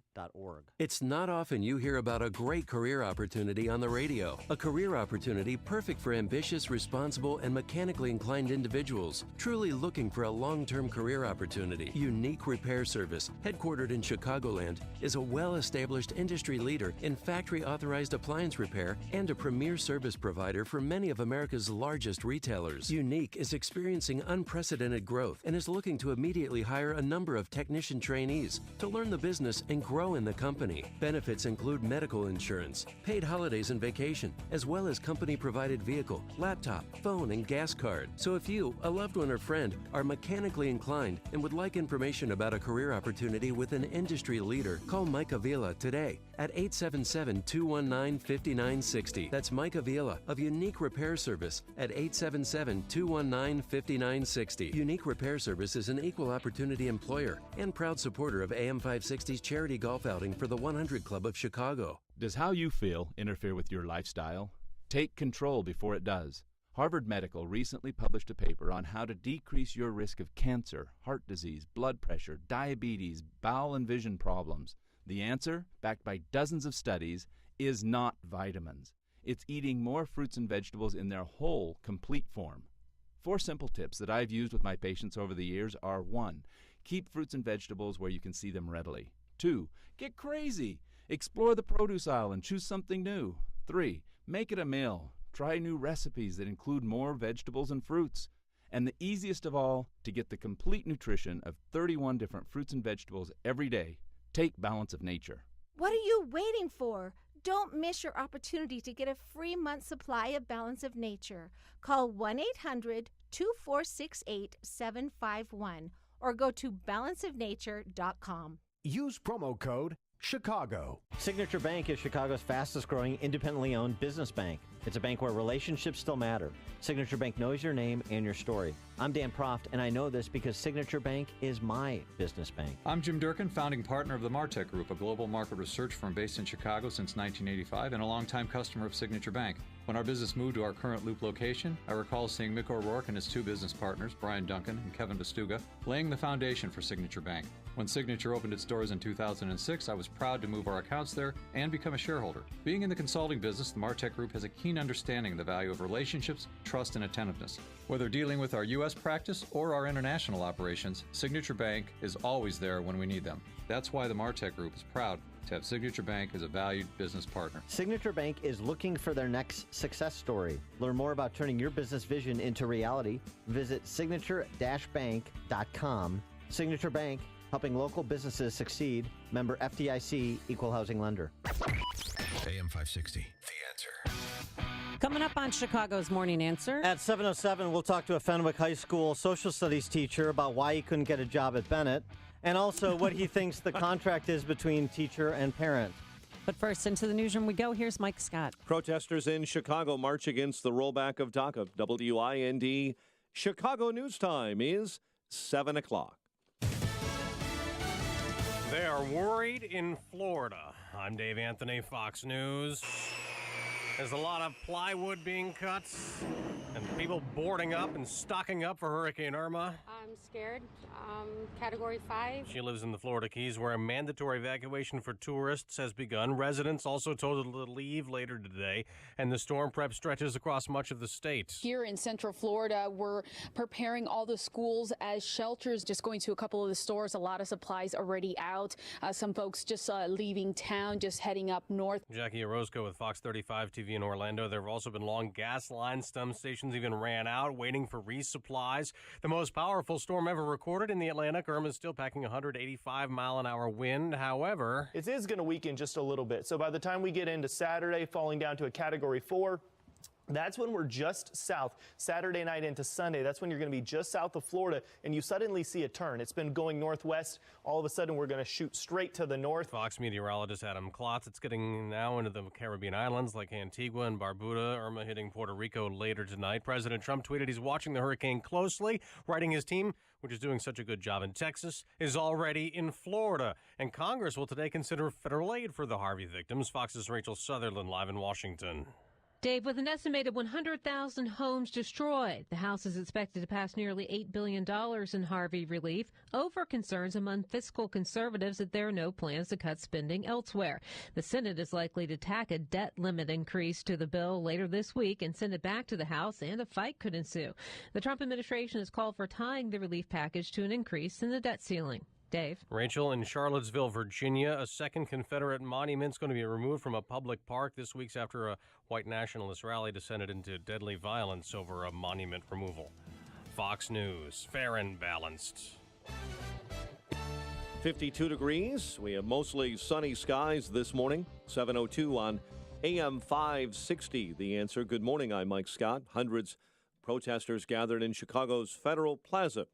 It's not often you hear about a great career opportunity on the radio. A career opportunity perfect for ambitious, responsible, and mechanically inclined individuals truly looking for a long-term career opportunity. Unique Repair Service, headquartered in Chicagoland, is a well-established industry leader in factory-authorized appliance repair and a premier service provider for many of America's largest retailers. Unique is experiencing unprecedented growth and is looking to immediately hire a number of technician trainees to learn the business and grow in the company. Benefits include medical insurance, paid holidays and vacation, as well as company-provided vehicle, laptop, phone, and gas card. So if you, a loved one or friend, are mechanically inclined and would like information about a career opportunity with an industry leader, call Mike Avila today at 877-219-5960. That's Mike Avila of Unique Repair Service at 877-219-5960. Unique Repair Service is an equal opportunity employer and proud supporter of AM 560's charity golf outing for the 100 Club of Chicago. Does how you feel interfere with your lifestyle? Take control before it does. Harvard Medical recently published a paper on how to decrease your risk of cancer, heart disease, blood pressure, diabetes, bowel and vision problems. The answer, backed by dozens of studies, is not vitamins. It's eating more fruits and vegetables in their whole, complete form. 4 simple tips that I've used with my patients over the years are: 1. Keep fruits and vegetables where you can see them readily. 2. Get crazy. Explore the produce aisle and choose something new. 3. Make it a meal. Try new recipes that include more vegetables and fruits. And the easiest of all, to get the complete nutrition of 31 different fruits and vegetables every day, take Balance of Nature. What are you waiting for? Don't miss your opportunity to get a free month supply of Balance of Nature. Call 1-800-2468-751 or go to balanceofnature.com. Use promo code Chicago. Signature Bank is Chicago's fastest growing independently owned business bank. It's a bank where relationships still matter. Signature Bank knows your name and your story. I'm Dan Proft, and I know this because Signature Bank is my business bank. I'm Jim Durkin, founding partner of the Martech Group, a global market research firm based in Chicago since 1985 and a longtime customer of Signature Bank. When our business moved to our current Loop location, I recall seeing Mick O'Rourke and his two business partners, Brian Duncan and Kevin Bastuga, laying the foundation for Signature Bank. When Signature opened its doors in 2006, I was proud to move our accounts there and become a shareholder. Being in the consulting business, the Martech Group has a keen understanding of the value of relationships, trust, and attentiveness. Whether dealing with our U.S. practice or our international operations, Signature Bank is always there when we need them. That's why the Martech Group is proud to have Signature Bank as a valued business partner. Signature Bank is looking for their next success story. Learn more about turning your business vision into reality. Visit signature-bank.com. Signature Bank, helping local businesses succeed. Member FDIC, Equal Housing Lender. AM 560, The Answer. Coming up on Chicago's Morning Answer. At 7:07, we'll talk to a Fenwick High School social studies teacher about why he couldn't get a job at Bennett, and also what he thinks the contract is between teacher and parent. But first, into the newsroom we go. Here's Mike Scott. Protesters in Chicago march against the rollback of Daca. WIND Chicago News Time is 7 o'clock. They are worried in Florida. I'm Dave Anthony, Fox News. There's a lot of plywood being cut and people boarding up and stocking up for Hurricane Irma. I'm scared. Category 5. She lives in the Florida Keys where a mandatory evacuation for tourists has begun. Residents also told to leave later today, and the storm prep stretches across much of the state. Here in Central Florida, we're preparing all the schools as shelters, just going to a couple of the stores. A lot of supplies already out. Some folks just leaving town, just heading up north. Jackie Orozco with Fox 35 TV in Orlando. There have also been long gas lines. Some stations even ran out, waiting for resupplies. The most powerful storm ever recorded in the Atlantic. Irma is still packing 185-mile-an-hour wind. However, it is going to weaken just a little bit. So by the time we get into Saturday, falling down to a Category 4, that's when we're just south. Saturday night into Sunday, that's when you're going to be just south of Florida, and you suddenly see a turn. It's been going northwest. All of a sudden, we're going to shoot straight to the north. Fox meteorologist Adam Klotz. It's getting now into the Caribbean islands like Antigua and Barbuda. Irma hitting Puerto Rico later tonight. President Trump tweeted he's watching the hurricane closely, writing his team, which is doing such a good job in Texas, is already in Florida. And Congress will today consider federal aid for the Harvey victims. Fox's Rachel Sutherland live in Washington. Dave, with an estimated 100,000 homes destroyed, the House is expected to pass nearly $8 billion in Harvey relief over concerns among fiscal conservatives that there are no plans to cut spending elsewhere. The Senate is likely to tack a debt limit increase to the bill later this week and send it back to the House, and a fight could ensue. The Trump administration has called for tying the relief package to an increase in the debt ceiling. Dave. Rachel, in Charlottesville, Virginia, a second Confederate monument is going to be removed from a public park this week after a white nationalist rally descended into deadly violence over a monument removal. Fox News, fair and balanced. 52 degrees. We have mostly sunny skies this morning. 7:02 on AM 560. The Answer. Good morning. I'm Mike Scott. Hundreds of protesters gathered in Chicago's Federal Plaza,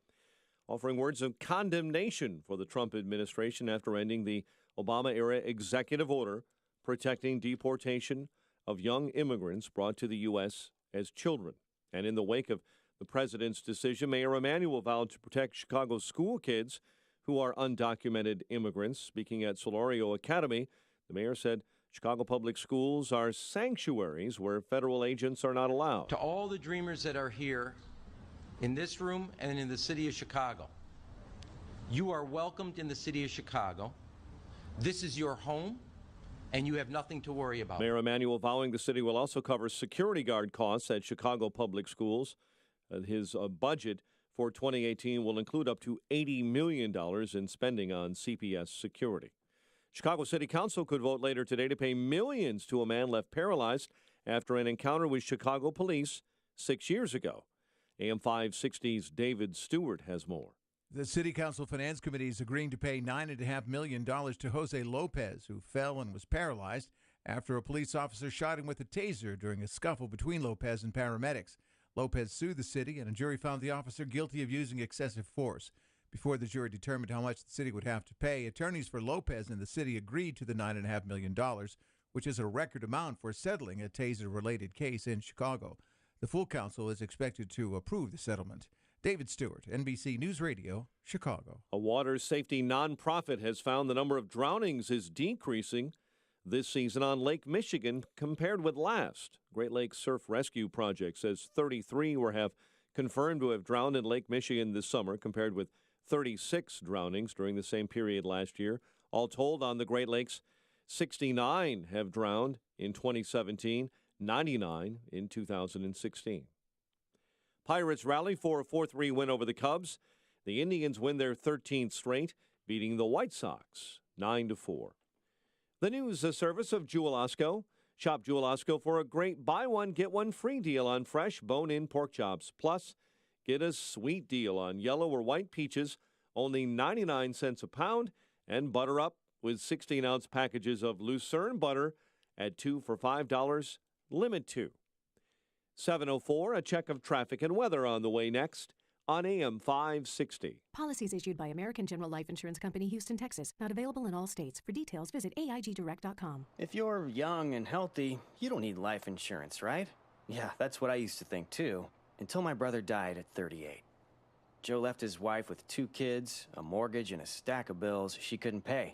offering words of condemnation for the Trump administration after ending the Obama-era executive order protecting deportation of young immigrants brought to the U.S. as children. And in the wake of the president's decision, Mayor Emanuel vowed to protect Chicago's school kids who are undocumented immigrants. Speaking at Solorio Academy, the mayor said Chicago public schools are sanctuaries where federal agents are not allowed. To all the dreamers that are here, in this room and in the city of Chicago, you are welcomed in the city of Chicago. This is your home, and you have nothing to worry about. Mayor Emanuel vowing the city will also cover security guard costs at Chicago public schools. His budget for 2018 will include up to $80 million in spending on CPS security. Chicago City Council could vote later today to pay millions to a man left paralyzed after an encounter with Chicago police 6 years ago. AM 560's David Stewart has more. The City Council Finance Committee is agreeing to pay $9.5 million to Jose Lopez, who fell and was paralyzed after a police officer shot him with a taser during a scuffle between Lopez and paramedics. Lopez sued the city, and a jury found the officer guilty of using excessive force. Before the jury determined how much the city would have to pay, attorneys for Lopez and the city agreed to the $9.5 million, which is a record amount for settling a taser-related case in Chicago. The full council is expected to approve the settlement. David Stewart, NBC News Radio, Chicago. A water safety nonprofit has found the number of drownings is decreasing this season on Lake Michigan compared with last. Great Lakes Surf Rescue Project says 33 have confirmed to have drowned in Lake Michigan this summer, compared with 36 drownings during the same period last year. All told, on the Great Lakes, 69 have drowned in 2017, 99 in 2016. Pirates rally for a 4-3 win over the Cubs. The Indians win their 13th straight, beating the White Sox 9-4. The news, a service of Jewel Osco. Shop Jewel Osco for a great buy one, get one free deal on fresh bone-in pork chops. Plus, get a sweet deal on yellow or white peaches, only 99 cents a pound, and butter up with 16-ounce packages of Lucerne butter at 2 for $5, limit 2. 7:04, a check of traffic and weather on the way next on AM 560. Policies issued by American General Life Insurance Company, Houston, Texas. Not available in all states. For details, visit AIGdirect.com. If you're young and healthy, you don't need life insurance, right? Yeah, that's what I used to think, too, until my brother died at 38. Joe left his wife with 2 kids, a mortgage, and a stack of bills she couldn't pay.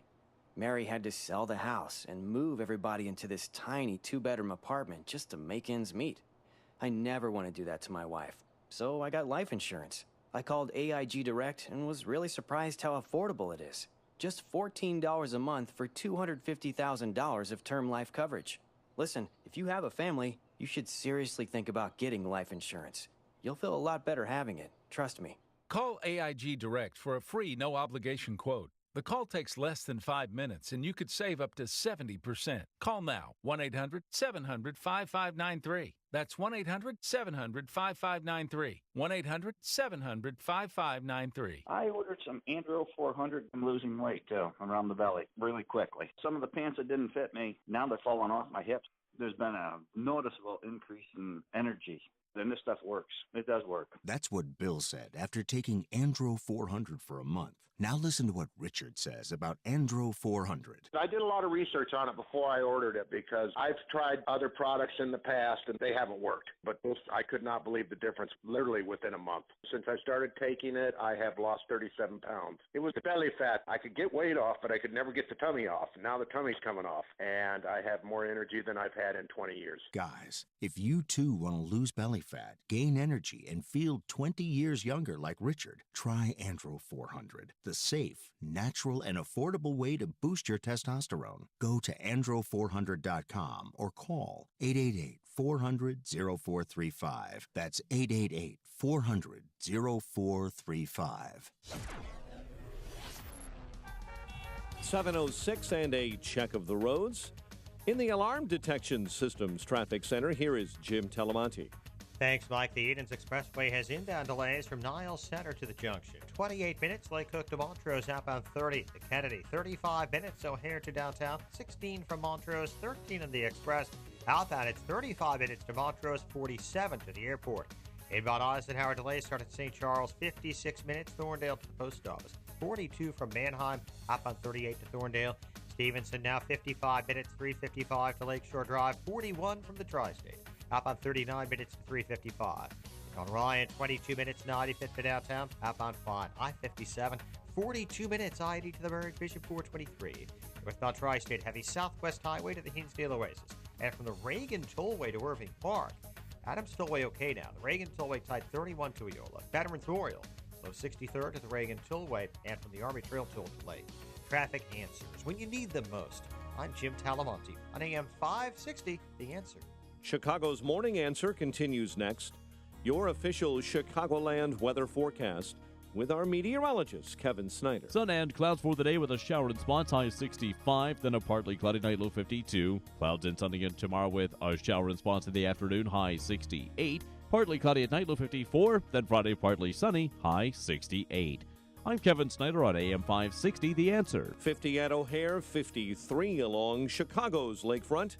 Mary had to sell the house and move everybody into this tiny 2-bedroom apartment just to make ends meet. I never want to do that to my wife, so I got life insurance. I called AIG Direct and was really surprised how affordable it is. Just $14 a month for $250,000 of term life coverage. Listen, if you have a family, you should seriously think about getting life insurance. You'll feel a lot better having it, trust me. Call AIG Direct for a free, no-obligation quote. The call takes less than 5 minutes, and you could save up to 70%. Call now, 1-800-700-5593. That's 1-800-700-5593. 1-800-700-5593. I ordered some Andro 400. I'm losing weight, too, around the belly really quickly. Some of the pants that didn't fit me, now they're falling off my hips. There's been a noticeable increase in energy. And this stuff works. It does work. That's what Bill said after taking Andro 400 for a month. Now listen to what Richard says about Andro 400. I did a lot of research on it before I ordered it because I've tried other products in the past and they haven't worked. But I could not believe the difference literally within a month. Since I started taking it, I have lost 37 pounds. It was the belly fat. I could get weight off, but I could never get the tummy off. Now the tummy's coming off, and I have more energy than I've had in 20 years. Guys, if you too want to lose belly fat, gain energy, and feel 20 years younger like Richard, try Andro 400. The safe, natural, and affordable way to boost your testosterone. Go to andro400.com or call 888-400-0435. That's 888-400-0435. 7:06 and a check of the roads. In the Alarm Detection Systems Traffic Center, here is Jim Telemonti. Thanks, Mike. The Edens Expressway has inbound delays from Nile Center to the junction. 28 minutes, Lake Cook to Montrose, outbound 30 to Kennedy. 35 minutes, O'Hare to downtown. 16 from Montrose, 13 in the Express. Outbound, it's 35 minutes to Montrose, 47 to the airport. Inbound Eisenhower delays start at St. Charles, 56 minutes, Thorndale to the post office. 42 from Manheim, outbound 38 to Thorndale. Stevenson now 55 minutes, 355 to Lakeshore Drive. 41 from the Tri-State. Outbound 39 minutes to 355. On Ryan, 22 minutes, 95th to downtown. Outbound fine. I-57, 42 minutes, I-80 to the Merrick Bishop, 423. Northbound Tri-State, heavy Southwest Highway to the Hinsdale Oasis. And from the Reagan Tollway to Irving Park. Adams Tollway okay now. The Reagan Tollway tied 31 to Eola. Veterans Memorial, low 63rd to the Reagan Tollway. And from the Army Trail toll delay. Traffic answers when you need them most. I'm Jim Talamonte on AM 560, The Answer. Chicago's Morning Answer continues next. Your official Chicagoland weather forecast with our meteorologist, Kevin Snyder. Sun and clouds for the day with a shower and spots, high 65, then a partly cloudy night, low 52. Clouds and sunny again tomorrow with a shower and spots in the afternoon, high 68. Partly cloudy at night, low 54. Then Friday, partly sunny, high 68. I'm Kevin Snyder on AM 560, The Answer. 50 at O'Hare, 53 along Chicago's lakefront.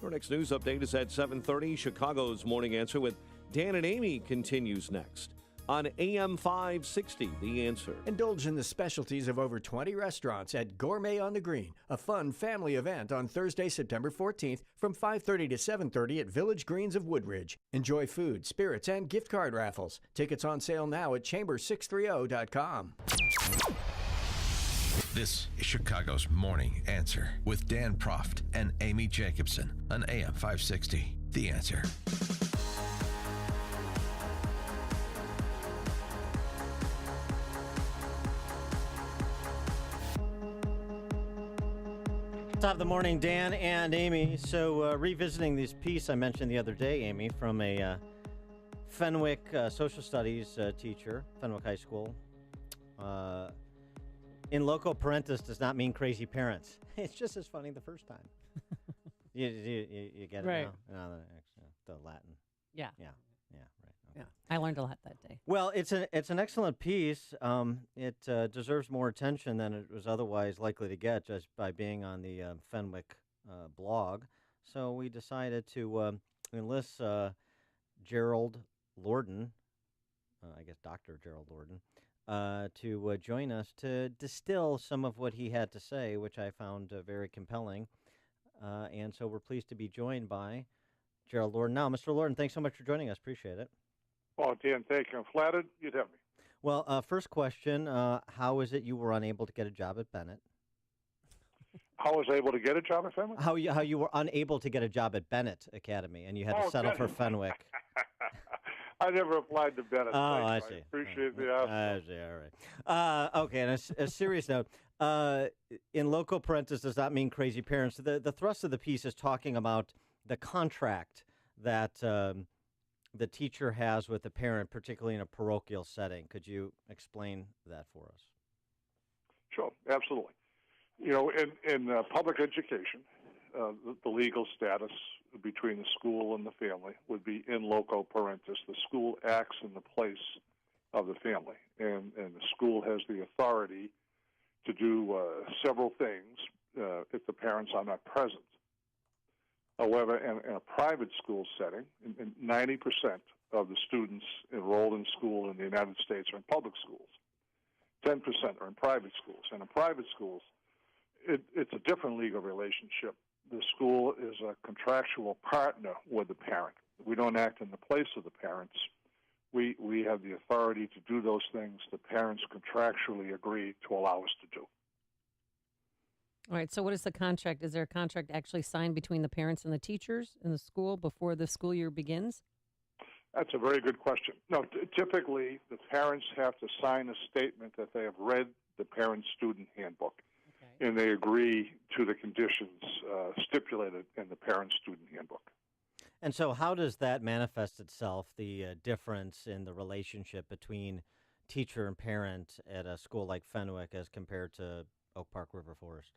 Our next news update is at 7:30. Chicago's Morning Answer with Dan and Amy continues next on AM 560, The Answer. Indulge in the specialties of over 20 restaurants at Gourmet on the Green, a fun family event on Thursday, September 14th from 5:30 to 7:30 at Village Greens of Woodridge. Enjoy food, spirits, and gift card raffles. Tickets on sale now at chamber630.com. This is Chicago's Morning Answer with Dan Proft and Amy Jacobson on AM 560, The Answer. Top of the morning, Dan and Amy. So revisiting this piece I mentioned the other day, Amy, from a Fenwick social studies teacher, Fenwick High School. In loco parentis does not mean crazy parents. It's just as funny the first time. You get it Right. now? No, the Latin. Yeah. Yeah. Yeah. I learned a lot that day. Well, it's an excellent piece. It deserves more attention than it was otherwise likely to get just by being on the Fenwick blog. So we decided to enlist Gerald Lorden, I guess Dr. Gerald Lorden, to join us to distill some of what he had to say, which I found very compelling. And so we're pleased to be joined by Gerald Lorden. Now, Mr. Lorden, thanks so much for joining us. Appreciate it. Oh, Dan, thank you. I'm flattered you'd have me. Well, first question, how is it you were unable to get a job at Bennett? How was I able to get a job at Fenwick? How you were unable to get a job at Bennett Academy, and you had to settle for Fenwick. I never applied to Bennett. Oh, I Thank you. see. Appreciate the answer. I see, all right. Okay, and a serious note, in loco parentis does not mean crazy parents. The thrust of the piece is talking about the contract that the teacher has with the parent, particularly in a parochial setting. Could you explain that for us? Sure, absolutely. You know, in public education, the legal status between the school and the family would be in loco parentis. The school acts in the place of the family, and the school has the authority to do several things if the parents are not present. However, in a private school setting, 90% of the students enrolled in school in the United States are in public schools. 10% are in private schools. And in private schools, it's a different legal relationship. The school is a contractual partner with the parent. We don't act in the place of the parents. We have the authority to do those things the parents contractually agree to allow us to do. All right, so what is the contract? Is there a contract actually signed between the parents and the teachers in the school before the school year begins? That's a very good question. No, typically the parents have to sign a statement that they have read the parent-student handbook, and they agree to the conditions stipulated in the parent-student handbook. And so how does that manifest itself, the difference in the relationship between teacher and parent at a school like Fenwick as compared to Oak Park River Forest?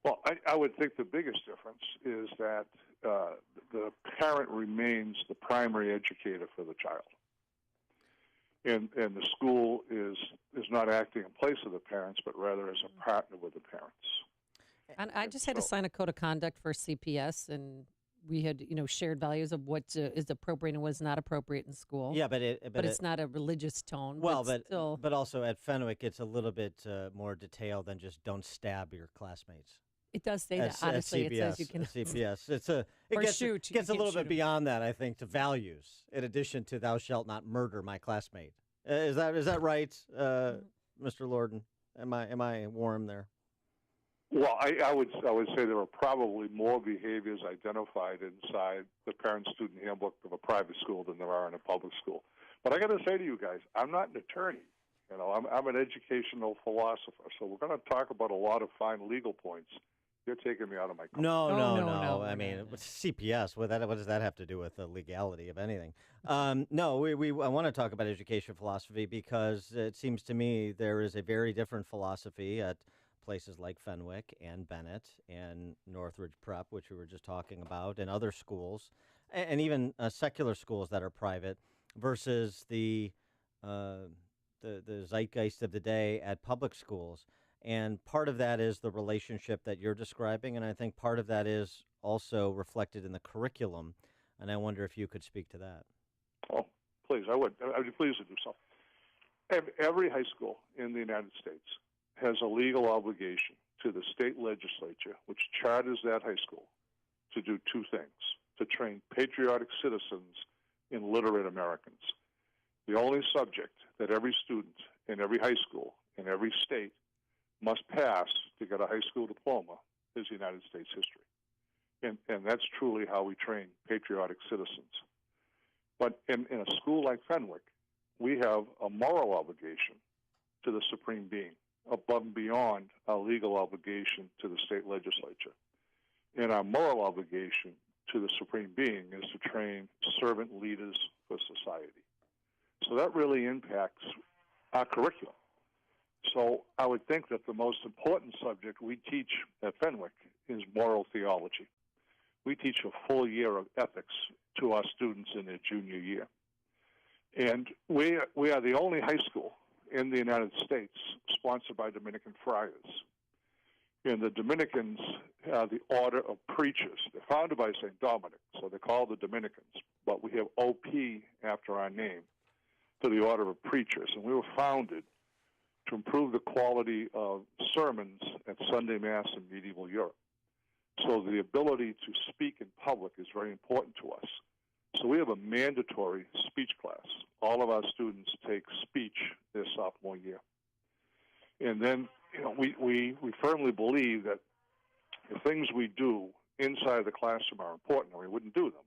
Well, I would think the biggest difference is that the parent remains the primary educator for the child. And the school is not acting in place of the parents, but rather as a partner with the parents. And I just had to sign a code of conduct for CPS, and we had, shared values of what is appropriate and what's not appropriate in school. Yeah, but it's not a religious tone. Well, still, but also at Fenwick, it's a little bit more detailed than just don't stab your classmates. It does say that. Honestly, it says you can. CPS. It gets a little bit beyond that, I think, to values. In addition to "Thou shalt not murder my classmate." Is that right, Mr. Lorden? Am I warm there? Well, I would say there are probably more behaviors identified inside the parent-student handbook of a private school than there are in a public school. But I got to say to you guys, I'm not an attorney. I'm an educational philosopher. So we're going to talk about a lot of fine legal points. You're taking me out of my comfort. No. I mean, CPS. What does that have to do with the legality of anything? No, I want to talk about education philosophy because it seems to me there is a very different philosophy at places like Fenwick and Bennett and Northridge Prep, which we were just talking about, and other schools. and even secular schools that are private versus the zeitgeist of the day at public schools. And part of that is the relationship that you're describing, and I think part of that is also reflected in the curriculum. And I wonder if you could speak to that. Oh, please, I would. I'd be pleased to do so. Every high school in the United States has a legal obligation to the state legislature, which charters that high school, to do two things: to train patriotic citizens and literate Americans. The only subject that every student in every high school in every state must pass to get a high school diploma is United States history. And that's truly how we train patriotic citizens. But in a school like Fenwick, we have a moral obligation to the supreme being, above and beyond our legal obligation to the state legislature. And our moral obligation to the supreme being is to train servant leaders for society. So that really impacts our curriculum. So I would think that the most important subject we teach at Fenwick is moral theology. We teach a full year of ethics to our students in their junior year. And we are the only high school in the United States sponsored by Dominican friars. And the Dominicans are the order of preachers. They're founded by St. Dominic, so they're called the Dominicans. But we have OP after our name for the order of preachers. And we were founded to improve the quality of sermons at Sunday Mass in medieval Europe. So the ability to speak in public is very important to us. So we have a mandatory speech class. All of our students take speech their sophomore year. And then, we firmly believe that the things we do inside the classroom are important, or we wouldn't do them.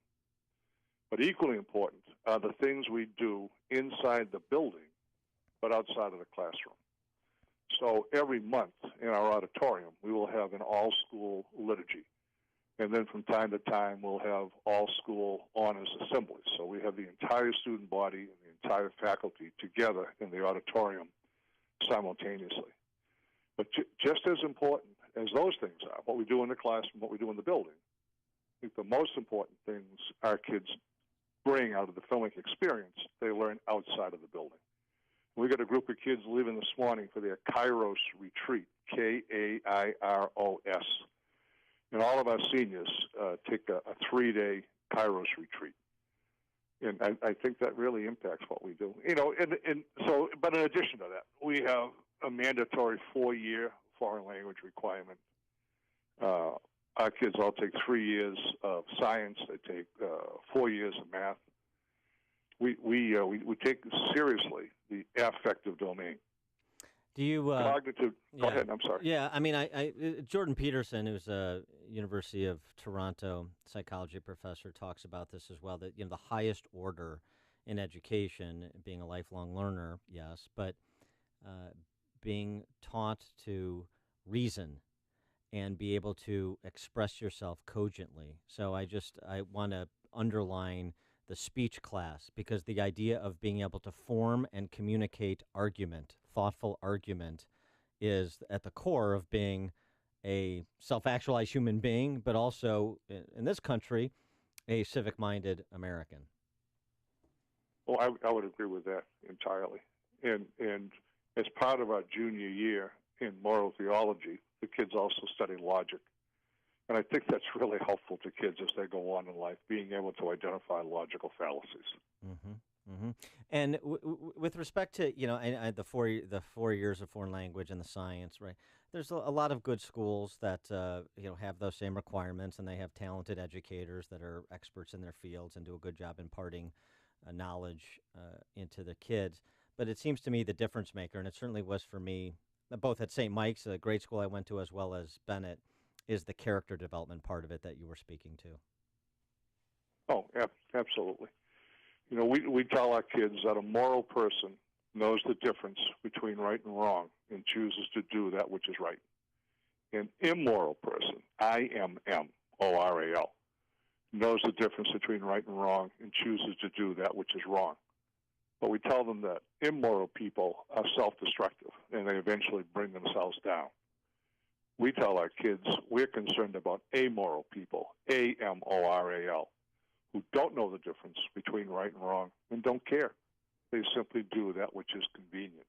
But equally important are the things we do inside the building, but outside of the classroom. So every month in our auditorium, we will have an all-school liturgy. And then from time to time, we'll have all-school honors assemblies. So we have the entire student body and the entire faculty together in the auditorium simultaneously. But just as important as those things are, what we do in the classroom, what we do in the building, I think the most important things our kids bring out of the Fenwick experience, they learn outside of the building. We got a group of kids leaving this morning for their Kairos retreat, Kairos. And all of our seniors take a 3-day Kairos retreat. And I think that really impacts what we do. But in addition to that, we have a mandatory 4-year foreign language requirement. Our kids all take 3 years of science. They take 4 years of math. We take seriously the affective domain. Do you cognitive? Go ahead. I'm sorry. Yeah, I mean, Jordan Peterson, who's a University of Toronto psychology professor, talks about this as well. That the highest order in education, being a lifelong learner, yes, but being taught to reason and be able to express yourself cogently. So I want to underline the speech class, because the idea of being able to form and communicate argument, thoughtful argument, is at the core of being a self-actualized human being, but also, in this country, a civic-minded American. Well, I would agree with that entirely. And as part of our junior year in moral theology, the kids also study logic. And I think that's really helpful to kids as they go on in life, being able to identify logical fallacies. Mm-hmm, mm-hmm. And with respect to, the 4 years of foreign language and the science, right, there's a lot of good schools that, have those same requirements, and they have talented educators that are experts in their fields and do a good job imparting knowledge into the kids. But it seems to me the difference maker, and it certainly was for me, both at St. Mike's, a grade school I went to, as well as Bennett, is the character development part of it that you were speaking to. Oh, absolutely. We tell our kids that a moral person knows the difference between right and wrong and chooses to do that which is right. An immoral person, IMMORAL, knows the difference between right and wrong and chooses to do that which is wrong. But we tell them that immoral people are self-destructive and they eventually bring themselves down. We tell our kids we're concerned about amoral people, AMORAL, who don't know the difference between right and wrong and don't care. They simply do that which is convenient.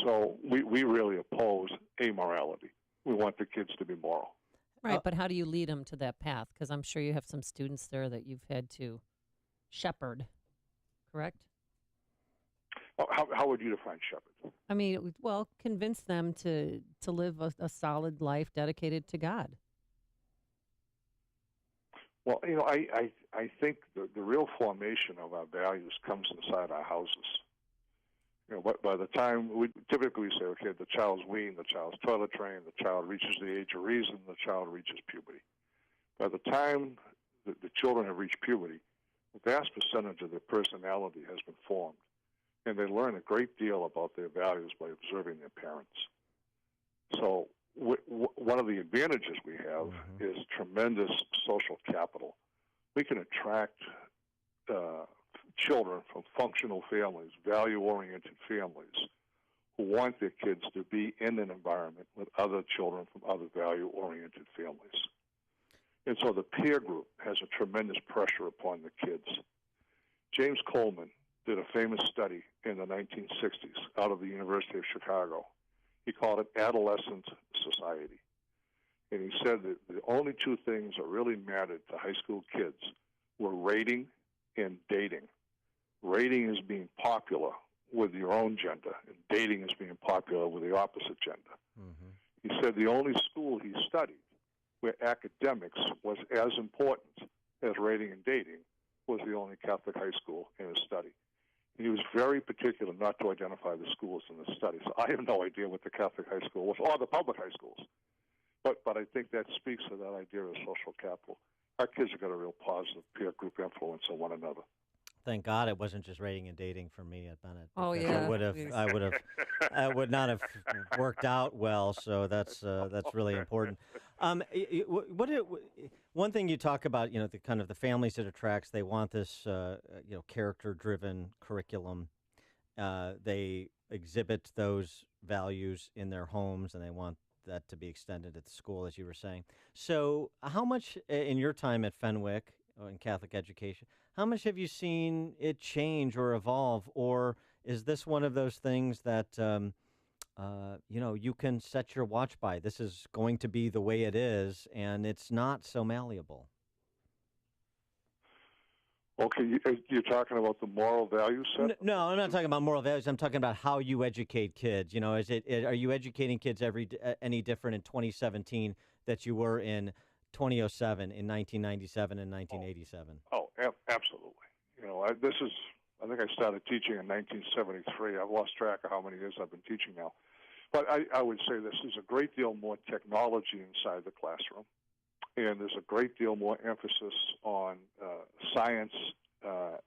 So we really oppose amorality. We want the kids to be moral. Right, but how do you lead them to that path? Because I'm sure you have some students there that you've had to shepherd, correct? How would you define shepherd? I mean, well, convince them to live a solid life dedicated to God. Well, I think the real formation of our values comes inside our houses. By the time we typically say, okay, the child's weaned, the child's toilet trained, the child reaches the age of reason, the child reaches puberty. By the time the children have reached puberty, a vast percentage of their personality has been formed, and they learn a great deal about their values by observing their parents. So one of the advantages we have is tremendous social capital. We can attract children from functional families, value-oriented families, who want their kids to be in an environment with other children from other value-oriented families. And so the peer group has a tremendous pressure upon the kids. James Coleman did a famous study in the 1960s out of the University of Chicago. He called it Adolescent Society. And he said that the only two things that really mattered to high school kids were rating and dating. Rating is being popular with your own gender, and dating is being popular with the opposite gender. He said the only school he studied where academics was as important as rating and dating was the only Catholic high school in his study. And he was very particular not to identify the schools in the study. So I have no idea what the Catholic high school was, or the public high schools. But I think that speaks to that idea of social capital. Our kids have got a real positive peer group influence on one another. Thank God it wasn't just rating and dating for me at Bennett. Oh, because yeah. I would not have worked out well. So that's really important. One thing you talk about, the kind of the families it attracts. They want this, character-driven curriculum. They exhibit those values in their homes, and they want that to be extended at the school, as you were saying. So, how much in your time at Fenwick in Catholic education? How much have you seen it change or evolve, or is this one of those things that you can set your watch by? This is going to be the way it is, and it's not so malleable. Okay, you're talking about the moral value set? No, I'm not talking about moral values. I'm talking about how you educate kids. Are you educating kids any different in 2017 that you were in 2007, in 1997, and 1987? Absolutely. I think I started teaching in 1973. I've lost track of how many years I've been teaching now. But I would say this is a great deal more technology inside the classroom, and there's a great deal more emphasis on science,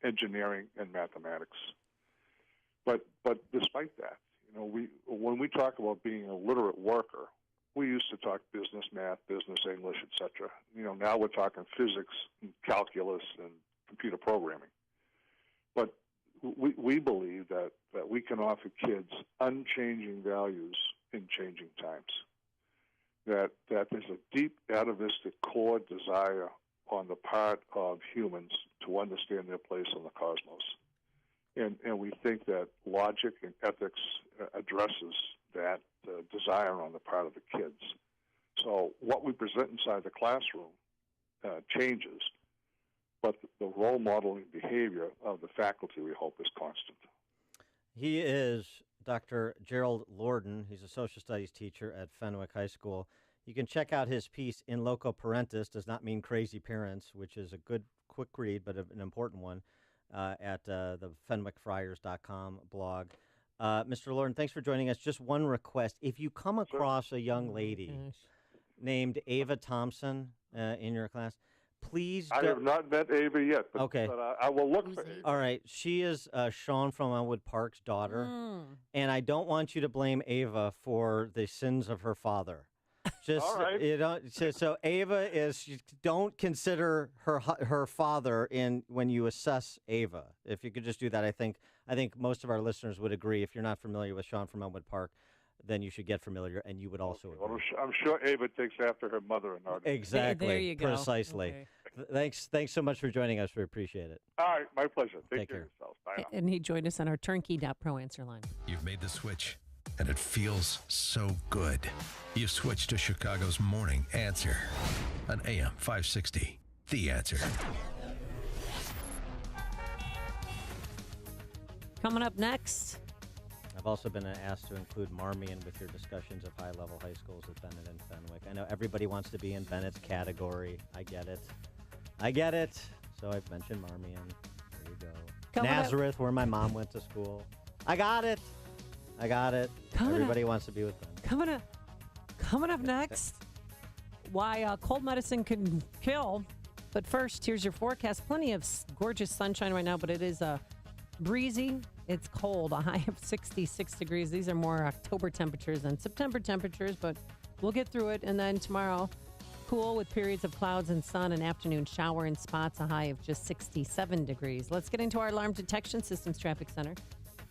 engineering, and mathematics. But despite that, when we talk about being a literate worker, we used to talk business, math, business, English, etc. Now we're talking physics, and calculus, and computer programming. But we believe that we can offer kids unchanging values in changing times. That there's a deep atavistic core desire on the part of humans to understand their place in the cosmos. And we think that logic and ethics addresses that desire on the part of the kids. So what we present inside the classroom changes, but the role modeling behavior of the faculty, we hope, is constant. He is Dr. Gerald Lorden. He's a social studies teacher at Fenwick High School. You can check out his piece, In Loco Parentis, does not mean crazy parents, which is a good, quick read, but an important one, at the FenwickFriars.com blog. Mr. Lorden, thanks for joining us. Just one request. If you come across a young lady named Ava Thompson in your class, please I have not met Ava yet, but I will look for Ava. All right. She is Sean from Elmwood Park's daughter, and I don't want you to blame Ava for the sins of her father. Just all right. So Ava is. Don't consider her father when you assess Ava. If you could just do that, I think most of our listeners would agree. If you're not familiar with Sean from Elmwood Park, then you should get familiar, and you would also agree. Well, I'm sure Ava takes after her mother in order. Exactly. There you go. Precisely. Okay. Thanks so much for joining us. We appreciate it. All right, my pleasure. Take care care. of yourselves. Bye now. And he joined us on our turnkey.pro answer line. You've made the switch, and it feels so good. You switched to Chicago's Morning Answer on AM 560. The Answer. Coming up next. I've also been asked to include Marmion with your discussions of high-level high schools at Bennett and Fenwick. I know everybody wants to be in Bennett's category. I get it. So I've mentioned Marmion. There you go. Nazareth, where my mom went to school. I got it. Everybody wants to be with Bennett. Coming up next, why cold medicine can kill. But first, here's your forecast. Plenty of gorgeous sunshine right now, but it is breezy. It's cold, a high of 66 degrees. These are more October temperatures than September temperatures, but we'll get through it. And then tomorrow, cool with periods of clouds and sun, an afternoon shower in spots, a high of just 67 degrees. Let's get into our Alarm Detection Systems Traffic Center.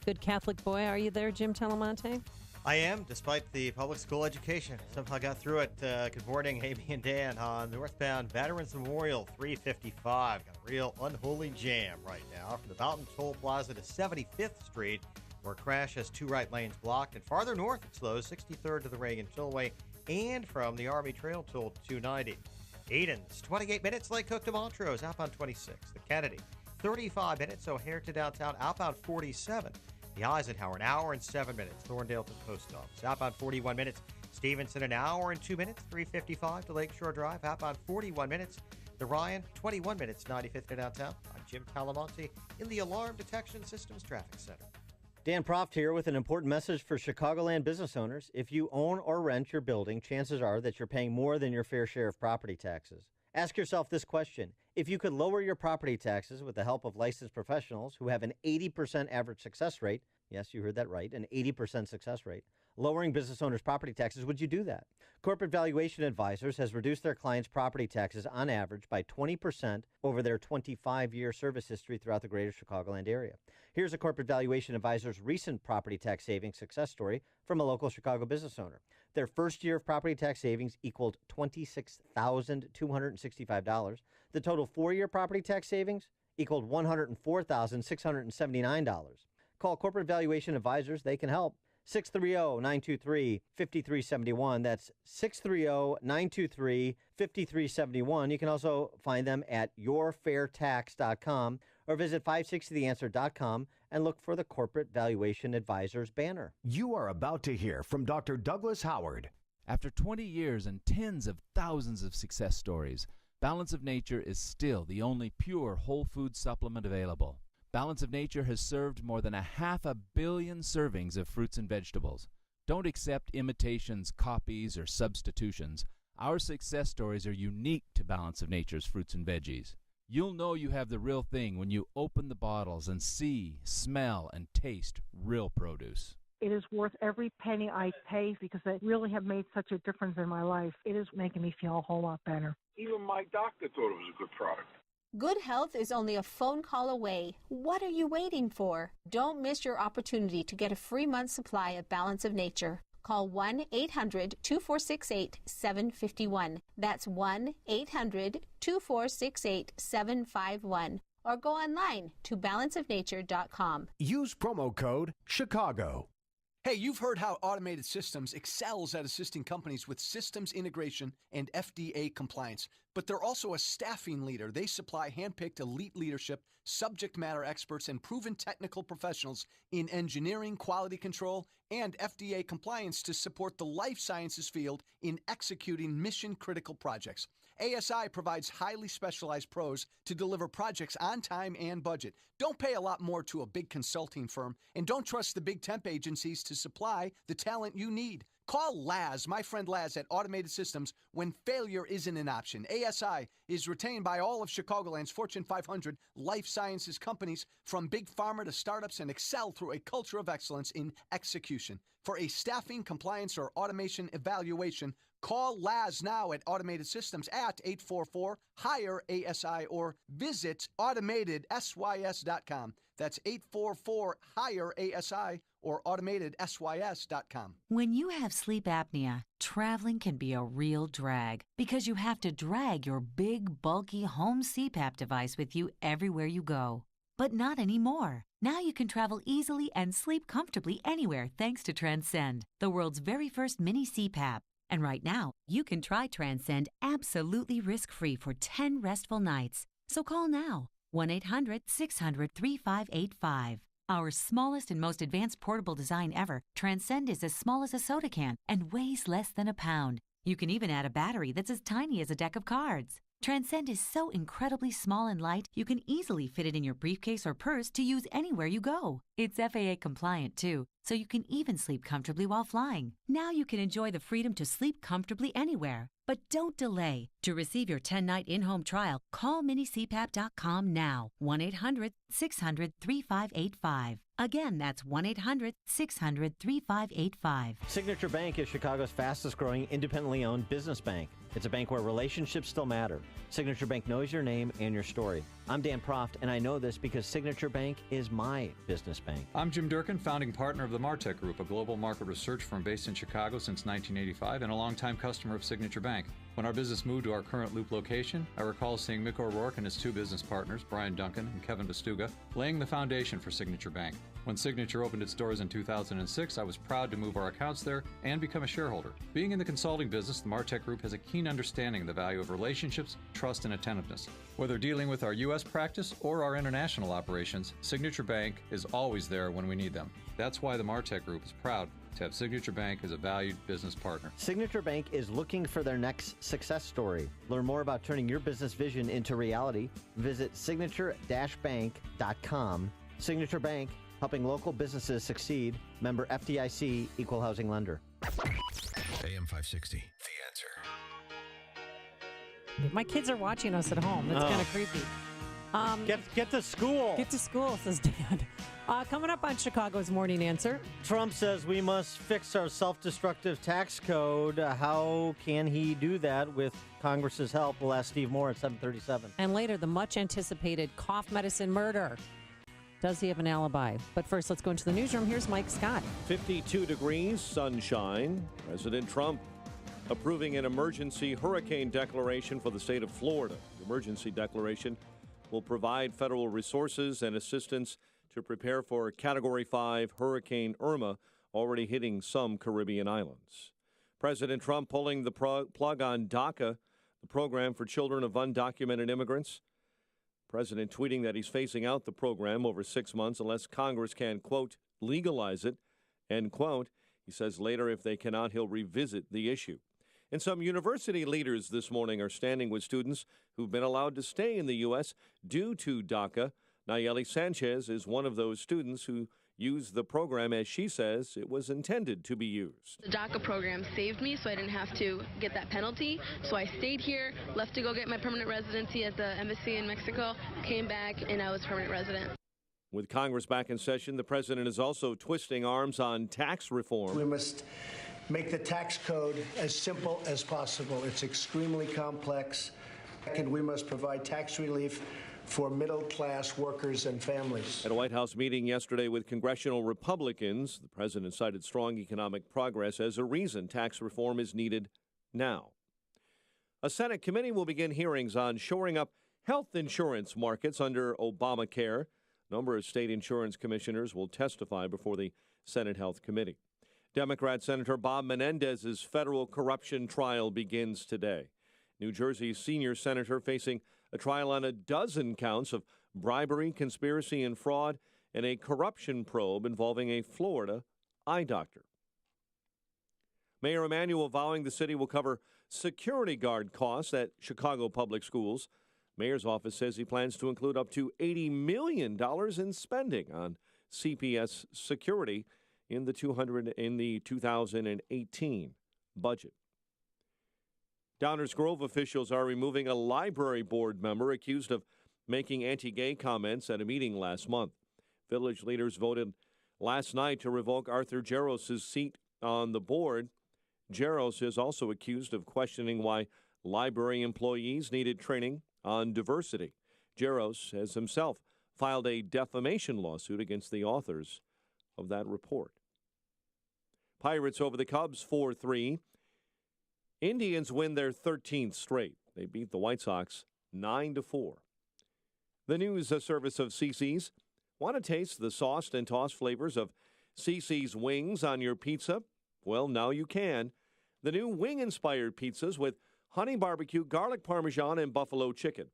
Good Catholic boy, are you there, Jim Talamonte? I am, despite the public school education. Somehow got through it. Good morning, Amy and Dan on northbound Veterans Memorial 355. Got a real unholy jam right now from the Mountain Toll Plaza to 75th Street, where crash has two right lanes blocked. And farther north, it slows 63rd to the Reagan Tollway and from the Army Trail Toll to 290. Eden's 28 minutes, Lake Cook to Montrose, outbound 26. The Kennedy 35 minutes, O'Hare to downtown, outbound 47. The Eisenhower, an hour and 7 minutes. Thorndale to the post office. Outbound 41 minutes. Stevenson, an hour and 2 minutes. 355 to Lakeshore Drive. Outbound 41 minutes. The Ryan, 21 minutes. 95th to downtown. I'm Jim Talamonte in the Alarm Detection Systems Traffic Center. Dan Proft here with an important message for Chicagoland business owners. If you own or rent your building, chances are that you're paying more than your fair share of property taxes. Ask yourself this question. If you could lower your property taxes with the help of licensed professionals who have an 80% average success rate, yes, you heard that right, an 80% success rate, lowering business owners' property taxes, would you do that? Corporate Valuation Advisors has reduced their clients' property taxes on average by 20% over their 25-year service history throughout the greater Chicagoland area. Here's a Corporate Valuation Advisor's recent property tax savings success story from a local Chicago business owner. Their first year of property tax savings equaled $26,265. The total four-year property tax savings equaled $104,679. Call Corporate Valuation Advisors. They can help. 630-923-5371. That's 630-923-5371. You can also find them at yourfairtax.com or visit 560theanswer.com and look for the Corporate Valuation Advisors banner. You are about to hear from Dr. Douglas Howard. After 20 years and tens of thousands of success stories, Balance of Nature is still the only pure whole food supplement available. Balance of Nature has served more than 500 million servings of fruits and vegetables. Don't accept imitations, copies, or substitutions. Our success stories are unique to Balance of Nature's fruits and veggies. You'll know you have the real thing when you open the bottles and see, smell, and taste real produce. It is worth every penny I pay because they really have made such a difference in my life. It is making me feel a whole lot better. Even my doctor thought it was a good product. Good health is only a phone call away. What are you waiting for? Don't miss your opportunity to get a free month's supply of Balance of Nature. Call 1-800-2468-751. That's 1-800-2468-751. Or go online to balanceofnature.com. Use promo code CHICAGO. Hey, you've heard how Automated Systems excels at assisting companies with systems integration and FDA compliance. But they're also a staffing leader. They supply handpicked elite leadership, subject matter experts, and proven technical professionals in engineering, quality control, and FDA compliance to support the life sciences field in executing mission-critical projects. ASI provides highly specialized pros to deliver projects on time and budget. Don't pay a lot more to a big consulting firm, and don't trust the big temp agencies to supply the talent you need. Call Laz, my friend Laz at Automated Systems, when failure isn't an option. ASI is retained by all of Chicagoland's Fortune 500 life sciences companies, from big pharma to startups, and excel through a culture of excellence in execution. For a staffing, compliance, or automation evaluation, call Laz now at Automated Systems at 844-HIRE-ASI or visit automatedsys.com. That's 844-HIRE-ASI or automatedsys.com. When you have sleep apnea, traveling can be a real drag because you have to drag your big, bulky home CPAP device with you everywhere you go. But not anymore. Now you can travel easily and sleep comfortably anywhere thanks to Transcend, the world's very first mini CPAP. And right now, you can try Transcend absolutely risk-free for 10 restful nights. So call now, 1-800-600-3585. Our smallest and most advanced portable design ever, Transcend is as small as a soda can and weighs less than a pound. You can even add a battery that's as tiny as a deck of cards. Transcend is so incredibly small and light, you can easily fit it in your briefcase or purse to use anywhere you go. It's FAA compliant too, so you can even sleep comfortably while flying. Now you can enjoy the freedom to sleep comfortably anywhere. But don't delay. To receive your 10-night in-home trial, call minicpap.com now. 1-800-600-3585. Again, that's 1-800-600-3585. Signature Bank is Chicago's fastest growing independently owned business bank. It's a bank where relationships still matter. Signature Bank knows your name and your story. I'm Dan Proft, and I know this because Signature Bank is my business bank. I'm Jim Durkin, founding partner of the Martech Group, a global market research firm based in Chicago since 1985 and a longtime customer of Signature Bank. When our business moved to our current Loop location, I recall seeing Mick O'Rourke and his two business partners, Brian Duncan and Kevin Bastuga, laying the foundation for Signature Bank. When Signature opened its doors in 2006, I was proud to move our accounts there and become a shareholder. Being in the consulting business, the Martech Group has a keen understanding of the value of relationships, trust, and attentiveness. Whether dealing with our U.S. practice or our international operations, Signature Bank is always there when we need them. That's why the Martech Group is proud to have Signature Bank as a valued business partner. Signature Bank is looking for their next success story. Learn more about turning your business vision into reality. Visit signature-bank.com. Signature Bank, helping local businesses succeed. Member FDIC, Equal Housing Lender. AM 560, The Answer. My kids are watching us at home. That's kind of creepy. Get to school. Get to school, says Dad. Coming up on Chicago's Morning Answer. Trump says we must fix our self-destructive tax code. How can he do that with Congress's help? We'll ask Steve Moore at 7:37. And later, the much-anticipated cough medicine murder. Does he have an alibi? But first, let's go into the newsroom. Here's Mike Scott. 52 degrees, sunshine. President Trump approving an emergency hurricane declaration for the state of Florida. The emergency declaration will provide federal resources and assistance to prepare for Category 5 Hurricane Irma, already hitting some Caribbean islands. President Trump pulling the plug on Daca, the program for children of undocumented immigrants. President tweeting that he's phasing out the program over 6 months unless Congress can, quote, legalize it, end quote. He says later if they cannot, he'll revisit the issue. And some university leaders this morning are standing with students who've been allowed to stay in the U.S. due to Daca. Nayeli Sanchez is one of those students who used the program as she says it was intended to be used. The DACA program saved me, so I didn't have to get that penalty. So I stayed here, left to go get my permanent residency at the embassy in Mexico, came back, and I was permanent resident. With Congress back in session, the president is also twisting arms on tax reform. We must make the tax code as simple as possible. It's extremely complex, and we must provide tax relief for middle-class workers and families. At a White House meeting yesterday with congressional Republicans, the president cited strong economic progress as a reason tax reform is needed now. A Senate committee will begin hearings on shoring up health insurance markets under Obamacare. A number of state insurance commissioners will testify before the Senate Health Committee. Democrat Senator Bob Menendez's federal corruption trial begins today. New Jersey's senior senator facing a trial on a dozen counts of bribery, conspiracy, and fraud, and a corruption probe involving a Florida eye doctor. Mayor Emanuel vowing the city will cover security guard costs at Chicago public schools. Mayor's office says he plans to include up to $80 million in spending on CPS security in the 2018 budget. Downers Grove officials are removing a library board member accused of making anti-gay comments at a meeting last month. Village leaders voted last night to revoke Arthur Jaros' seat on the board. Jaros is also accused of questioning why library employees needed training on diversity. Jaros has himself filed a defamation lawsuit against the authors of that report. Pirates over the Cubs 4-3. Indians win their 13th straight. They beat the White Sox 9-4. The news service of CC's. Want to taste the sauced and tossed flavors of CC's wings on your pizza? Well, now you can. The new wing-inspired pizzas with honey barbecue, garlic parmesan, and buffalo chicken.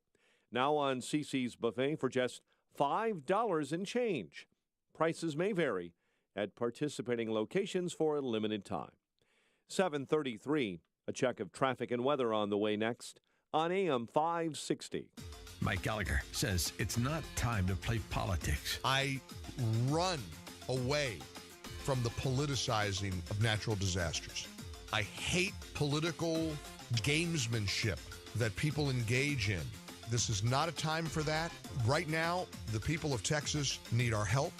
Now on CC's buffet for just $5 and change. Prices may vary at participating locations for a limited time. 7:33, a check of traffic and weather on the way next on AM 560. Mike Gallagher says it's not time to play politics. I run away from the politicizing of natural disasters. I hate political gamesmanship that people engage in. This is not a time for that. Right now, the people of Texas need our help,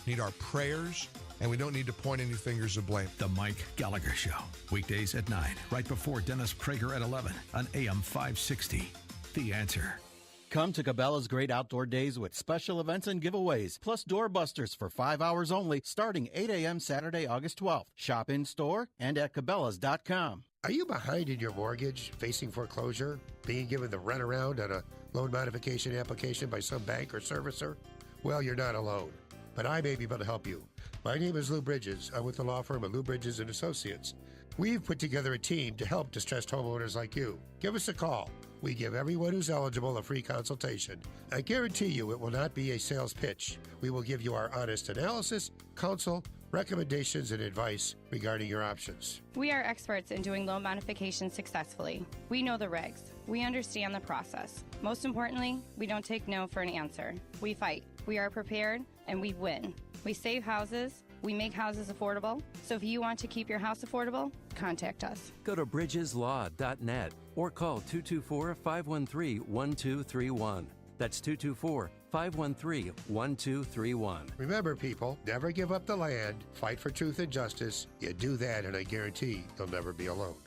need our prayers, and we don't need to point any fingers of blame. The Mike Gallagher Show, weekdays at 9, right before Dennis Prager at 11 on AM 560. The Answer. Come to Cabela's Great Outdoor Days with special events and giveaways, plus doorbusters for 5 hours only, starting 8 a.m. Saturday, August 12th. Shop in-store and at Cabela's.com. Are you behind in your mortgage, facing foreclosure, being given the runaround on a loan modification application by some bank or servicer? Well, you're not alone, but I may be able to help you. My name is Lou Bridges. I'm with the law firm of Lou Bridges & Associates. We've put together a team to help distressed homeowners like you. Give us a call. We give everyone who's eligible a free consultation. I guarantee you it will not be a sales pitch. We will give you our honest analysis, counsel, recommendations, and advice regarding your options. We are experts in doing loan modifications successfully. We know the regs. We understand the process. Most importantly, we don't take no for an answer. We fight. We are prepared, and we win. We save houses. We make houses affordable. So if you want to keep your house affordable, contact us. Go to bridgeslaw.net or call 224-513-1231. That's 224-513-1231. Remember, people, never give up the land. Fight for truth and justice. You do that, and I guarantee you'll never be alone.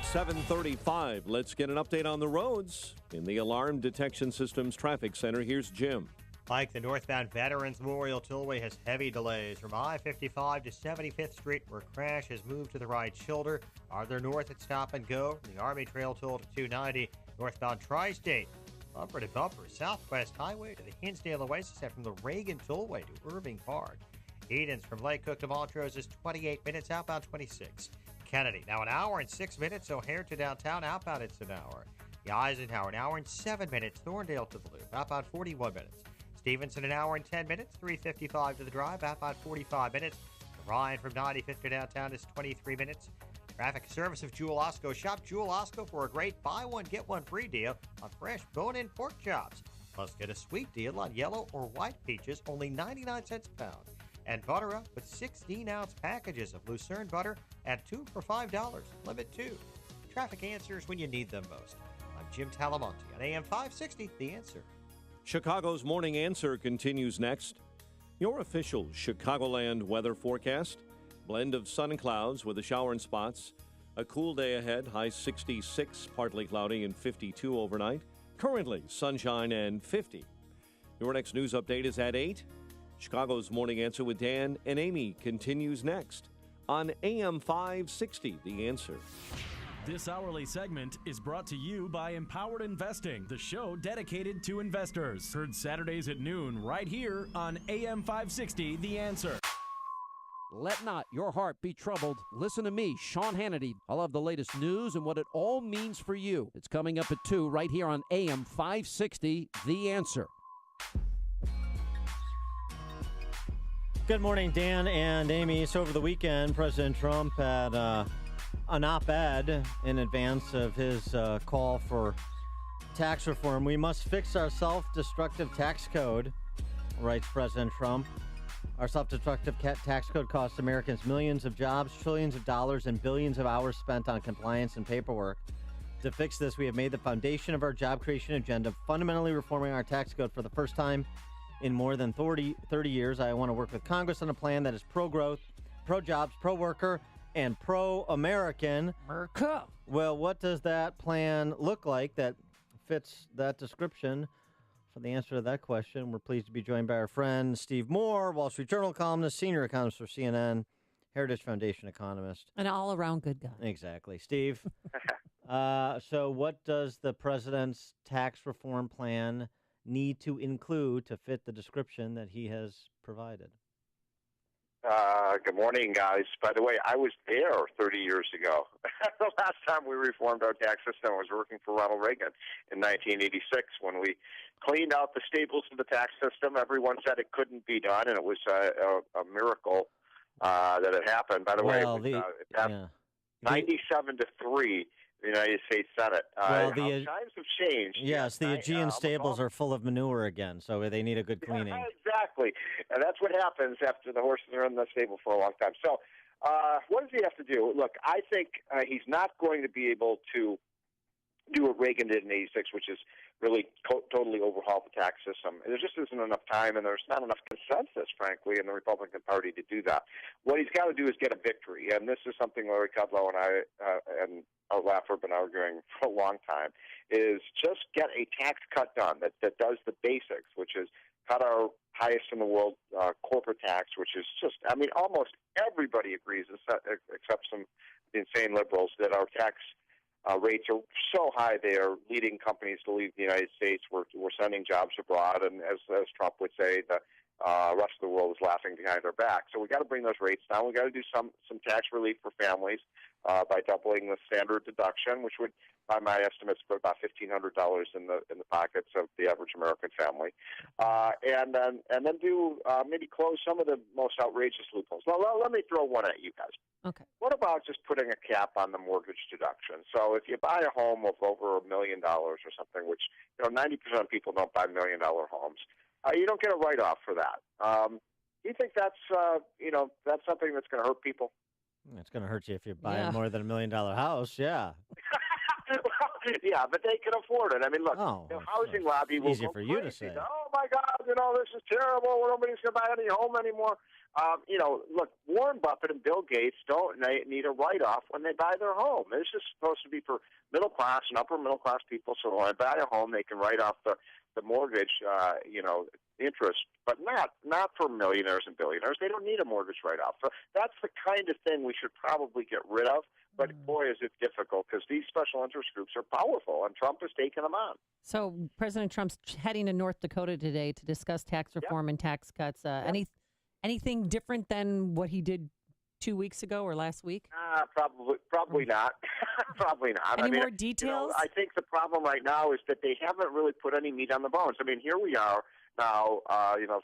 7:35. Let's get an update on the roads. In the Alarm Detection Systems Traffic Center, here's Jim. Like the northbound Veterans Memorial Tollway has heavy delays from I-55 to 75th Street, where crash has moved to the right shoulder. Farther north at Stop and Go from the Army Trail Toll to 290. Northbound Tri-State, bumper to bumper, Southwest Highway to the Hinsdale Oasis, and from the Reagan Tollway to Irving Park. Edens from Lake Cook to Montrose is 28 minutes, outbound 26. Kennedy, now an hour and 6 minutes, O'Hare to downtown, outbound it's an hour. The Eisenhower, an hour and 7 minutes, Thorndale to the Loop, outbound 41 minutes. Stevenson, an hour and 10 minutes, 3:55 to the drive, outbound 45 minutes. The Ryan from 95th to downtown is 23 minutes. Traffic service of Jewel Osco. Shop Jewel Osco for a great buy one, get one free deal on fresh bone-in pork chops. Plus, get a sweet deal on yellow or white peaches, only 99 cents a pound. And butter up with 16-ounce packages of Lucerne butter at 2 for $5. Limit 2. Traffic answers when you need them most. I'm Jim Talamonte on AM 560, The Answer. Chicago's Morning Answer continues next. Your official Chicagoland weather forecast. Blend of sun and clouds with a shower and spots. A cool day ahead, high 66, partly cloudy and 52 overnight. Currently, sunshine and 50. Your next news update is at 8. Chicago's Morning Answer with Dan and Amy continues next on AM 560, The Answer. This hourly segment is brought to you by Empowered Investing, the show dedicated to investors. Heard Saturdays at noon right here on AM 560, The Answer. Let not your heart be troubled. Listen to me, Sean Hannity. I'll have the latest news and what it all means for you. It's coming up at 2 right here on AM 560, The Answer. Good morning, Dan and Amy. So over the weekend, President Trump had an op-ed in advance of his call for tax reform. We must fix our self-destructive tax code, writes President Trump. Our self-destructive tax code costs Americans millions of jobs, trillions of dollars, and billions of hours spent on compliance and paperwork. To fix this, we have made the foundation of our job creation agenda fundamentally reforming our tax code for the first time in more than 30 years. I want to work with Congress on a plan that is pro-growth, pro-jobs, pro-worker, and pro-American. America. Well, what does that plan look like that fits that description For the answer to that question, we're pleased to be joined by our friend Steve Moore, Wall Street Journal columnist, senior economist for CNN, Heritage Foundation economist. An all-around good guy. Exactly. Steve, so what does the president's tax reform plan need to include to fit the description that he has provided? Good morning, guys. By the way, I was there 30 years ago. The last time we reformed our tax system, I was working for Ronald Reagan in 1986 when we cleaned out the staples of the tax system. Everyone said it couldn't be done, and it was a miracle that it happened. By the way, it passed 97-3. The United States Senate. Well, times have changed. Yes, the Aegean stables are full of manure again, so they need a good cleaning. Yeah, exactly. And that's what happens after the horses are in the stable for a long time. So what does he have to do? Look, I think he's not going to be able to do what Reagan did in 86, which is really totally overhaul the tax system. There just isn't enough time, and there's not enough consensus, frankly, in the Republican Party to do that. What he's got to do is get a victory, and this is something Larry Kudlow and I and Laffer have been arguing for a long time, is just get a tax cut done that does the basics, which is cut our highest in the world corporate tax, which is just, I mean, almost everybody agrees, except some insane liberals, that our tax rates are so high they are leading companies to leave the United States. We're sending jobs abroad, and as Trump would say, the rest of the world is laughing behind our back. So we got to bring those rates down. We got to do some tax relief for families by doubling the standard deduction, which would, by my estimates, put about $1,500 in the pockets of the average American family, and then do maybe close some of the most outrageous loopholes. Well, let me throw one at you guys. Okay. What about just putting a cap on the mortgage deduction? So if you buy a home of over $1 million or something, which 90% of people don't buy $1 million homes, you don't get a write-off for that. Do you think that's that's something that's going to hurt people? It's going to hurt you if you buy more than $1 million house. Yeah. Yeah, but they can afford it. I mean, look, the housing lobby will easy go for you to crazy. say. Oh my God, this is terrible. Nobody's going to buy any home anymore. Look, Warren Buffett and Bill Gates don't need a write-off when they buy their home. This is supposed to be for middle class and upper middle class people. So when they buy a home, they can write off the mortgage, interest, but not for millionaires and billionaires. They don't need a mortgage write-off. So that's the kind of thing we should probably get rid of. But boy, is it difficult because these special interest groups are powerful, and Trump has taken them on. So President Trump's heading to North Dakota today to discuss tax reform and tax cuts. Anything different than what he did 2 weeks ago or last week? Probably not. Probably not. Any more details? I think the problem right now is that they haven't really put any meat on the bones. I mean, here we are now,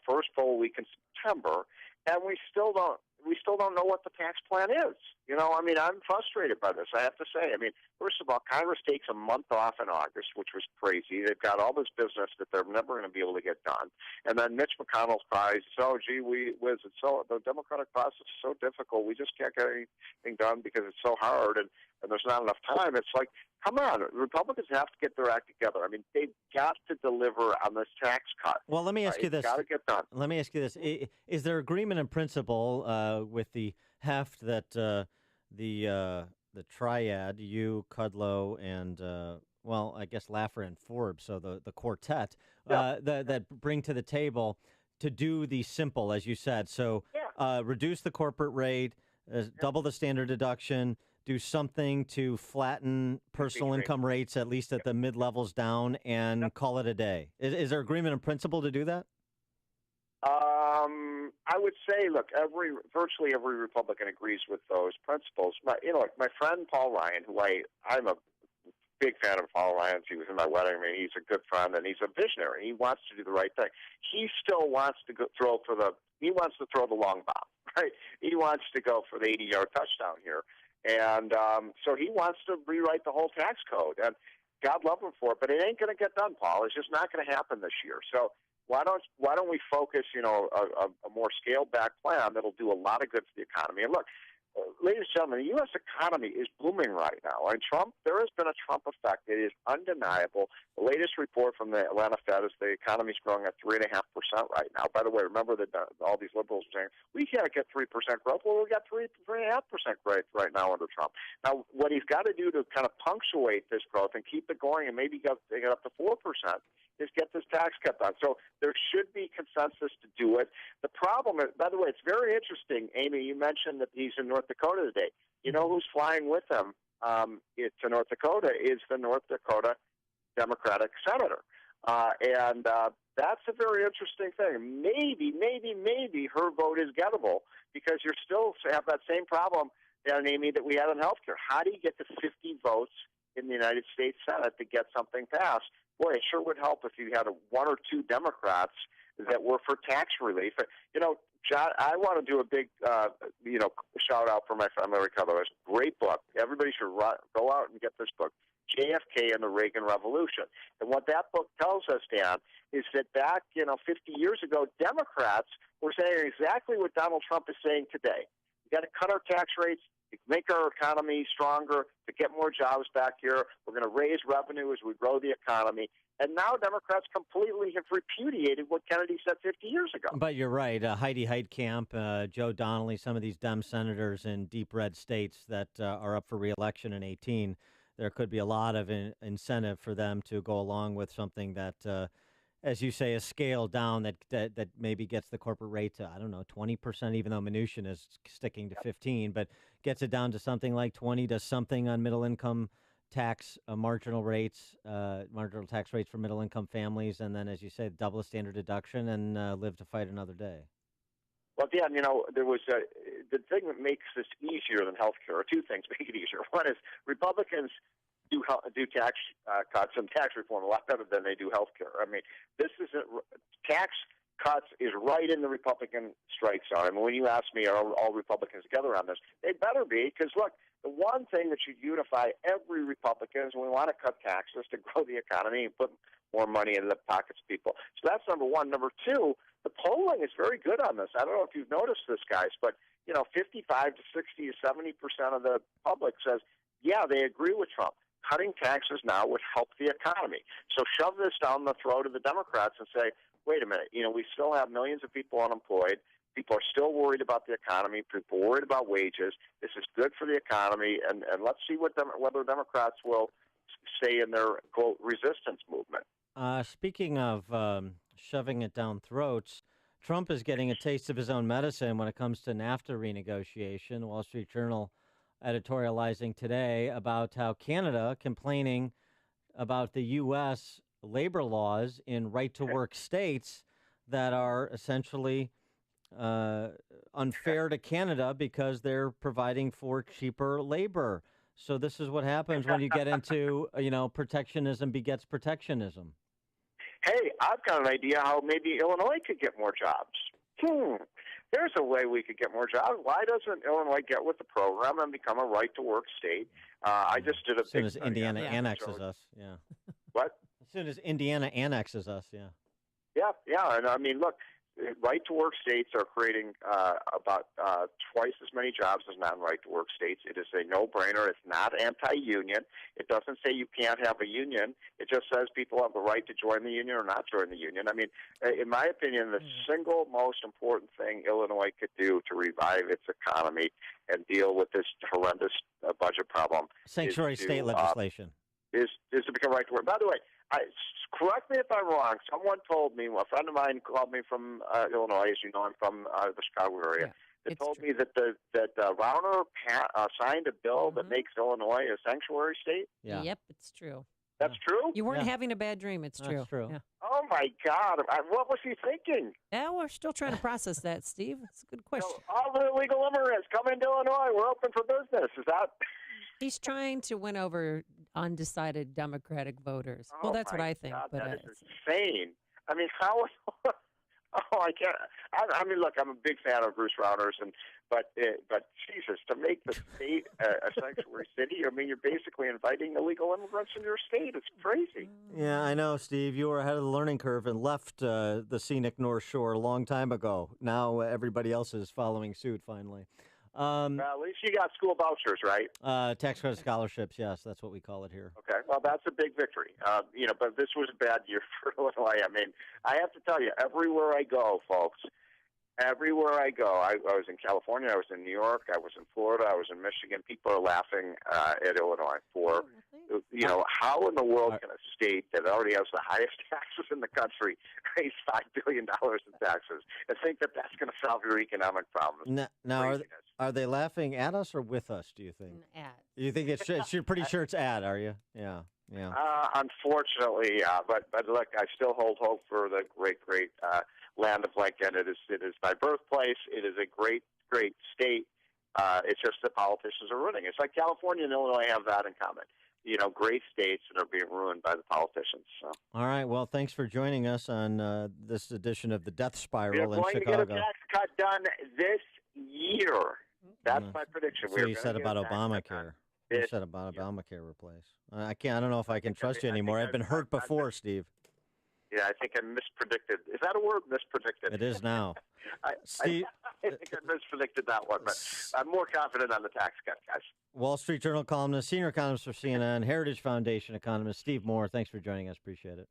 first full week in September, and we still don't know what the tax plan is. I'm frustrated by this, I have to say. I mean, first of all, Congress takes a month off in August, which was crazy. They've got all this business that they're never going to be able to get done. And then Mitch McConnell cries, the Democratic process is so difficult. We just can't get anything done because it's so hard and there's not enough time. It's like, come on, Republicans have to get their act together. I mean, they've got to deliver on this tax cut. Well, let me ask you this. It's got to get done. Let me ask you this. Is there agreement in principle with the heft that the triad, you, Kudlow, and, I guess Laffer and Forbes, so the quartet, that bring to the table to do the simple, as you said. So reduce the corporate rate, double the standard deduction, do something to flatten personal income rates, at least at the mid-levels down, and call it a day. Is there agreement in principle to do that? I would say, look, virtually every Republican agrees with those principles. But, my friend Paul Ryan, who I'm a big fan of Paul Ryan's. He was in my wedding. I mean, he's a good friend, and he's a visionary. He wants to do the right thing. He still wants to throw the long bomb, right? He wants to go for the 80-yard touchdown here. And so he wants to rewrite the whole tax code. And God love him for it, but it ain't going to get done, Paul. It's just not going to happen this year. So why don't we focus, a more scaled back plan that'll do a lot of good for the economy? And look, ladies and gentlemen, the U.S. economy is booming right now. And there has been a Trump effect. It is undeniable. The latest report from the Atlanta Fed is the economy's growing at 3.5% right now. By the way, remember that all these liberals are saying, we can't get 3% growth. Well, we got 3.5% growth right now under Trump. Now, what he's got to do to kind of punctuate this growth and keep it going and maybe get up to 4% is get this tax cut done. So there should be consensus to do it. The problem is, by the way, it's very interesting, Amy, you mentioned that he's in North Dakota today. You know who's flying with him to North Dakota is the North Dakota Democratic senator. And that's a very interesting thing. Maybe her vote is gettable because you still have that same problem, Amy, that we had in healthcare. How do you get to 50 votes in the United States Senate to get something passed? Boy, it sure would help if you had one or two Democrats that were for tax relief. You know, John, I want to do a big, shout out for my friend Larry Kudlow. It's a great book. Everybody should go out and get this book, JFK and the Reagan Revolution. And what that book tells us, Dan, is that back, 50 years ago, Democrats were saying exactly what Donald Trump is saying today. We've got to cut our tax rates, make our economy stronger, to get more jobs back here. We're going to raise revenue as we grow the economy. And now Democrats completely have repudiated what Kennedy said 50 years ago. But you're right. Heidi Heitkamp, Joe Donnelly, some of these Dem senators in deep red states that are up for re-election in 2018, there could be a lot of incentive for them to go along with something that, as you say, is scaled down that maybe gets the corporate rate to, 20%, even though Mnuchin is sticking to 15, but gets it down to something like 20 to something on middle-income tax marginal tax rates for middle-income families, and then, as you said, double the standard deduction and live to fight another day. Well, Dan, there was the thing that makes this easier than health care, or two things make it easier. One is Republicans do tax cuts and tax reform a lot better than they do health care. I mean, tax cuts is right in the Republican strike zone. I mean, when you ask me, are all Republicans together on this? They better be, because, look, the one thing that should unify every Republican is we want to cut taxes to grow the economy and put more money in the pockets of people. So that's number one. Number two, the polling is very good on this. I don't know if you've noticed this, guys, but 55 to 60 to 70% of the public says, yeah, they agree with Trump. Cutting taxes now would help the economy. So shove this down the throat of the Democrats and say, wait a minute, we still have millions of people unemployed. People are still worried about the economy. People are worried about wages. This is good for the economy, and let's see whether Democrats will say in their, quote, resistance movement. Speaking of shoving it down throats, Trump is getting a taste of his own medicine when it comes to NAFTA renegotiation. Wall Street Journal editorializing today about how Canada complaining about the U.S. labor laws in right-to-work states that are essentially unfair to Canada because they're providing for cheaper labor. So this is what happens when you get into, protectionism begets protectionism. Hey, I've got an idea how maybe Illinois could get more jobs. There's a way we could get more jobs. Why doesn't Illinois get with the program and become a right-to-work state? I just did a as soon as Indiana annexes us, yeah. What? As soon as Indiana annexes us, yeah. Yeah, and I mean, look, right-to-work states are creating about twice as many jobs as non-right-to-work states. It is a no-brainer. It's not anti-union. It doesn't say you can't have a union. It just says people have the right to join the union or not join the union. I mean, in my opinion, the single most important thing Illinois could do to revive its economy and deal with this horrendous budget problem sanctuary state legislation is to become right-to-work. By the way, correct me if I'm wrong. Someone told me, a friend of mine called me from Illinois. As you know, I'm from the Chicago area. They told me that Rauner signed a bill that makes Illinois a sanctuary state. Yeah. Yep, it's true. That's true? You weren't having a bad dream. It's true. That's true. Yeah. Oh, my God. What was he thinking? Yeah, we're still trying to process that, Steve. It's a good question. All the illegal immigrants come into Illinois. We're open for business. Is that... He's trying to win over undecided Democratic voters. Oh, well, that's what I think. God, but that is insane. I mean, how? I can't. I mean, look, I'm a big fan of Bruce Rauner's, but Jesus, to make the state a sanctuary city, I mean, you're basically inviting illegal immigrants into your state. It's crazy. Yeah, I know, Steve. You were ahead of the learning curve and left the scenic North Shore a long time ago. Now everybody else is following suit. Finally. At least you got school vouchers, right? Tax credit scholarships, yes, that's what we call it here. Okay, well, that's a big victory. But this was a bad year for Illinois. I mean, I have to tell you, everywhere I go, folks, everywhere I go, I was in California, I was in New York, I was in Florida, I was in Michigan. People are laughing at Illinois for, how in the world can a state that already has the highest taxes in the country raise $5 billion in taxes and think that that's going to solve your economic problems? Now, are they laughing at us or with us, do you think? At. You think you're pretty sure it's at, are you? Yeah. Unfortunately, yeah. But look, I still hold hope for the great land of Lincoln. It is my birthplace. It is a great state. It's just the politicians are ruining. It's like California and Illinois have that in common. Great states that are being ruined by the politicians. So. All right. Well, thanks for joining us on this edition of the Death Spiral in Chicago. We're going to get a tax cut done this year. That's my prediction. So you said about Obamacare. You said about Obamacare replace. I don't know if I can trust you anymore. I've been hurt before, Steve. Yeah, I think I mispredicted. Is that a word, mispredicted? It is now. Steve, I think I mispredicted that one, but I'm more confident on the tax cut, guys. Wall Street Journal columnist, senior economist for CNN, Heritage Foundation economist, Steve Moore. Thanks for joining us. Appreciate it.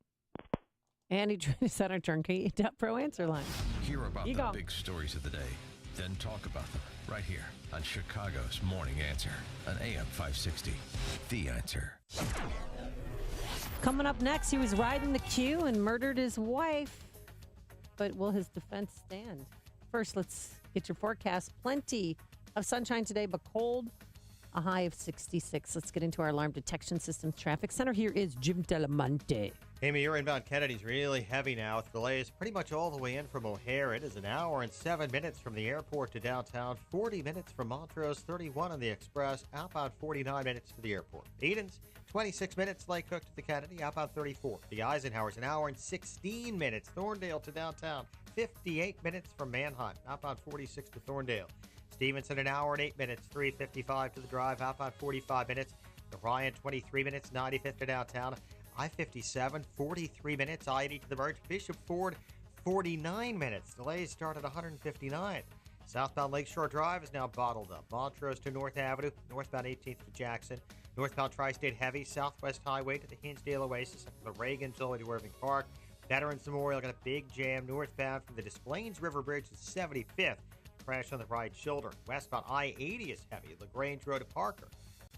And he joined us on our Turnkey Pro Answer Line. Hear about the big stories of the day, then talk about them right here on Chicago's Morning Answer on AM 560. The Answer. Coming up next, he was riding the queue and murdered his wife. But will his defense stand? First, let's get your forecast. Plenty of sunshine today, but cold. A high of 66. Let's get into our alarm detection systems traffic center. Here is Jim Delamonte. Amy, your inbound Kennedy's really heavy now with delays pretty much all the way in from O'Hare. It is an hour and 7 minutes from the airport to downtown, 40 minutes from Montrose, 31 on the express, outbound 49 minutes to the airport. Edens, 26 minutes, Lake Cook to the Kennedy, outbound 34. The Eisenhower's an hour and 16 minutes, Thorndale to downtown, 58 minutes from Manheim, outbound 46 to Thorndale. Stevenson, an hour and 8 minutes, 3:55 to the drive, outbound 45 minutes. The Ryan, 23 minutes, 95th to downtown. I-57, 43 minutes, I-80 to the Birch. Bishop Ford, 49 minutes. Delays start at 159. Southbound Lakeshore Drive is now bottled up. Montrose to North Avenue, northbound 18th to Jackson. Northbound Tri-State Heavy, Southwest Highway to the Hinsdale Oasis, the Reagan all the way to Irving Park. Veterans Memorial got a big jam northbound from the Des Plaines River Bridge to 75th. Crash on the right shoulder. Westbound I-80 is heavy at LaGrange Road to Parker.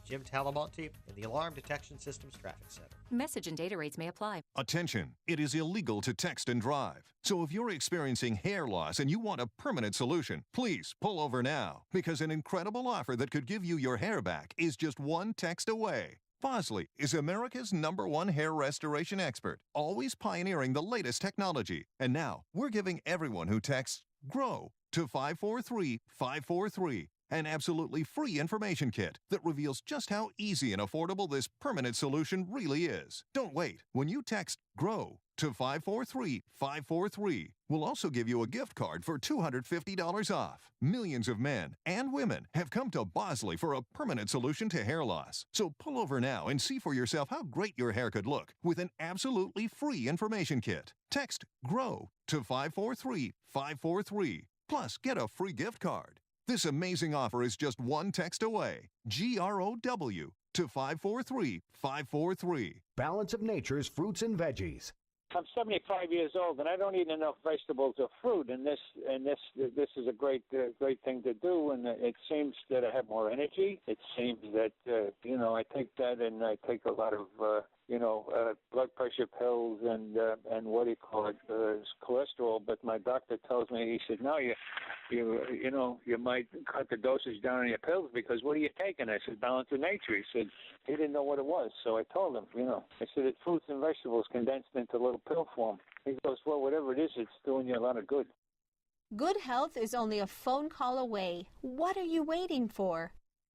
Jim Talamonte in the Alarm Detection Systems Traffic Center. Message and data rates may apply. Attention, it is illegal to text and drive. So if you're experiencing hair loss and you want a permanent solution, please pull over now, because an incredible offer that could give you your hair back is just one text away. Bosley is America's #1 hair restoration expert, always pioneering the latest technology. And now we're giving everyone who texts GROW to 543-543. An absolutely free information kit that reveals just how easy and affordable this permanent solution really is. Don't wait. When you text GROW to 543-543, we'll also give you a gift card for $250 off. Millions of men and women have come to Bosley for a permanent solution to hair loss. So pull over now and see for yourself how great your hair could look with an absolutely free information kit. Text GROW to 543-543. Plus, get a free gift card. This amazing offer is just one text away. GROW to 543-543. Balance of Nature's fruits and veggies. I'm 75 years old, and I don't eat enough vegetables or fruit. And this is a great thing to do. And it seems that I have more energy. It seems that I take that, and I take a lot of blood pressure pills and what do you call it, cholesterol. But my doctor tells me, he said, no, you might cut the dosage down on your pills, because what are you taking? I said, Balance of Nature. He said he didn't know what it was. So I told him, I said, it's fruits and vegetables condensed into little pill form. He goes, well, whatever it is, it's doing you a lot of good. Good health is only a phone call away. What are you waiting for?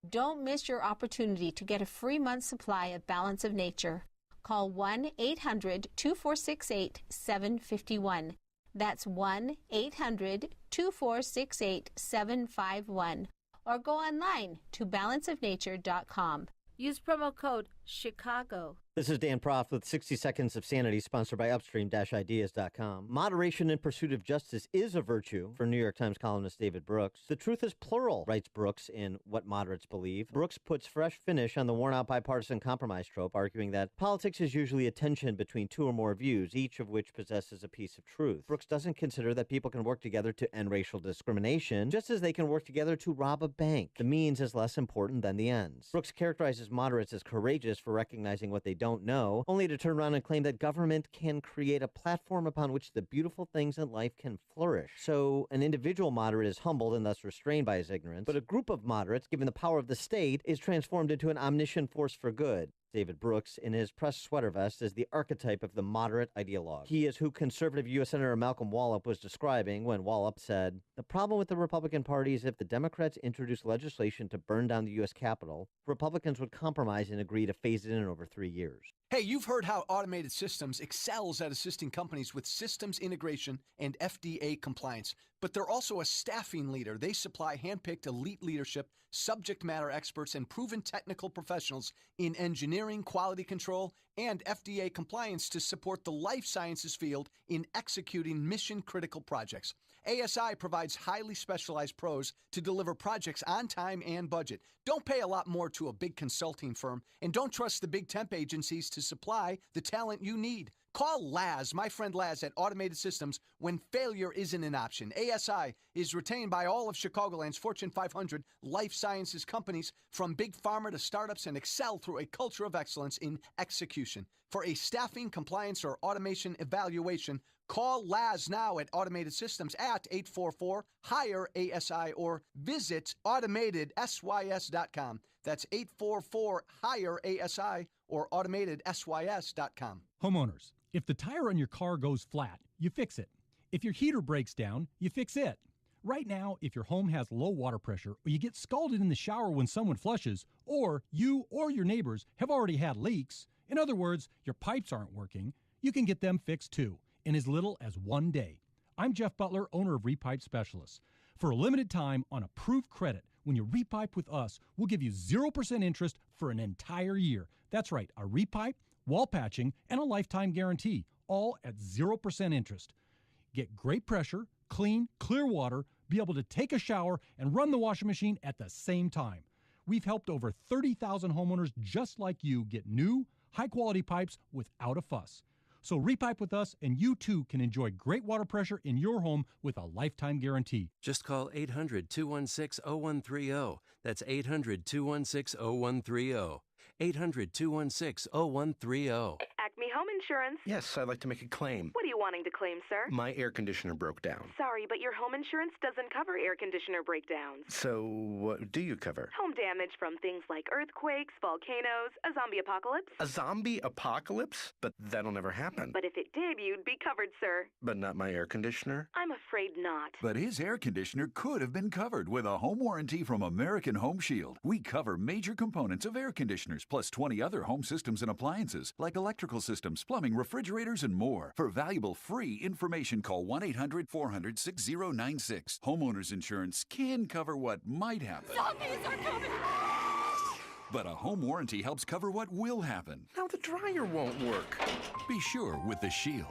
Don't miss your opportunity to get a free month supply of Balance of Nature. Call 1-800-2468-751. That's 1-800-2468-751. Or go online to balanceofnature.com. Use promo code Chicago. This is Dan Proft with 60 Seconds of Sanity, sponsored by Upstream-Ideas.com. Moderation in pursuit of justice is a virtue, for New York Times columnist David Brooks. The truth is plural, writes Brooks in What Moderates Believe. Brooks puts fresh finish on the worn-out bipartisan compromise trope, arguing that politics is usually a tension between two or more views, each of which possesses a piece of truth. Brooks doesn't consider that people can work together to end racial discrimination, just as they can work together to rob a bank. The means is less important than the ends. Brooks characterizes moderates as courageous for recognizing what they don't know, only to turn around and claim that government can create a platform upon which the beautiful things in life can flourish. So an individual moderate is humbled and thus restrained by his ignorance, but a group of moderates, given the power of the state, is transformed into an omniscient force for good. David Brooks, in his press sweater vest, is the archetype of the moderate ideologue. He is who conservative U.S. Senator Malcolm Wallop was describing when Wallop said, "The problem with the Republican Party is if the Democrats introduce legislation to burn down the U.S. Capitol, Republicans would compromise and agree to phase it in over 3 years." Hey, you've heard how Automated Systems excels at assisting companies with systems integration and FDA compliance, but they're also a staffing leader. They supply handpicked elite leadership, subject matter experts, and proven technical professionals in engineering, quality control, and FDA compliance to support the life sciences field in executing mission-critical projects. ASI provides highly specialized pros to deliver projects on time and budget. Don't pay a lot more to a big consulting firm, and don't trust the big temp agencies to supply the talent you need. Call Laz, my friend Laz at Automated Systems, when failure isn't an option. ASI is retained by all of Chicagoland's Fortune 500 life sciences companies, from big pharma to startups, and excel through a culture of excellence in execution. For a staffing, compliance, or automation evaluation, call Laz now at Automated Systems at 844-HIRE-ASI or visit AutomatedSYS.com. That's 844-HIRE-ASI or AutomatedSYS.com. Homeowners, if the tire on your car goes flat, you fix it. If your heater breaks down, you fix it. Right now, if your home has low water pressure, or you get scalded in the shower when someone flushes, or you or your neighbors have already had leaks, in other words, your pipes aren't working, you can get them fixed too, in as little as 1 day. I'm Jeff Butler, owner of Repipe Specialists. For a limited time on approved credit, when you repipe with us, we'll give you 0% interest for an entire year. That's right, a repipe, wall patching, and a lifetime guarantee, all at 0% interest. Get great pressure, clean, clear water, be able to take a shower, and run the washing machine at the same time. We've helped over 30,000 homeowners just like you get new, high-quality pipes without a fuss. So repipe with us, and you too can enjoy great water pressure in your home with a lifetime guarantee. Just call 800-216-0130. That's 800-216-0130. 800-216-0130. Acme Home Insurance. Yes, I'd like to make a claim. What are you wanting to claim, sir? My air conditioner broke down. Sorry, but your home insurance doesn't cover air conditioner breakdowns. So what do you cover? Home damage from things like earthquakes, volcanoes, a zombie apocalypse. A zombie apocalypse? But that'll never happen. But if it did, you'd be covered, sir. But not my air conditioner? I'm afraid not. But his air conditioner could have been covered with a home warranty from American Home Shield. We cover major components of air conditioners, plus 20 other home systems and appliances, like electrical systems, plumbing, refrigerators, and more. For valuable free information, call 1-800-400-6096. Homeowners insurance can cover what might happen. Zombies are coming! But a home warranty helps cover what will happen. Now the dryer won't work. Be sure with the Shield.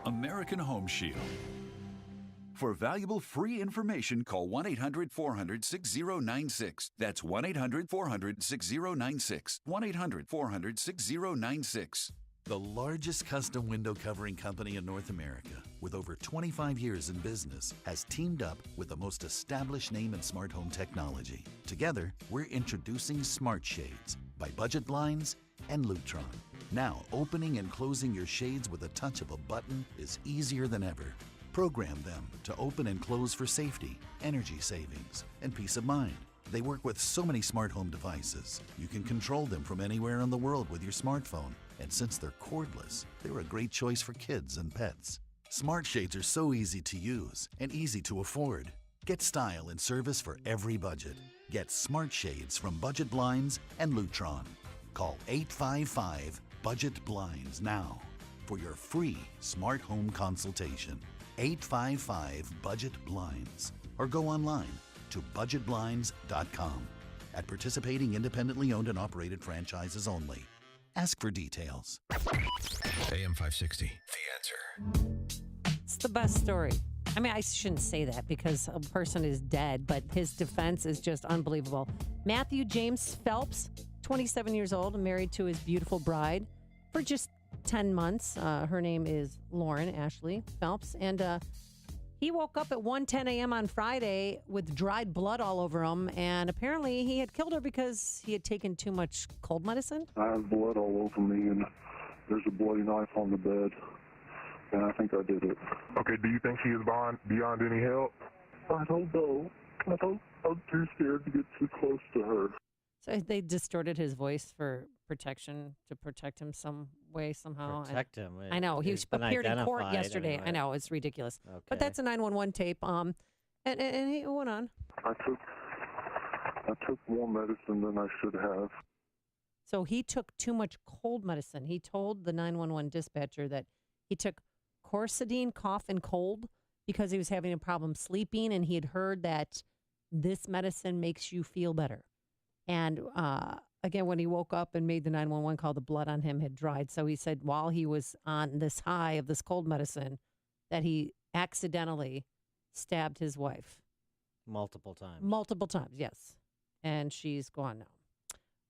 American Home Shield. For valuable free information, call 1-800-400-6096. That's 1-800-400-6096. 1-800-400-6096. The largest custom window covering company in North America, with over 25 years in business, has teamed up with the most established name in smart home technology. Together, we're introducing Smart Shades by Budget Blinds and Lutron. Now, opening and closing your shades with a touch of a button is easier than ever. Program them to open and close for safety, energy savings, and peace of mind. They work with so many smart home devices. You can control them from anywhere in the world with your smartphone. And since they're cordless, they're a great choice for kids and pets. Smart Shades are so easy to use and easy to afford. Get style and service for every budget. Get Smart Shades from Budget Blinds and Lutron. Call 855-BUDGET-BLINDS now for your free smart home consultation. 855-BUDGET-BLINDS, or go online to budgetblinds.com. At participating independently owned and operated franchises only. Ask for details. AM 560, The Answer. It's the best story. I mean, I shouldn't say that because a person is dead, but his defense is just unbelievable. Matthew James Phelps, 27 years old, married to his beautiful bride for just 10 months. Her name is Lauren Ashley Phelps. And he woke up at 1:10 a.m. on Friday with dried blood all over him. And apparently he had killed her because he had taken too much cold medicine. I have blood all over me, and there's a bloody knife on the bed. And I think I did it. Okay, do you think she is beyond any help? I don't know. I'm too scared to get too close to her. So they distorted his voice for protection, to protect him some way, somehow. Protect him. I know. He appeared in court yesterday. Anyway. I know. It's ridiculous. Okay. But that's a 911 tape. And he went on. I took more medicine than I should have. So he took too much cold medicine. He told the 911 dispatcher that he took Corsadine, cough and cold, because he was having a problem sleeping, and he had heard that this medicine makes you feel better. And again, when he woke up and made the 911 call, the blood on him had dried. So he said while he was on this high of this cold medicine that he accidentally stabbed his wife. Multiple times. Multiple times, yes. And she's gone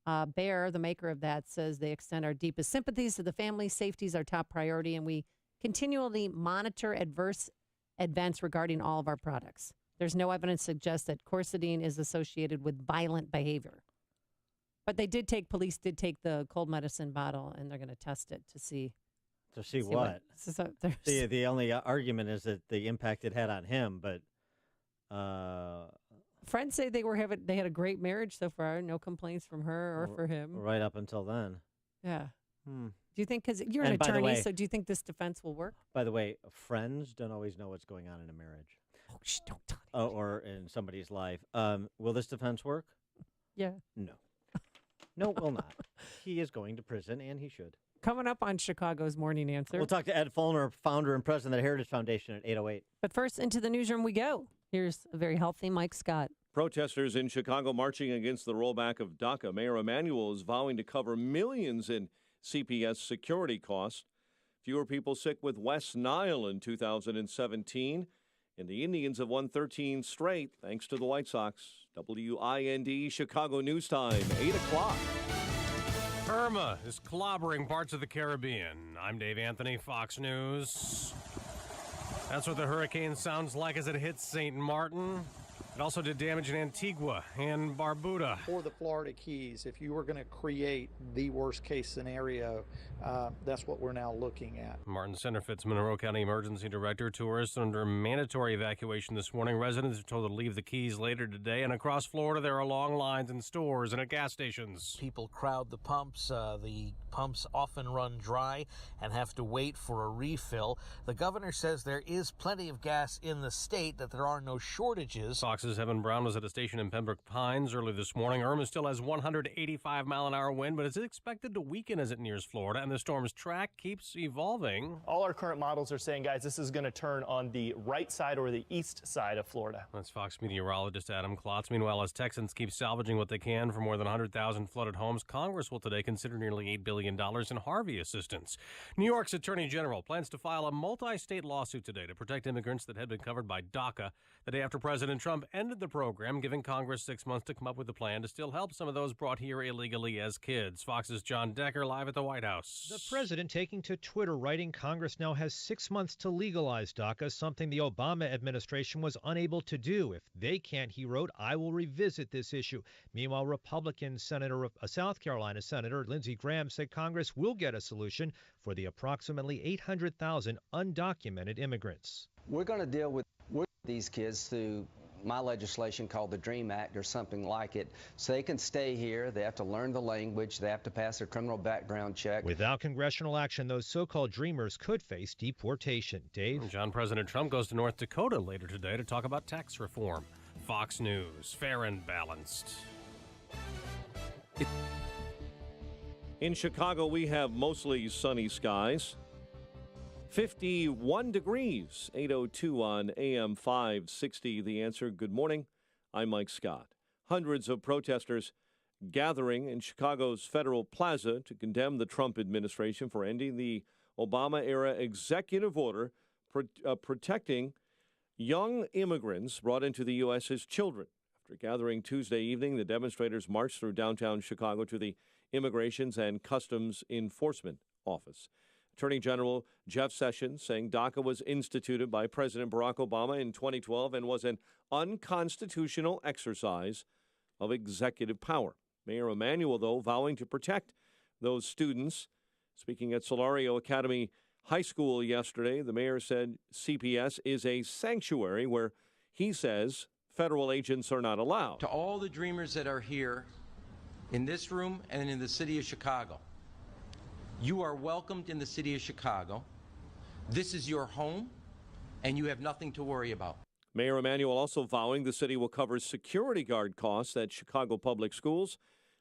now. Bayer, the maker of that, says they extend our deepest sympathies to the family. Safety is our top priority, and we continually monitor adverse events regarding all of our products. There's no evidence to suggest that Corsadine is associated with violent behavior. But police did take the cold medicine bottle, and they're going to test it to see. To see what? The only argument is that the impact it had on him, but... Friends say they had a great marriage so far. No complaints from her or for him. Right up until then. Yeah. Do you think, because you're an attorney, so do you think this defense will work? By the way, friends don't always know what's going on in a marriage. Oh, don't tell me. Or in somebody's life. Will this defense work? Yeah. No. No, it will not. He is going to prison, and he should. Coming up on Chicago's Morning Answer. We'll talk to Ed Follner, founder and president of the Heritage Foundation at 8:08. But first, into the newsroom we go. Here's a very healthy Mike Scott. Protesters in Chicago marching against the rollback of Daca. Mayor Emanuel is vowing to cover millions in CPS security costs. Fewer people sick with West Nile in 2017. And the Indians have won 13 straight thanks to the White Sox. WIND Chicago News Time, 8 o'clock. Irma is clobbering parts of the Caribbean. I'm Dave Anthony, Fox News. That's what the hurricane sounds like as it hits St. Martin. It also did damage in Antigua and Barbuda. For the Florida Keys, if you were going to create the worst case scenario, that's what we're now looking at. Martin Centerfitz, Monroe County Emergency Director. Tourists under mandatory evacuation this morning. Residents are told to leave the Keys later today. And across Florida, there are long lines in stores and at gas stations. People crowd the pumps. The pumps often run dry and have to wait for a refill. The governor says there is plenty of gas in the state, that there are no shortages. Fox's Evan Brown was at a station in Pembroke Pines early this morning. Irma still has 185-mile-an-hour wind, but it's expected to weaken as it nears Florida, and the storm's track keeps evolving. All our current models are saying, guys, this is going to turn on the right side or the east side of Florida. That's Fox meteorologist Adam Klotz. Meanwhile, as Texans keep salvaging what they can for more than 100,000 flooded homes, Congress will today consider nearly $8 billion in Harvey assistance. New York's Attorney General plans to file a multi-state lawsuit today to protect immigrants that had been covered by Daca the day after President Trump ended the program, giving Congress 6 months to come up with a plan to still help some of those brought here illegally as kids. Fox's John Decker live at the White House. The president taking to Twitter, writing, Congress now has 6 months to legalize DACA, something the Obama administration was unable to do. If they can't, he wrote, I will revisit this issue. Meanwhile, Republican South Carolina Senator Lindsey Graham said Congress will get a solution for the approximately 800,000 undocumented immigrants. We're going to deal with these kids through my legislation called the DREAM Act or something like it, so they can stay here. They have to learn the language. They have to pass their criminal background check. Without congressional action, those so-called dreamers could face deportation. Dave? John, President Trump goes to North Dakota later today to talk about tax reform. Fox News, fair and balanced. In Chicago, we have mostly sunny skies. 51 degrees, 8:02 on AM 560. The Answer. Good morning. I'm Mike Scott. Hundreds of protesters gathering in Chicago's Federal Plaza to condemn the Trump administration for ending the Obama-era executive order protecting young immigrants brought into the U.S. as children. After gathering Tuesday evening, the demonstrators marched through downtown Chicago to the Immigrations and Customs Enforcement Office. Attorney General Jeff Sessions saying DACA was instituted by President Barack Obama in 2012 and was an unconstitutional exercise of executive power. Mayor Emanuel, though, vowing to protect those students. Speaking at Solario Academy High School yesterday, the mayor said CPS is a sanctuary where he says federal agents are not allowed. To all the dreamers that are here in this room and in the city of Chicago, you are welcomed in the city of Chicago. This is your home, and you have nothing to worry about. Mayor Emanuel also vowing the city will cover security guard costs at Chicago public schools.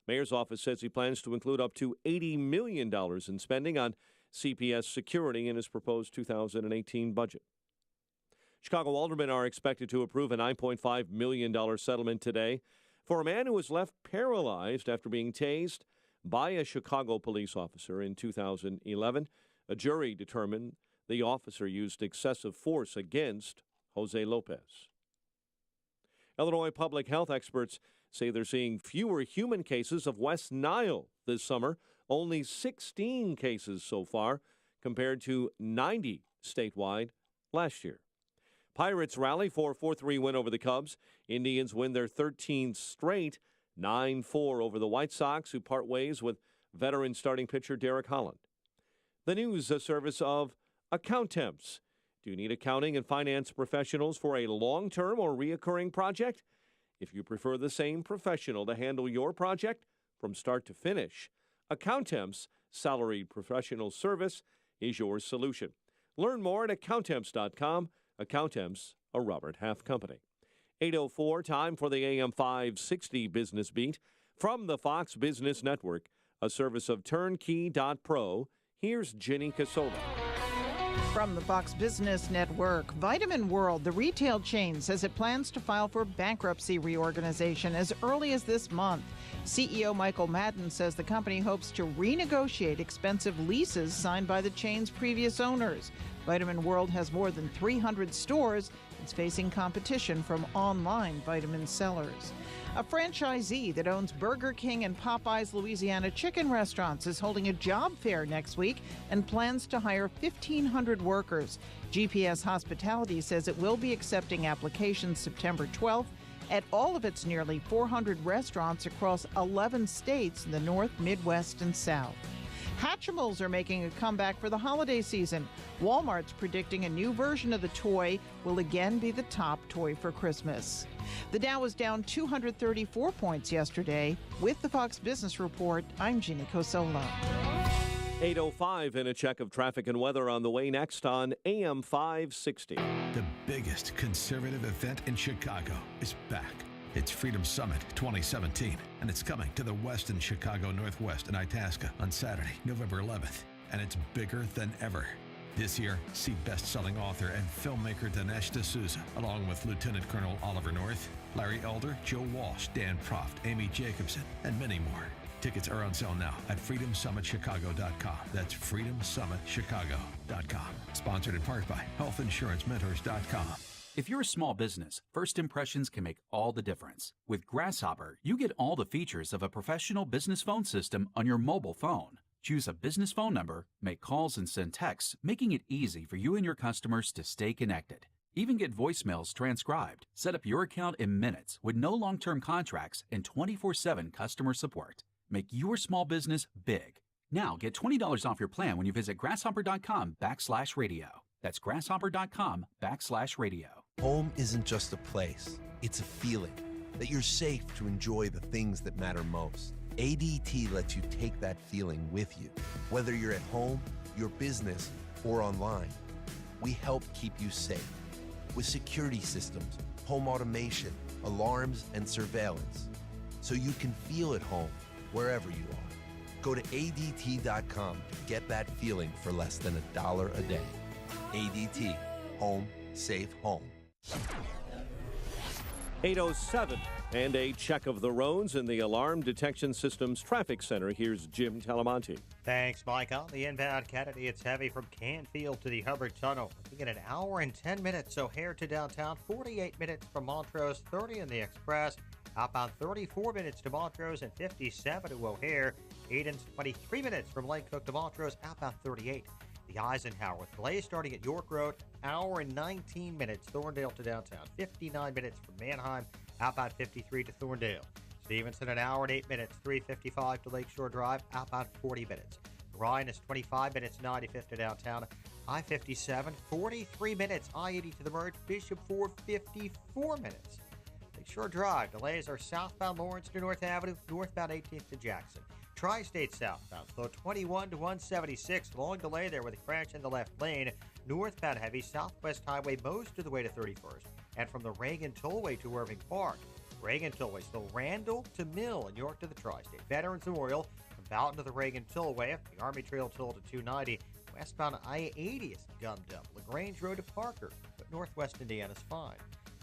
Mayor's office says he plans to include up to $80 million in spending on CPS security in his proposed 2018 budget. Chicago aldermen are expected to approve a $9.5 million settlement today for a man who was left paralyzed after being tased by a Chicago police officer in 2011. A jury determined the officer used excessive force against Jose Lopez. Illinois public health experts say they're seeing fewer human cases of West Nile this summer, only 16 cases so far compared to 90 statewide last year. Pirates rally for a 4-3 win over the Cubs. Indians win their 13th straight, 9-4 over the White Sox, who part ways with veteran starting pitcher Derek Holland. The news, a service of Accountemps. Do you need accounting and finance professionals for a long-term or reoccurring project? If you prefer the same professional to handle your project from start to finish, Accountemps salaried professional service is your solution. Learn more at accountemps.com. Accountemps, a Robert Half company. 8:04, time for the AM 560 Business Beat. From the Fox Business Network, a service of turnkey.pro, here's Ginny Casola. From the Fox Business Network, Vitamin World, the retail chain, says it plans to file for bankruptcy reorganization as early as this month. CEO Michael Madden says the company hopes to renegotiate expensive leases signed by the chain's previous owners. Vitamin World has more than 300 stores. It's facing competition from online vitamin sellers. A franchisee that owns Burger King and Popeye's Louisiana chicken restaurants is holding a job fair next week and plans to hire 1,500 workers. GPS Hospitality says it will be accepting applications September 12th at all of its nearly 400 restaurants across 11 states in the North, Midwest, and South. Hatchimals are making a comeback for the holiday season. Walmart's predicting a new version of the toy will again be the top toy for Christmas. The Dow was down 234 points yesterday. With the Fox Business Report, I'm Ginny Cosola. 8:05 and a check of traffic and weather on the way next on AM 560. The biggest conservative event in Chicago is back. It's Freedom Summit 2017, and it's coming to the Westin Chicago Northwest in Itasca on Saturday, November 11th, and it's bigger than ever. This year, see best-selling author and filmmaker Dinesh D'Souza, along with Lieutenant Colonel Oliver North, Larry Elder, Joe Walsh, Dan Proft, Amy Jacobson, and many more. Tickets are on sale now at freedomsummitchicago.com. That's freedomsummitchicago.com. Sponsored in part by healthinsurancementors.com. If you're a small business, first impressions can make all the difference. With Grasshopper, you get all the features of a professional business phone system on your mobile phone. Choose a business phone number, make calls and send texts, making it easy for you and your customers to stay connected. Even get voicemails transcribed. Set up your account in minutes with no long-term contracts and 24/7 customer support. Make your small business big. Now get $20 off your plan when you visit grasshopper.com/radio. That's grasshopper.com/radio. Home isn't just a place, it's a feeling that you're safe to enjoy the things that matter most. ADT lets you take that feeling with you. Whether you're at home, your business, or online, we help keep you safe. With security systems, home automation, alarms, and surveillance, so you can feel at home wherever you are. Go to ADT.com to get that feeling for less than $1 a day. ADT, home, safe home. 8:07, and a check of the roads in the Alarm Detection Systems Traffic Center. Here's Jim Talamonte. Thanks, Mike. On the inbound Kennedy, it's heavy from Canfield to the Hubbard Tunnel. Looking at an hour and 10 minutes. O'Hare to downtown, 48 minutes from Montrose, 30 in the Express. Outbound 34 minutes to Montrose and 57 to O'Hare. Aiden's 23 minutes from Lake Cook to Montrose, outbound 38. The Eisenhower with delays starting at York Road, hour and 19 minutes. Thorndale to downtown, 59 minutes from Manheim, outbound 53 to Thorndale. Stevenson, an hour and 8 minutes, 3:55 to Lakeshore Drive, outbound 40 minutes. Ryan is 25 minutes, 95th to downtown. I-57, 43 minutes. I-80 to the merge, Bishop Ford, 54 minutes. Lakeshore Drive, delays are southbound Lawrence to North Avenue, northbound 18th to Jackson. Tri-State southbound, slow 21 to 176. Long delay there with a crash in the left lane. Northbound heavy, Southwest Highway most of the way to 31st. And from the Reagan Tollway to Irving Park. Reagan Tollway, still Randall to Mill and York to the Tri-State. Veterans Memorial from Boughton to the Reagan Tollway. The Army Trail Toll to 290. Westbound I-80 is gummed up. LaGrange Road to Parker, but Northwest Indiana's fine.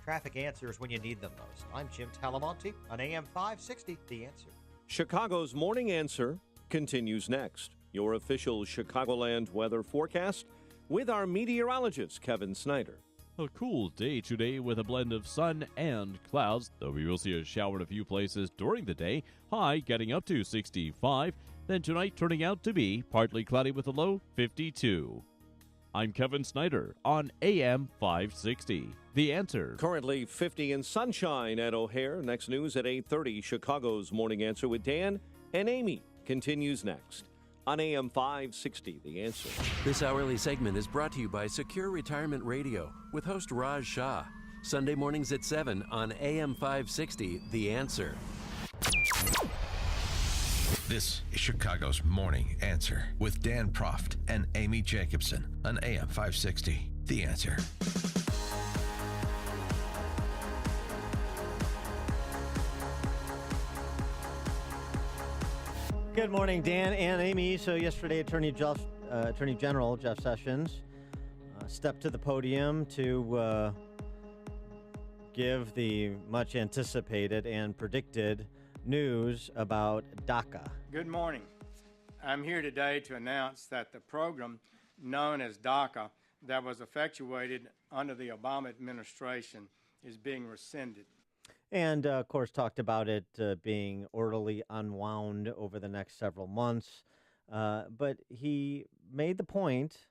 Traffic answers when you need them most. I'm Jim Talamonte on AM 560, The Answer. Chicago's Morning Answer continues next. Your official Chicagoland weather forecast with our meteorologist, Kevin Snyder. A cool day today with a blend of sun and clouds, though we will see a shower in a few places during the day, high getting up to 65. Then tonight turning out to be partly cloudy with a low 52. I'm Kevin Snyder on AM 560. The Answer. Currently 50 and sunshine at O'Hare. Next news at 8:30. Chicago's Morning Answer with Dan and Amy continues next on AM 560. The Answer. This hourly segment is brought to you by Secure Retirement Radio with host Raj Shah. Sunday mornings at 7 on AM 560. The Answer. This is Chicago's Morning Answer with Dan Proft and Amy Jacobson on AM 560. The Answer. Good morning, Dan and Amy. So yesterday, Attorney General Jeff Sessions stepped to the podium to give the much anticipated and predicted news about Daca. Good morning. I'm here today to announce that the program known as Daca that was effectuated under the Obama administration is being rescinded. And, of course, talked about it being orderly unwound over the next several months. But he made the point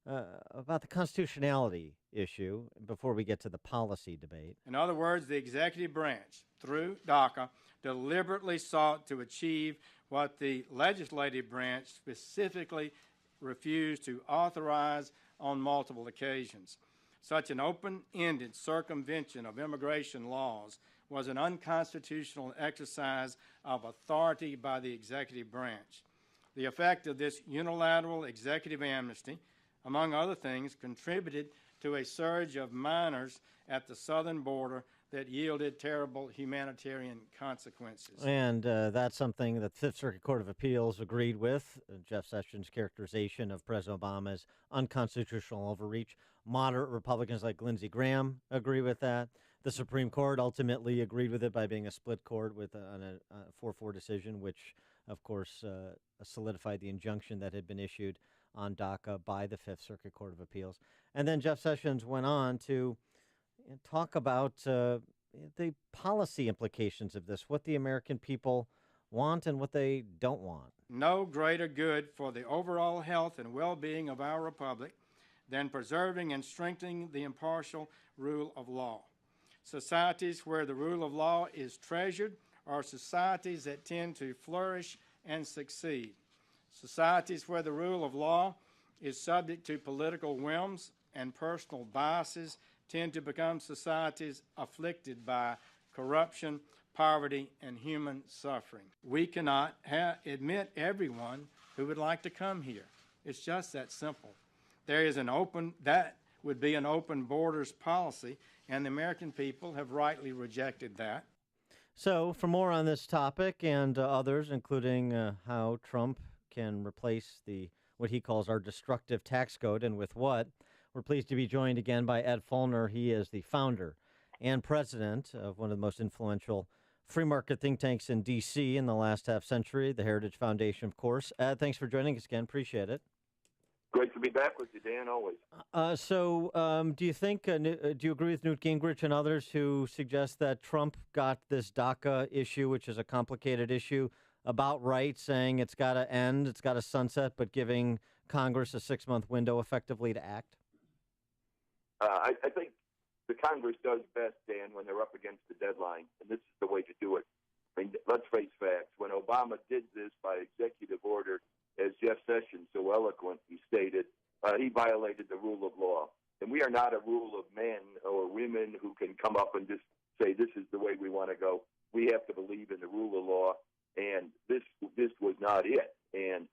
about the constitutionality issue before we get to the policy debate. In other words, the executive branch, through Daca, deliberately sought to achieve what the legislative branch specifically refused to authorize on multiple occasions. Such an open-ended circumvention of immigration laws was an unconstitutional exercise of authority by the executive branch. The effect of this unilateral executive amnesty, among other things, contributed to a surge of minors at the southern border that yielded terrible humanitarian consequences. And that's something that the Fifth Circuit Court of Appeals agreed with. Jeff Sessions' characterization of President Obama's unconstitutional overreach. Moderate Republicans like Lindsey Graham agree with that. The Supreme Court ultimately agreed with it by being a split court with a 4-4 decision, which, of course, solidified the injunction that had been issued on Daca by the Fifth Circuit Court of Appeals. And then Jeff Sessions went on to talk about the policy implications of this, what the American people want and what they don't want. No greater good for the overall health and well-being of our republic than preserving and strengthening the impartial rule of law. Societies where the rule of law is treasured are societies that tend to flourish and succeed. Societies where the rule of law is subject to political whims and personal biases tend to become societies afflicted by corruption, poverty, and human suffering. We cannot admit everyone who would like to come here. It's just that simple. That would be an open borders policy, and the American people have rightly rejected that. So for more on this topic and others, including how Trump can replace what he calls our destructive tax code and with what, we're pleased to be joined again by Ed Follner. He is the founder and president of one of the most influential free market think tanks in D.C. in the last half century, the Heritage Foundation, of course. Ed, thanks for joining us again. Appreciate it. Great to be back with you, Dan, always. Do you think, do you agree with Newt Gingrich and others who suggest that Trump got this Daca issue, which is a complicated issue, about right, saying it's got to end, it's got to sunset, but giving Congress a 6-month window effectively to act? I think the Congress does best, Dan, when they're up against the deadline, and this is the way to do it. I mean, let's face facts. When Obama did this by executive order, as Jeff Sessions so eloquently stated, he violated the rule of law. And we are not a rule of men or women who can come up and just say this is the way we want to go. We have to believe in the rule of law, and this was not it. And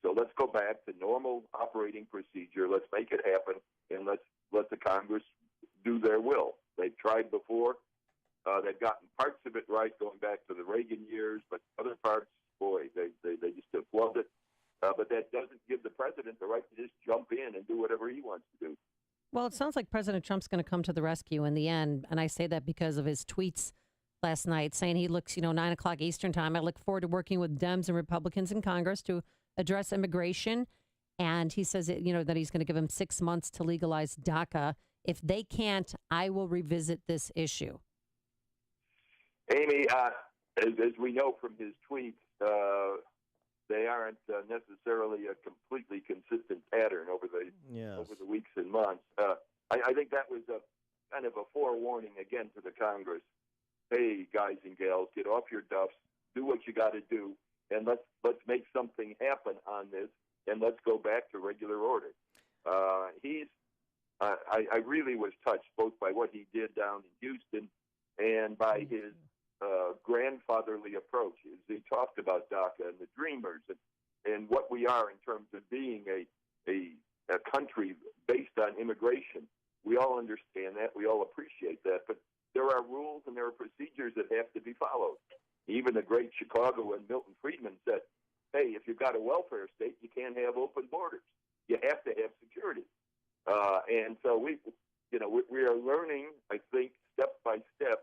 so let's go back to normal operating procedure. Let's make it happen, and let's let the Congress do their will. They've tried before. They've gotten parts of it right going back to the Reagan years, but other parts, boy, they just have flubbed it. But that doesn't give the president the right to just jump in and do whatever he wants to do. Well, it sounds like President Trump's going to come to the rescue in the end. And I say that because of his tweets last night saying he looks, 9 o'clock Eastern time. I look forward to working with Dems and Republicans in Congress to address immigration. And he says, that he's going to give him 6 months to legalize Daca. If they can't, I will revisit this issue. Amy, as we know from his tweets, they aren't necessarily a completely consistent pattern over the weeks and months. I think that was a kind of a forewarning again to the Congress. Hey, guys and gals, get off your duffs, do what you got to do, and let's make something happen on this, and let's go back to regular order. I really was touched both by what he did down in Houston and by his grandfatherly approach. He talked about Daca and the Dreamers and what we are in terms of being a country based on immigration. We all understand that. We all appreciate that. But there are rules and there are procedures that have to be followed. Even the great Chicago and Milton Friedman said, hey, if you've got a welfare state, you can't have open borders. You have to have security. And so we are learning, I think, step by step,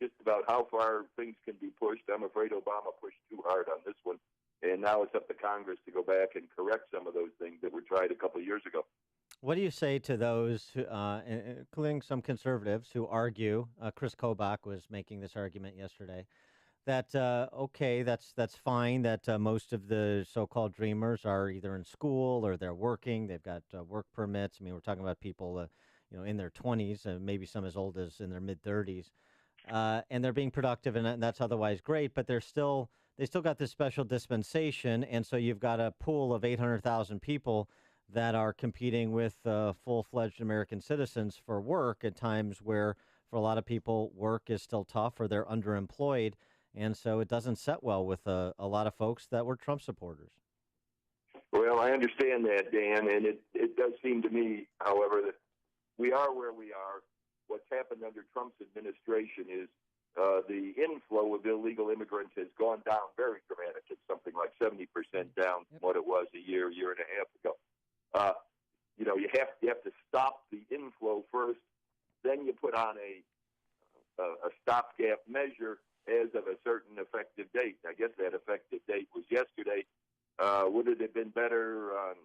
just about how far things can be pushed. I'm afraid Obama pushed too hard on this one. And now it's up to Congress to go back and correct some of those things that were tried a couple of years ago. What do you say to those, including some conservatives, who argue, Chris Kobach was making this argument yesterday, that, that's fine, that most of the so-called dreamers are either in school or they're working, they've got work permits. I mean, we're talking about people, in their 20s, maybe some as old as in their mid-30s. And they're being productive, and that's otherwise great, but they still got this special dispensation, and so you've got a pool of 800,000 people that are competing with full-fledged American citizens for work at times where, for a lot of people, work is still tough or they're underemployed, and so it doesn't set well with a lot of folks that were Trump supporters. Well, I understand that, Dan, and it does seem to me, however, that we are where we are. What's happened under Trump's administration is the inflow of illegal immigrants has gone down very dramatic. It's something like 70% down from what it was a year and a half ago. You have to stop the inflow first, then you put on a stopgap measure as of a certain effective date. I guess that effective date was yesterday. Would it have been better on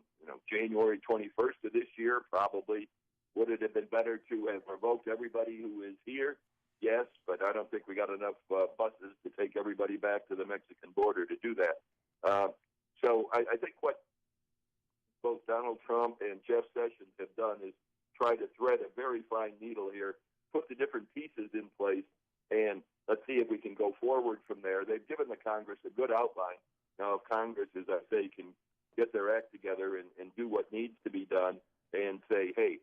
January 21st of this year? Probably. Would it have been better to have revoked everybody who is here? Yes, but I don't think we got enough buses to take everybody back to the Mexican border to do that. So I think what both Donald Trump and Jeff Sessions have done is try to thread a very fine needle here, put the different pieces in place, and let's see if we can go forward from there. They've given the Congress a good outline. Now, if Congress, as I say, can get their act together and do what needs to be done and say, hey,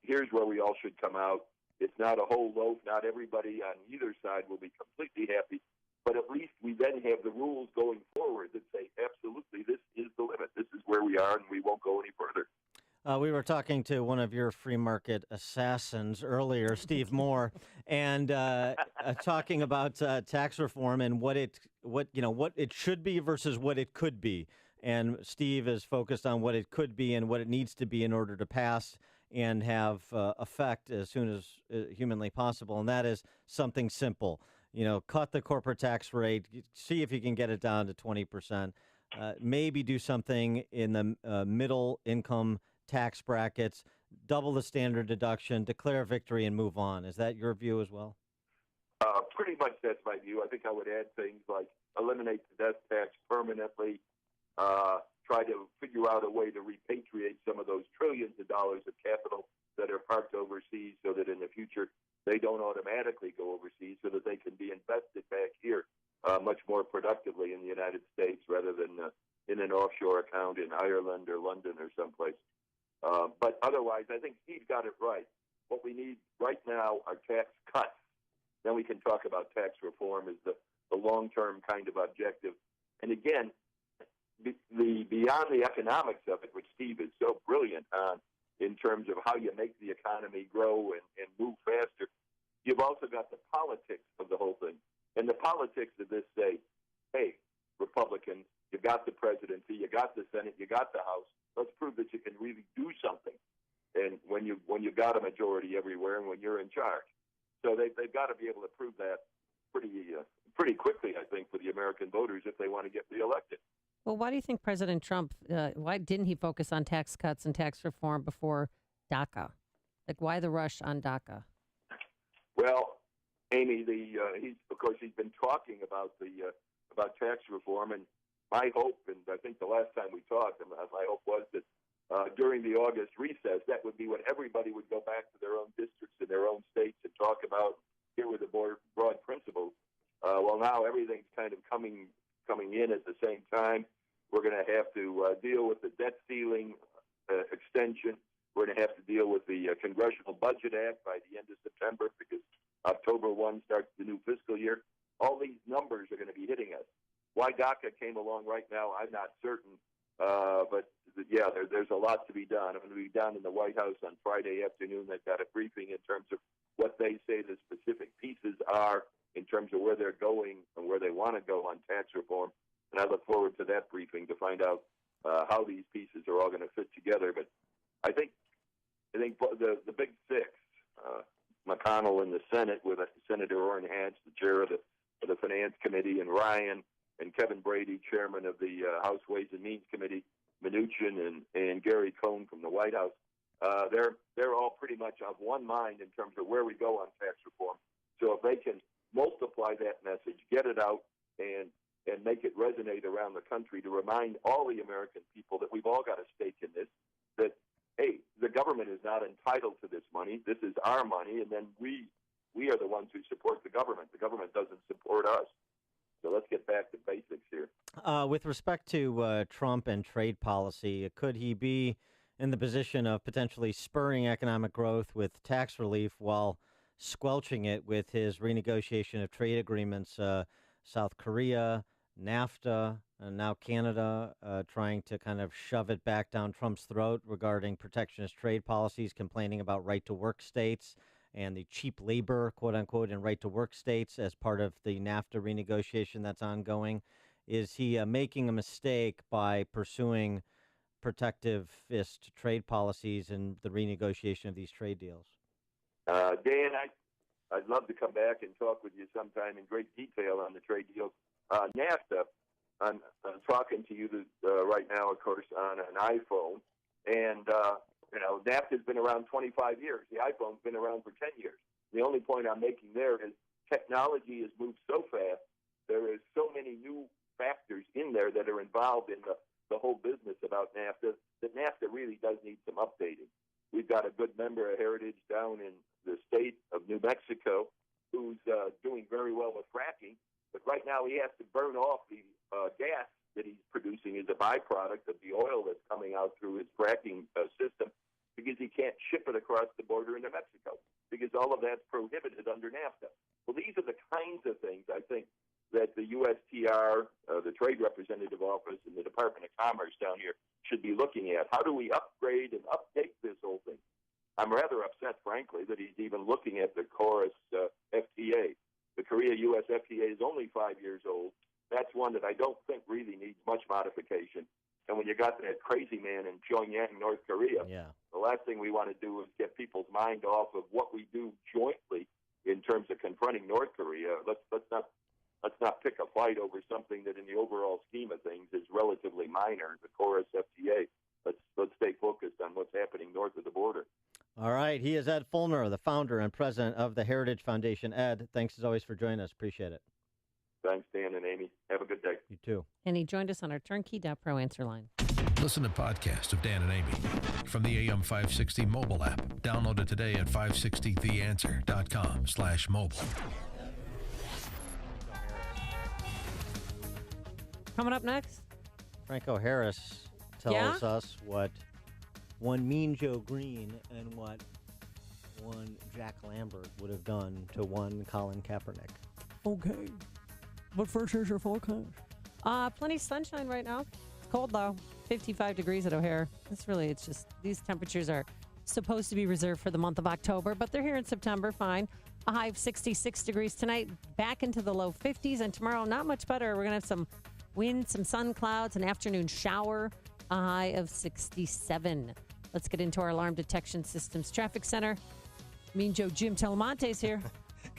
here's where we all should come out. It's not a whole loaf. Not everybody on either side will be completely happy. But at least we then have the rules going forward that say, absolutely, this is the limit. This is where we are, and we won't go any further. We were talking to one of your free market assassins earlier, Steve Moore, and talking about tax reform and what it should be versus what it could be. And Steve is focused on what it could be and what it needs to be in order to pass. and have effect as soon as humanly possible, and that is something simple. Cut the corporate tax rate, see if you can get it down to 20%. Maybe do something in the middle income tax brackets, double the standard deduction, declare victory, and move on. Is that your view as well? Pretty much that's my view. I think I would add things like eliminate the death tax permanently, try to figure out a way to repatriate some of those trillions of dollars of capital that are parked overseas so that in the future they don't automatically go overseas, so that they can be invested back here much more productively in the United States rather than in an offshore account in Ireland or London or someplace. But otherwise, I think Steve got it right. What we need right now are tax cuts. Then we can talk about tax reform as the long-term kind of objective. And again, beyond the economics of it, which Steve is so brilliant on in terms of how you make the economy grow and move faster, you've also got the politics of the whole thing. And the politics of this say, hey, Republicans, you got the presidency, you got the Senate, you got the House. Let's prove that you can really do something. And when you got a majority everywhere and when you're in charge. So they've got to be able to prove that pretty quickly, I think, for the American voters if they want to get reelected. Well, why do you think President Trump, why didn't he focus on tax cuts and tax reform before Daca? Like, why the rush on Daca? Well, Amy, he's been talking about tax reform, and my hope, and I think the last time we talked, my hope was that during the August recess, that would be when everybody would go back to their own districts and their own states and talk about, here were the broad principles. Well, now everything's kind of coming in at the same time. We're going to have to deal with the debt ceiling extension. We're going to have to deal with the Congressional Budget Act by the end of September because October 1 starts the new fiscal year. All these numbers are going to be hitting us. Why Daca came along right now, I'm not certain. But, yeah, there's a lot to be done. I'm going to be down in the White House on Friday afternoon. They've got a briefing in terms of what they say the specific pieces are in terms of where they're going and where they want to go on tax reform. And I look forward to that briefing to find out how these pieces are all going to fit together. But I think the big six, McConnell in the Senate with Senator Orrin Hatch, the chair of the Finance Committee, and Ryan, and Kevin Brady, chairman of the House Ways and Means Committee, Mnuchin and Gary Cohn from the White House, they're all pretty much of one mind in terms of where we go on tax reform. So if they can multiply that message, get it out, and make it resonate around the country to remind all the American people that we've all got a stake in this, that, hey, the government is not entitled to this money. This is our money, and then we are the ones who support the government. The government doesn't support us. So let's get back to basics here. With respect to Trump and trade policy, could he be in the position of potentially spurring economic growth with tax relief while squelching it with his renegotiation of trade agreements, South Korea, NAFTA, and now Canada, trying to kind of shove it back down Trump's throat regarding protectionist trade policies, complaining about right-to-work states and the cheap labor, quote-unquote, in right-to-work states as part of the NAFTA renegotiation that's ongoing. Is he making a mistake by pursuing protectivist trade policies and the renegotiation of these trade deals? Dan, I'd love to come back and talk with you sometime in great detail on the trade deals. NAFTA, I'm talking to you right now, of course, on an iPhone, and NAFTA's been around 25 years. The iPhone's been around for 10 years. The only point I'm making there is technology has moved so fast. There is so many new factors in there that are involved in the whole business about NAFTA that NAFTA really does need some updating. We've got a good member of Heritage down in the state of New Mexico who's doing very well with fracking, but right now he has to burn off the gas that he's producing as a byproduct of the oil that's coming out through his fracking system because he can't ship it across the border into Mexico because all of that's prohibited under NAFTA. Well, these are the kinds of things I think that the USTR, the Trade Representative Office, and the Department of Commerce down here should be looking at. How do we upgrade and update this whole thing? I'm rather upset, frankly, that he's even looking at the Chorus FTA. The Korea-U.S. FTA is only 5 years old. That's one that I don't think really needs much modification. And when you got that crazy man in Pyongyang, North Korea, the last thing we want to do is get people's mind off of what we do jointly in terms of confronting North Korea. Let's not pick a fight over something that, in the overall scheme of things, is relatively minor. The Chorus FTA. Let's stay focused on what's happening north of the border. All right. He is Ed Fulner, the founder and president of the Heritage Foundation. Ed, thanks as always for joining us. Appreciate it. Thanks, Dan and Amy. Have a good day. You too. And he joined us on our Turnkey.pro answer line. Listen to podcasts of Dan and Amy from the AM 560 mobile app. Download it today at 560theanswer.com/mobile. Coming up next, Franco Harris tells us what one Mean Joe Green and what one Jack Lambert would have done to one Colin Kaepernick. Okay. But first, here's your forecast. Plenty of sunshine right now. It's cold, though. 55 degrees at O'Hare. It's just, these temperatures are supposed to be reserved for the month of October, but they're here in September, fine. A high of 66 degrees tonight, back into the low 50s, and tomorrow, not much better. We're going to have some wind, some sun clouds, an afternoon shower, a high of 67. Let's get into our alarm detection systems traffic center. Mean Joe Jim Telemonte's here.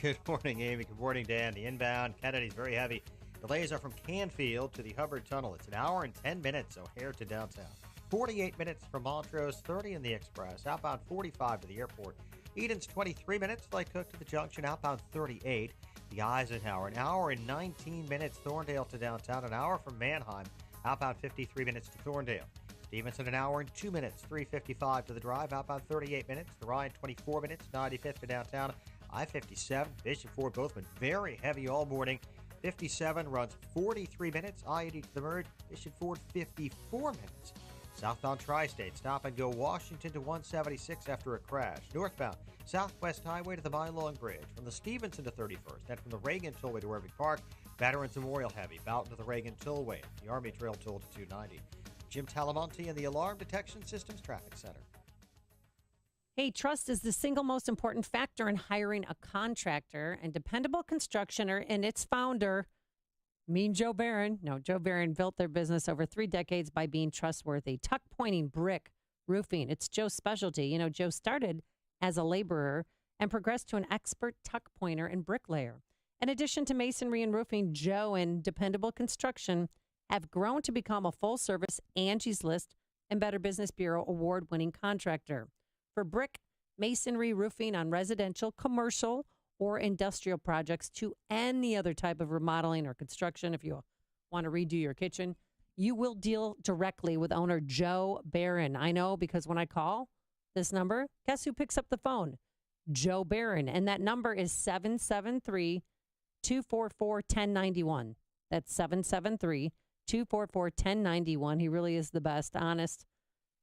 Good morning, Amy. Good morning, Dan. The inbound Kennedy's very heavy. Delays are from Canfield to the Hubbard Tunnel. It's an hour and 10 minutes, O'Hare to downtown. 48 minutes from Montrose, 30 in the Express. Outbound 45 to the airport. Eden's 23 minutes. Lake Cook to the junction. Outbound 38. The Eisenhower, an hour and 19 minutes. Thorndale to downtown. An hour from Mannheim. Outbound 53 minutes to Thorndale. Stevenson, an hour and 2 minutes. 3:55 to the drive. Outbound 38 minutes. The Ryan, 24 minutes. 95th to downtown. I-57, Bishop Ford, both been very heavy all morning. 57 runs 43 minutes. I-80 to the merge. Bishop Ford, 54 minutes. Southbound Tri-State, stop and go Washington to 176 after a crash. Northbound, Southwest Highway to the Mylong Bridge. From the Stevenson to 31st, and from the Reagan Tollway to Irving Park. Veterans Memorial heavy. Boughton to the Reagan Tollway. The Army Trail toll to 290. Jim Talamonte in the Alarm Detection Systems Traffic Center. Hey, trust is the single most important factor in hiring a contractor, and Dependable Constructioner and its founder, Mean Joe Barron. No, Joe Barron built their business over 3 decades by being trustworthy. Tuck pointing, brick, roofing. It's Joe's specialty. You know, Joe started as a laborer and progressed to an expert tuck pointer and bricklayer. In addition to masonry and roofing, Joe and Dependable Construction have grown to become a full-service Angie's List and Better Business Bureau award-winning contractor. For brick, masonry, roofing on residential, commercial, or industrial projects to any other type of remodeling or construction. If you want to redo your kitchen, you will deal directly with owner Joe Barron. I know, because when I call this number, guess who picks up the phone? Joe Barron. And that number is 773-244-1091. That's 773-244-1091. He really is the best, honest,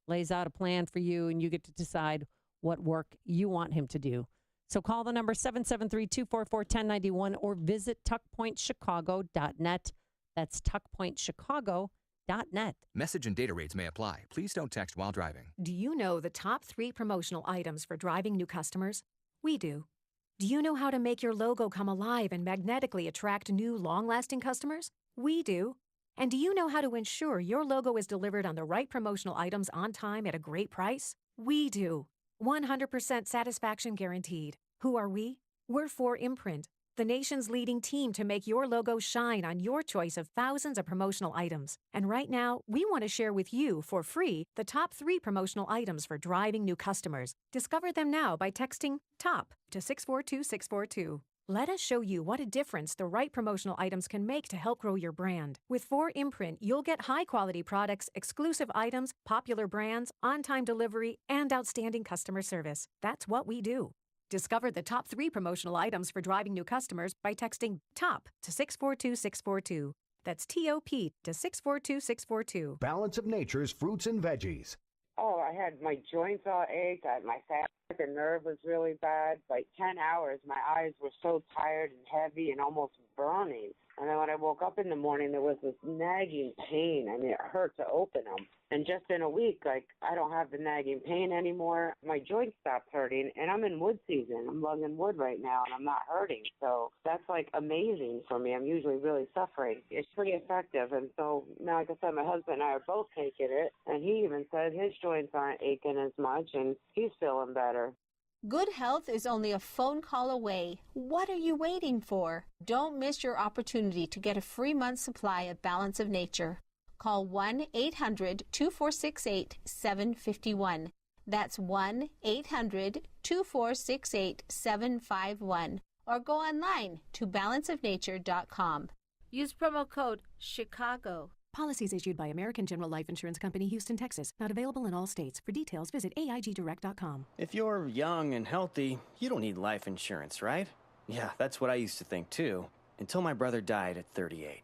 lays out a plan for you, and you get to decide what work you want him to do. So call the number 773-244-1091 or visit tuckpointchicago.net. That's tuckpointchicago.net. Message and data rates may apply. Please don't text while driving. Do you know the top 3 promotional items for driving new customers? We do. Do you know how to make your logo come alive and magnetically attract new, long-lasting customers? We do. And do you know how to ensure your logo is delivered on the right promotional items on time at a great price? We do. 100% satisfaction guaranteed. Who are we? We're 4imprint, the nation's leading team to make your logo shine on your choice of thousands of promotional items. And right now, we want to share with you, for free, the top 3 promotional items for driving new customers. Discover them now by texting TOP to 642-642. Let us show you what a difference the right promotional items can make to help grow your brand. With 4imprint, you'll get high-quality products, exclusive items, popular brands, on-time delivery, and outstanding customer service. That's what we do. Discover the top 3 promotional items for driving new customers by texting TOP to 642-642. That's TOP to 642-642. Balance of Nature's fruits and veggies. Oh, I had my joints all ached. My sciatic nerve was really bad. Like 10 hours, my eyes were so tired and heavy and almost burning. And then when I woke up in the morning, there was this nagging pain. I mean, it hurt to open them. And just in a week, like, I don't have the nagging pain anymore. My joints stopped hurting, and I'm in wood season. I'm lugging wood right now, and I'm not hurting. So that's, like, amazing for me. I'm usually really suffering. It's pretty effective. And so now, like I said, my husband and I are both taking it, and he even said his joints aren't aching as much, and he's feeling better. Good health is only a phone call away. What are you waiting for? Don't miss your opportunity to get a free month's supply of Balance of Nature. Call 1-800-2468-751. That's 1-800-2468-751. Or go online to balanceofnature.com. Use promo code CHICAGO. Policies issued by American General Life Insurance Company, Houston, Texas. Not available in all states. For details, visit AIGdirect.com. If you're young and healthy, you don't need life insurance, right? Yeah, that's what I used to think too, until my brother died at 38.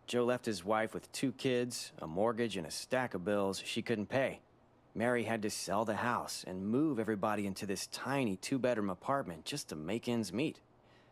Joe left his wife with 2 kids, a mortgage, and a stack of bills she couldn't pay. Mary had to sell the house and move everybody into this tiny 2-bedroom apartment just to make ends meet.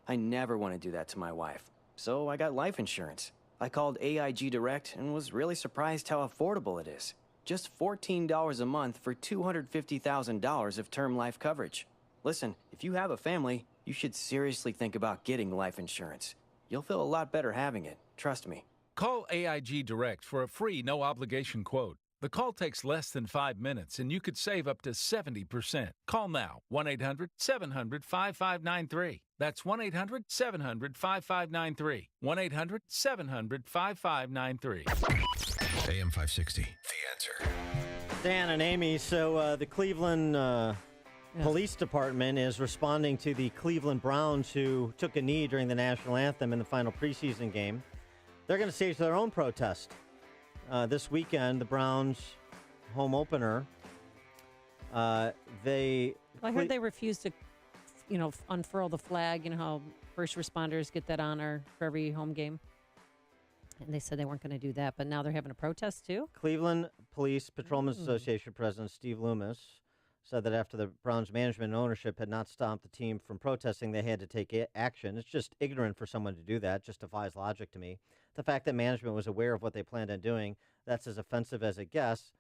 I never want to do that to my wife, so I got life insurance. I called AIG Direct and was really surprised how affordable it is. Just $14 a month for $250,000 of term life coverage. Listen, if you have a family, you should seriously think about getting life insurance. You'll feel a lot better having it, trust me. Call AIG Direct for a free no-obligation quote. The call takes less than 5 minutes, and you could save up to 70%. Call now, 1-800-700-5593. That's 1-800-700-5593. 1-800-700-5593. AM 560, The Answer. Dan and Amy, so the Cleveland Police Department is responding to the Cleveland Browns, who took a knee during the national anthem in the final preseason game. They're going to stage their own protest. This weekend, the Browns home opener, I heard they refused to, unfurl the flag. You know how first responders get that honor for every home game? And they said they weren't going to do that, but now they're having a protest too? Cleveland Police Patrolmen's Association President Steve Loomis said that after the Browns management and ownership had not stopped the team from protesting, they had to take action. It's just ignorant for someone to do that. Just defies logic to me. The fact that management was aware of what they planned on doing, that's as offensive as it gets.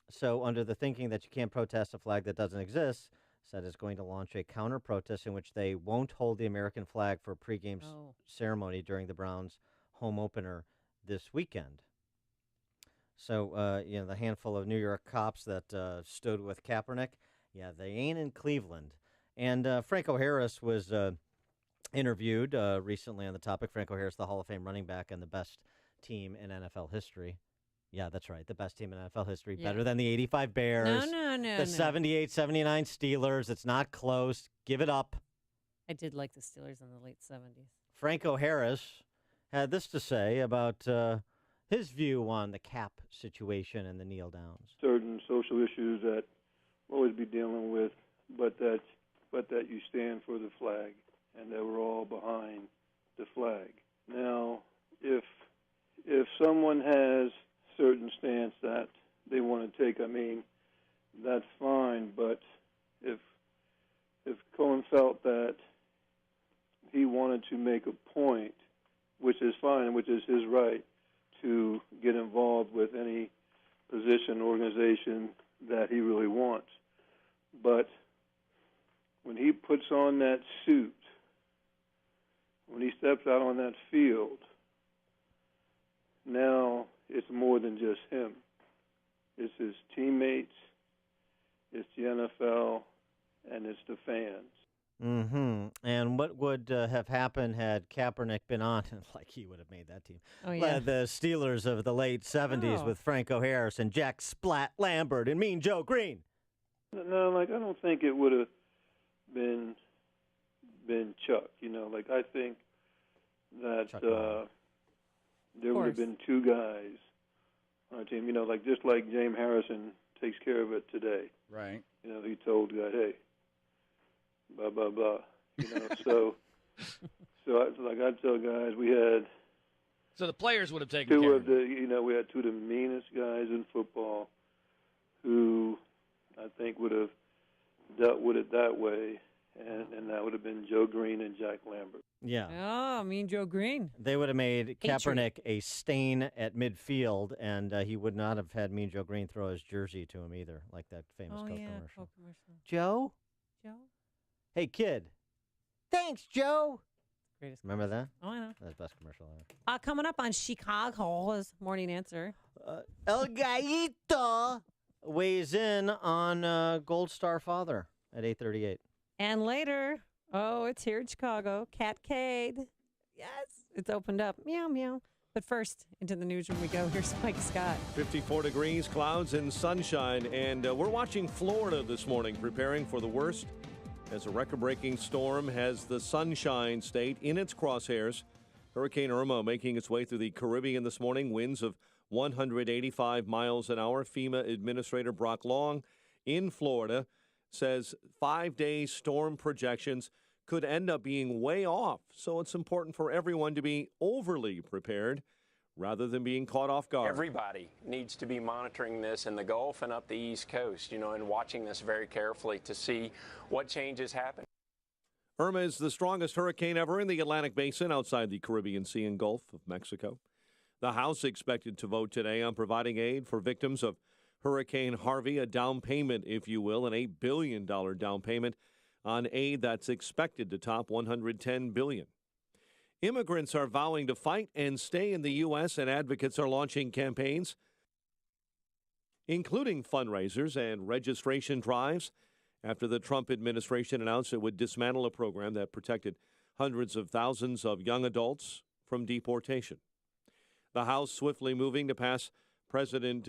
So under the thinking that you can't protest a flag that doesn't exist, said is going to launch a counter-protest in which they won't hold the American flag for a pregame ceremony during the Browns home opener this weekend. So, the handful of New York cops that stood with Kaepernick, they ain't in Cleveland. And Franco Harris was interviewed recently on the topic. Franco Harris, the Hall of Fame running back and the best team in NFL history. Yeah, that's right. The best team in NFL history. Yeah. Better than the 85 Bears. No. The 78-79 Steelers. It's not close. Give it up. I did like the Steelers in the late 70s. Franco Harris had this to say about his view on the cap situation and the kneel downs. Certain social issues that we'll always be dealing with, but that you stand for the flag and that we're all behind the flag. Now, if someone has certain stance that they want to take, that's fine, but if Cohen felt that he wanted to make a point, which is fine, which is his right, to get involved with any position, organization that he really wants. But when he puts on that suit, when he steps out on that field, now it's more than just him. It's his teammates, it's the NFL, and it's the fans. Mm-hmm. And what would have happened had Kaepernick been on, like he would have made that team, the Steelers of the late 70s with Franco Harris and Jack Splat Lambert and Mean Joe Green? No, I don't think it would have been Chuck. I think that there would have been 2 guys on our team, just like James Harrison takes care of it today. Right. He told the guy, hey, blah, blah, blah. So I tell guys, we had... So the players would have taken care of it. We had 2 of the meanest guys in football who I think would have dealt with it that way and that would have been Joe Green and Jack Lambert. Yeah. Oh, Mean Joe Green. They would have made Kaepernick a stain at midfield, and he would not have had Mean Joe Green throw his jersey to him either, like that famous Coke commercial. Coke commercial. Joe? Joe? Hey, kid. Thanks, Joe. Greatest. Remember that? Oh, I know. That's the best commercial ever. Coming up on Chicago's Morning Answer. El Gallito weighs in on Gold Star Father at 8:38. And later, it's here in Chicago, Catcade. Yes, it's opened up. Meow, meow. But first, into the newsroom we go. Here's Mike Scott. 54 degrees, clouds and sunshine, and we're watching Florida this morning, preparing for the worst as a record-breaking storm has the Sunshine State in its crosshairs. Hurricane Irma making its way through the Caribbean this morning, winds of 185 miles an hour. FEMA Administrator Brock Long in Florida says 5-day storm projections could end up being way off, so it's important for everyone to be overly prepared rather than being caught off guard. Everybody needs to be monitoring this in the Gulf and up the East Coast, and watching this very carefully to see what changes happen. Irma is the strongest hurricane ever in the Atlantic Basin outside the Caribbean Sea and Gulf of Mexico. The House expected to vote today on providing aid for victims of Hurricane Harvey, a down payment, if you will, an $8 billion down payment on aid that's expected to top $110 billion. Immigrants are vowing to fight and stay in the U.S., and advocates are launching campaigns, including fundraisers and registration drives, after the Trump administration announced it would dismantle a program that protected hundreds of thousands of young adults from deportation. The House swiftly moving to pass President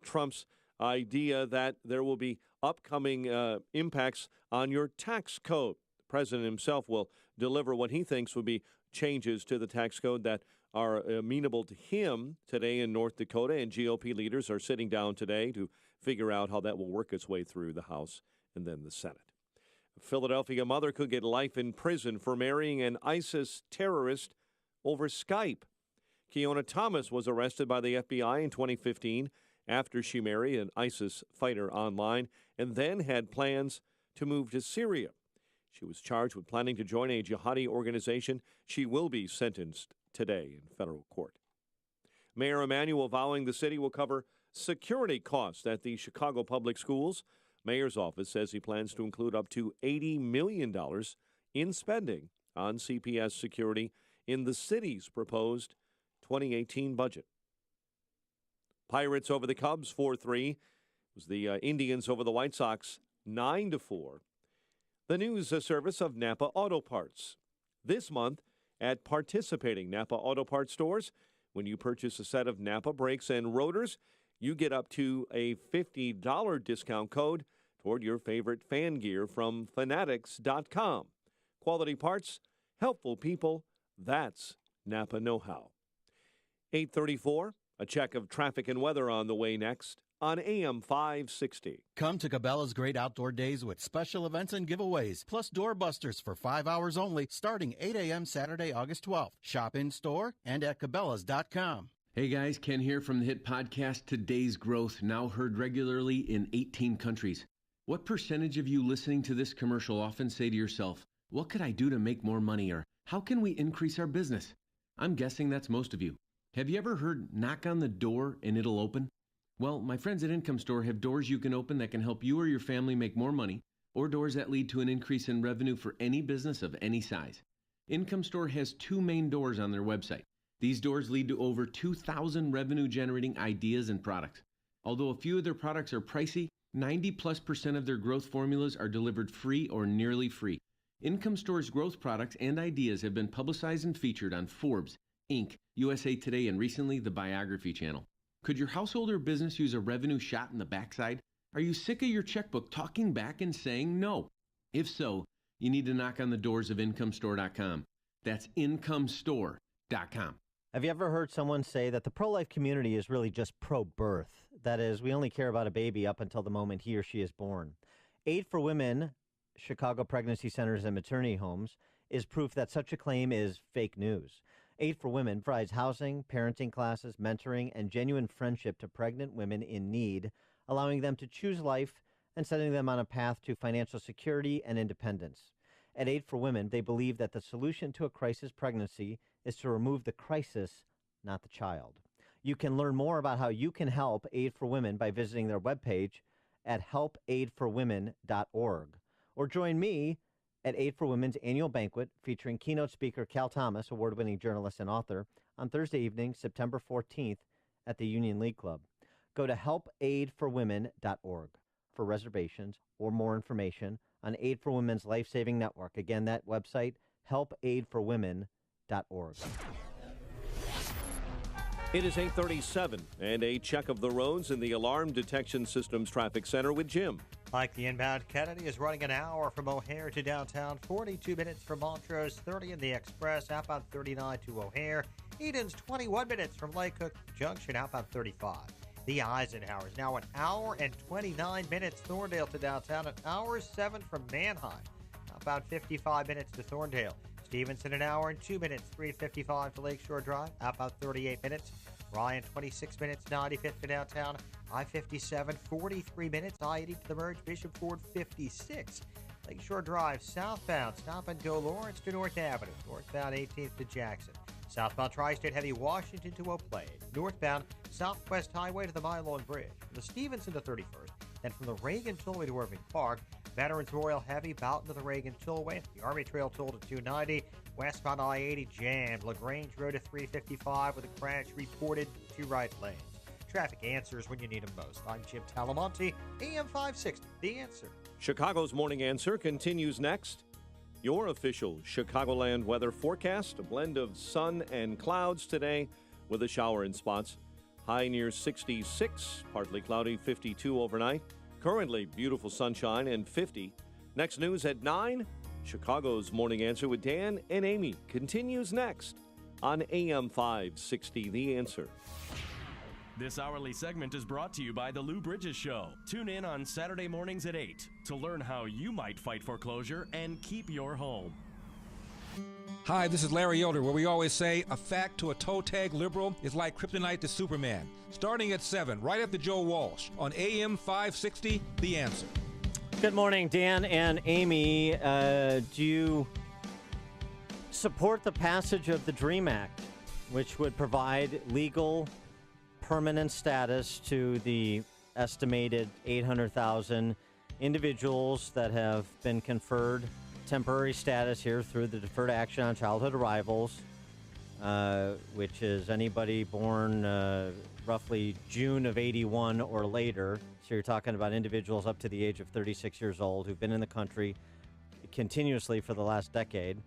Trump's idea that there will be upcoming impacts on your tax code. The president himself will deliver what he thinks would be changes to the tax code that are amenable to him today in North Dakota, and GOP leaders are sitting down today to figure out how that will work its way through the House and then the Senate. A Philadelphia mother could get life in prison for marrying an ISIS terrorist over Skype. Keona Thomas was arrested by the FBI in 2015 after she married an ISIS fighter online and then had plans to move to Syria. She was charged with planning to join a jihadi organization. She will be sentenced today in federal court. Mayor Emanuel vowing the city will cover security costs at the Chicago public schools. Mayor's office says he plans to include up to $80 million in spending on CPS security in the city's proposed 2018 budget. Pirates over the Cubs 4-3. It was the Indians over the White Sox 9-4. The news service of Napa Auto Parts. This month at participating Napa Auto Parts stores, when you purchase a set of Napa brakes and rotors, you get up to a $50 discount code toward your favorite fan gear from Fanatics.com. Quality parts, helpful people, that's Napa know-how. 8:34, a check of traffic and weather on the way next on AM 560. Come to Cabela's Great Outdoor Days with special events and giveaways, plus doorbusters for 5 hours only, starting 8 a.m. Saturday, August 12th. Shop in-store and at Cabela's.com. Hey guys, Ken here from the hit podcast Today's Growth, now heard regularly in 18 countries. What percentage of you listening to this commercial often say to yourself, what could I do to make more money, or how can we increase our business? I'm guessing that's most of you. Have you ever heard knock on the door and it'll open? Well, my friends at Income Store have doors you can open that can help you or your family make more money, or doors that lead to an increase in revenue for any business of any size. Income Store has 2 main doors on their website. These doors lead to over 2,000 revenue-generating ideas and products. Although a few of their products are pricey, 90+% of their growth formulas are delivered free or nearly free. Income Store's growth products and ideas have been publicized and featured on Forbes, Inc., USA Today, and recently the Biography Channel. Could your household or business use a revenue shot in the backside? Are you sick of your checkbook talking back and saying no? If so, you need to knock on the doors of IncomeStore.com. That's IncomeStore.com. Have you ever heard someone say that the pro-life community is really just pro-birth? That is, we only care about a baby up until the moment he or she is born. Aid for Women, Chicago Pregnancy Centers and Maternity Homes, is proof that such a claim is fake news. Aid for Women provides housing, parenting classes, mentoring, and genuine friendship to pregnant women in need, allowing them to choose life and setting them on a path to financial security and independence. At Aid for Women, they believe that the solution to a crisis pregnancy is to remove the crisis, not the child. You can learn more about how you can help Aid for Women by visiting their webpage at helpaidforwomen.org. Or join me at Aid for Women's annual banquet featuring keynote speaker Cal Thomas, award-winning journalist and author, on Thursday evening, September 14th at the Union League Club. Go to helpaidforwomen.org for reservations or more information on Aid for Women's life-saving network. Again, that website, helpaidforwomen.org. It is 8:37, and a check of the roads in the Alarm Detection Systems Traffic Center with Jim. Like the inbound Kennedy is running an hour from O'Hare to downtown, 42 minutes from Montrose, 30 in the Express, outbound 39 to O'Hare. Eden's 21 minutes from Lake Cook Junction, outbound 35. The Eisenhower is now an hour and 29 minutes. Thorndale to downtown, an hour 7 from Manheim. About 55 minutes to Thorndale. Stevenson, an hour and 2 minutes, 3:55 to Lakeshore Drive. About 38 minutes. Ryan, 26 minutes, 95th to downtown. I-57, 43 minutes. I-80 to the merge. Bishop Ford, 56. Lakeshore Drive, southbound. Stop and go Lawrence to North Avenue. Northbound, 18th to Jackson. Southbound Tri-State Heavy, Washington to Oak Lane. Northbound, Southwest Highway to the Mylon Bridge. From the Stevenson to 31st. Then from the Reagan Tollway to Irving Park. Veterans Royal Heavy, Boughton to the Reagan Tollway. The Army Trail toll to 290. Westbound I-80 jammed. LaGrange Road to 355 with a crash reported to right lanes. Traffic answers when you need them most. I'm Jim Talamonte, AM 560, The Answer. Chicago's Morning Answer continues next. Your official Chicagoland weather forecast, a blend of sun and clouds today with a shower in spots. High near 66, partly cloudy, 52 overnight. Currently beautiful sunshine and 50. Next news at 9. Chicago's Morning Answer with Dan and Amy continues next on AM 560, The Answer. This hourly segment is brought to you by The Lou Bridges Show. Tune in on Saturday mornings at 8 to learn how you might fight foreclosure and keep your home. Hi, this is Larry Yoder, where we always say a fact to a toe tag liberal is like kryptonite to Superman. Starting at 7, right after Joe Walsh on AM 560, The Answer. Good morning, Dan and Amy. Do you support the passage of the DREAM Act, which would provide legal permanent status to the estimated 800,000 individuals that have been conferred temporary status here through the Deferred Action on Childhood Arrivals, which is anybody born roughly June of 81 or later. So you're talking about individuals up to the age of 36 years old who've been in the country continuously for the last decade.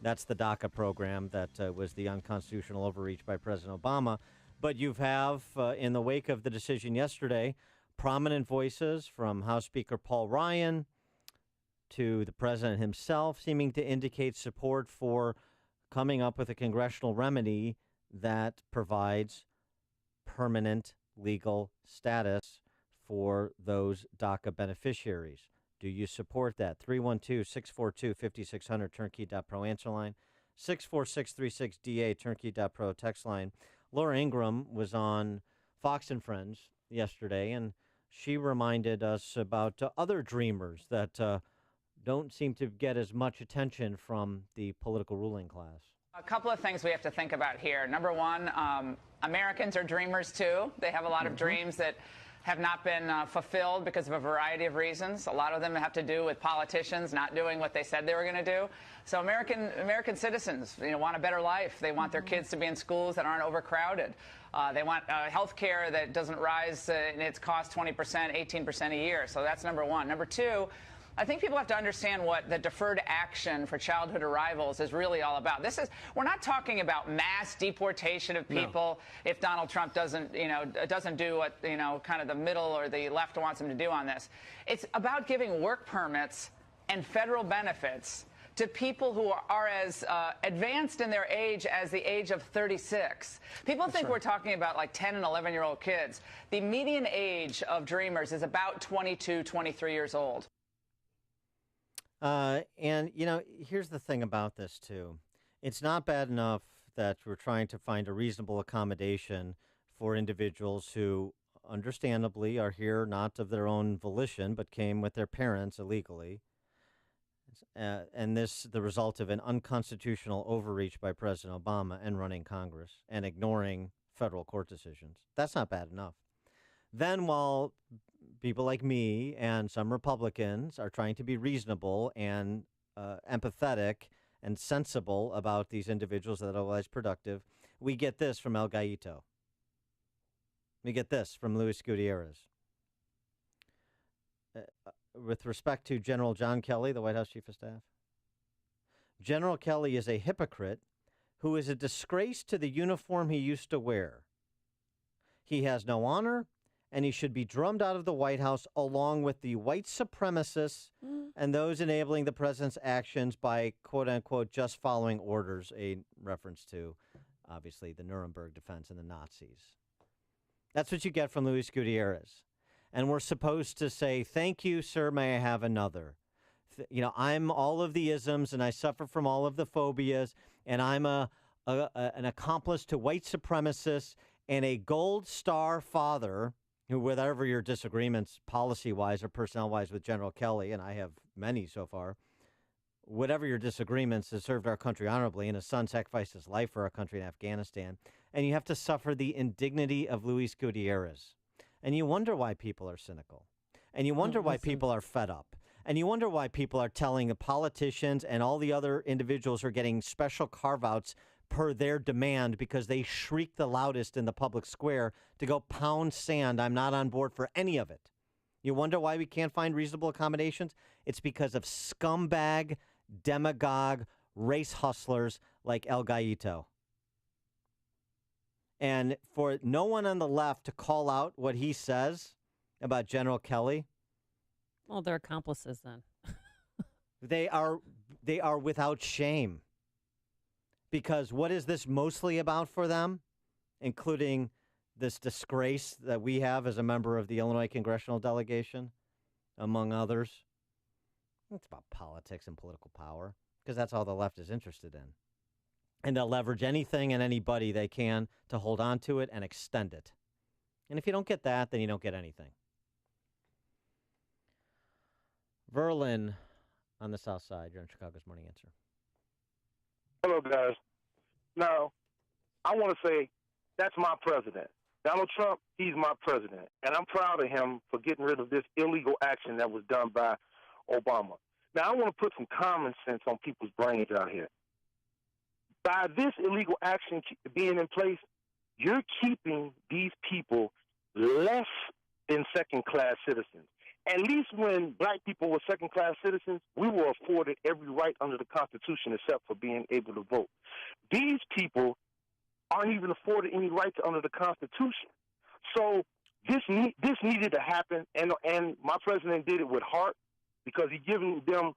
That's the Daca program that was the unconstitutional overreach by President Obama. But you have, in the wake of the decision yesterday, prominent voices from House Speaker Paul Ryan to the president himself seeming to indicate support for coming up with a congressional remedy that provides permanent legal status for those DACA beneficiaries. Do you support that? 312-642-5600, turnkey.pro answer line, 64636DA, turnkey.pro text line. Laura Ingraham was on Fox and Friends yesterday, and she reminded us about other dreamers that don't seem to get as much attention from the political ruling class. A couple of things we have to think about here. Number one, Americans are dreamers too. They have a lot of dreams that have not been fulfilled because of a variety of reasons. A lot of them have to do with politicians not doing what they said they were going to do. So American citizens, want a better life. They want their kids to be in schools that aren't overcrowded. They want health care that doesn't rise in its cost 20%, 18% a year. So that's number one. Number two, I think people have to understand what the deferred action for childhood arrivals is really all about. We're not talking about mass deportation of people if Donald Trump doesn't do what, kind of the middle or the left wants him to do on this. It's about giving work permits and federal benefits to people who are as advanced in their age as the age of 36. People think we're talking about like 10 and 11-year-old kids. The median age of dreamers is about 22, 23 years old. And here's the thing about this, too. It's not bad enough that we're trying to find a reasonable accommodation for individuals who, understandably, are here not of their own volition, but came with their parents illegally. and this the result of an unconstitutional overreach by President Obama and running Congress and ignoring federal court decisions. That's not bad enough. Then while people like me and some Republicans are trying to be reasonable and empathetic and sensible about these individuals that are otherwise productive, we get this from El Gallito. We get this from Luis Gutierrez. With respect to General John Kelly, the White House Chief of Staff, General Kelly is a hypocrite who is a disgrace to the uniform he used to wear. He has no honor, and he should be drummed out of the White House along with the white supremacists and those enabling the president's actions by, quote unquote, just following orders, a reference to, obviously, the Nuremberg defense and the Nazis. That's what you get from Luis Gutierrez. And we're supposed to say, thank you, sir, may I have another? I'm all of the isms, and I suffer from all of the phobias, and I'm an accomplice to white supremacists and a gold star father who, whatever your disagreements policy-wise or personnel-wise with General Kelly, and I have many so far, whatever your disagreements, has served our country honorably, and his son sacrificed his life for our country in Afghanistan, and you have to suffer the indignity of Luis Gutierrez. And you wonder why people are cynical. And you wonder why people are fed up. And you wonder why people are telling the politicians and all the other individuals who are getting special carve-outs per their demand because they shriek the loudest in the public square to go pound sand. I'm not on board for any of it. You wonder why we can't find reasonable accommodations? It's because of scumbag, demagogue, race hustlers like El Gallito. And for no one on the left to call out what he says about General Kelly. Well, they're accomplices then. They are without shame. Because what is this mostly about for them, including this disgrace that we have as a member of the Illinois Congressional delegation, among others? It's about politics and political power, because that's all the left is interested in. And they'll leverage anything and anybody they can to hold on to it and extend it. And if you don't get that, then you don't get anything. Verlin on the South Side. You're on Chicago's Morning Answer. Hello, guys. Now, I want to say that's my president. Donald Trump, he's my president. And I'm proud of him for getting rid of this illegal action that was done by Obama. Now, I want to put some common sense on people's brains out here. By this illegal action being in place, you're keeping these people less than second-class citizens. At least when black people were second-class citizens, we were afforded every right under the Constitution except for being able to vote. These people aren't even afforded any rights under the Constitution. So this needed to happen, and my president did it with heart because he given them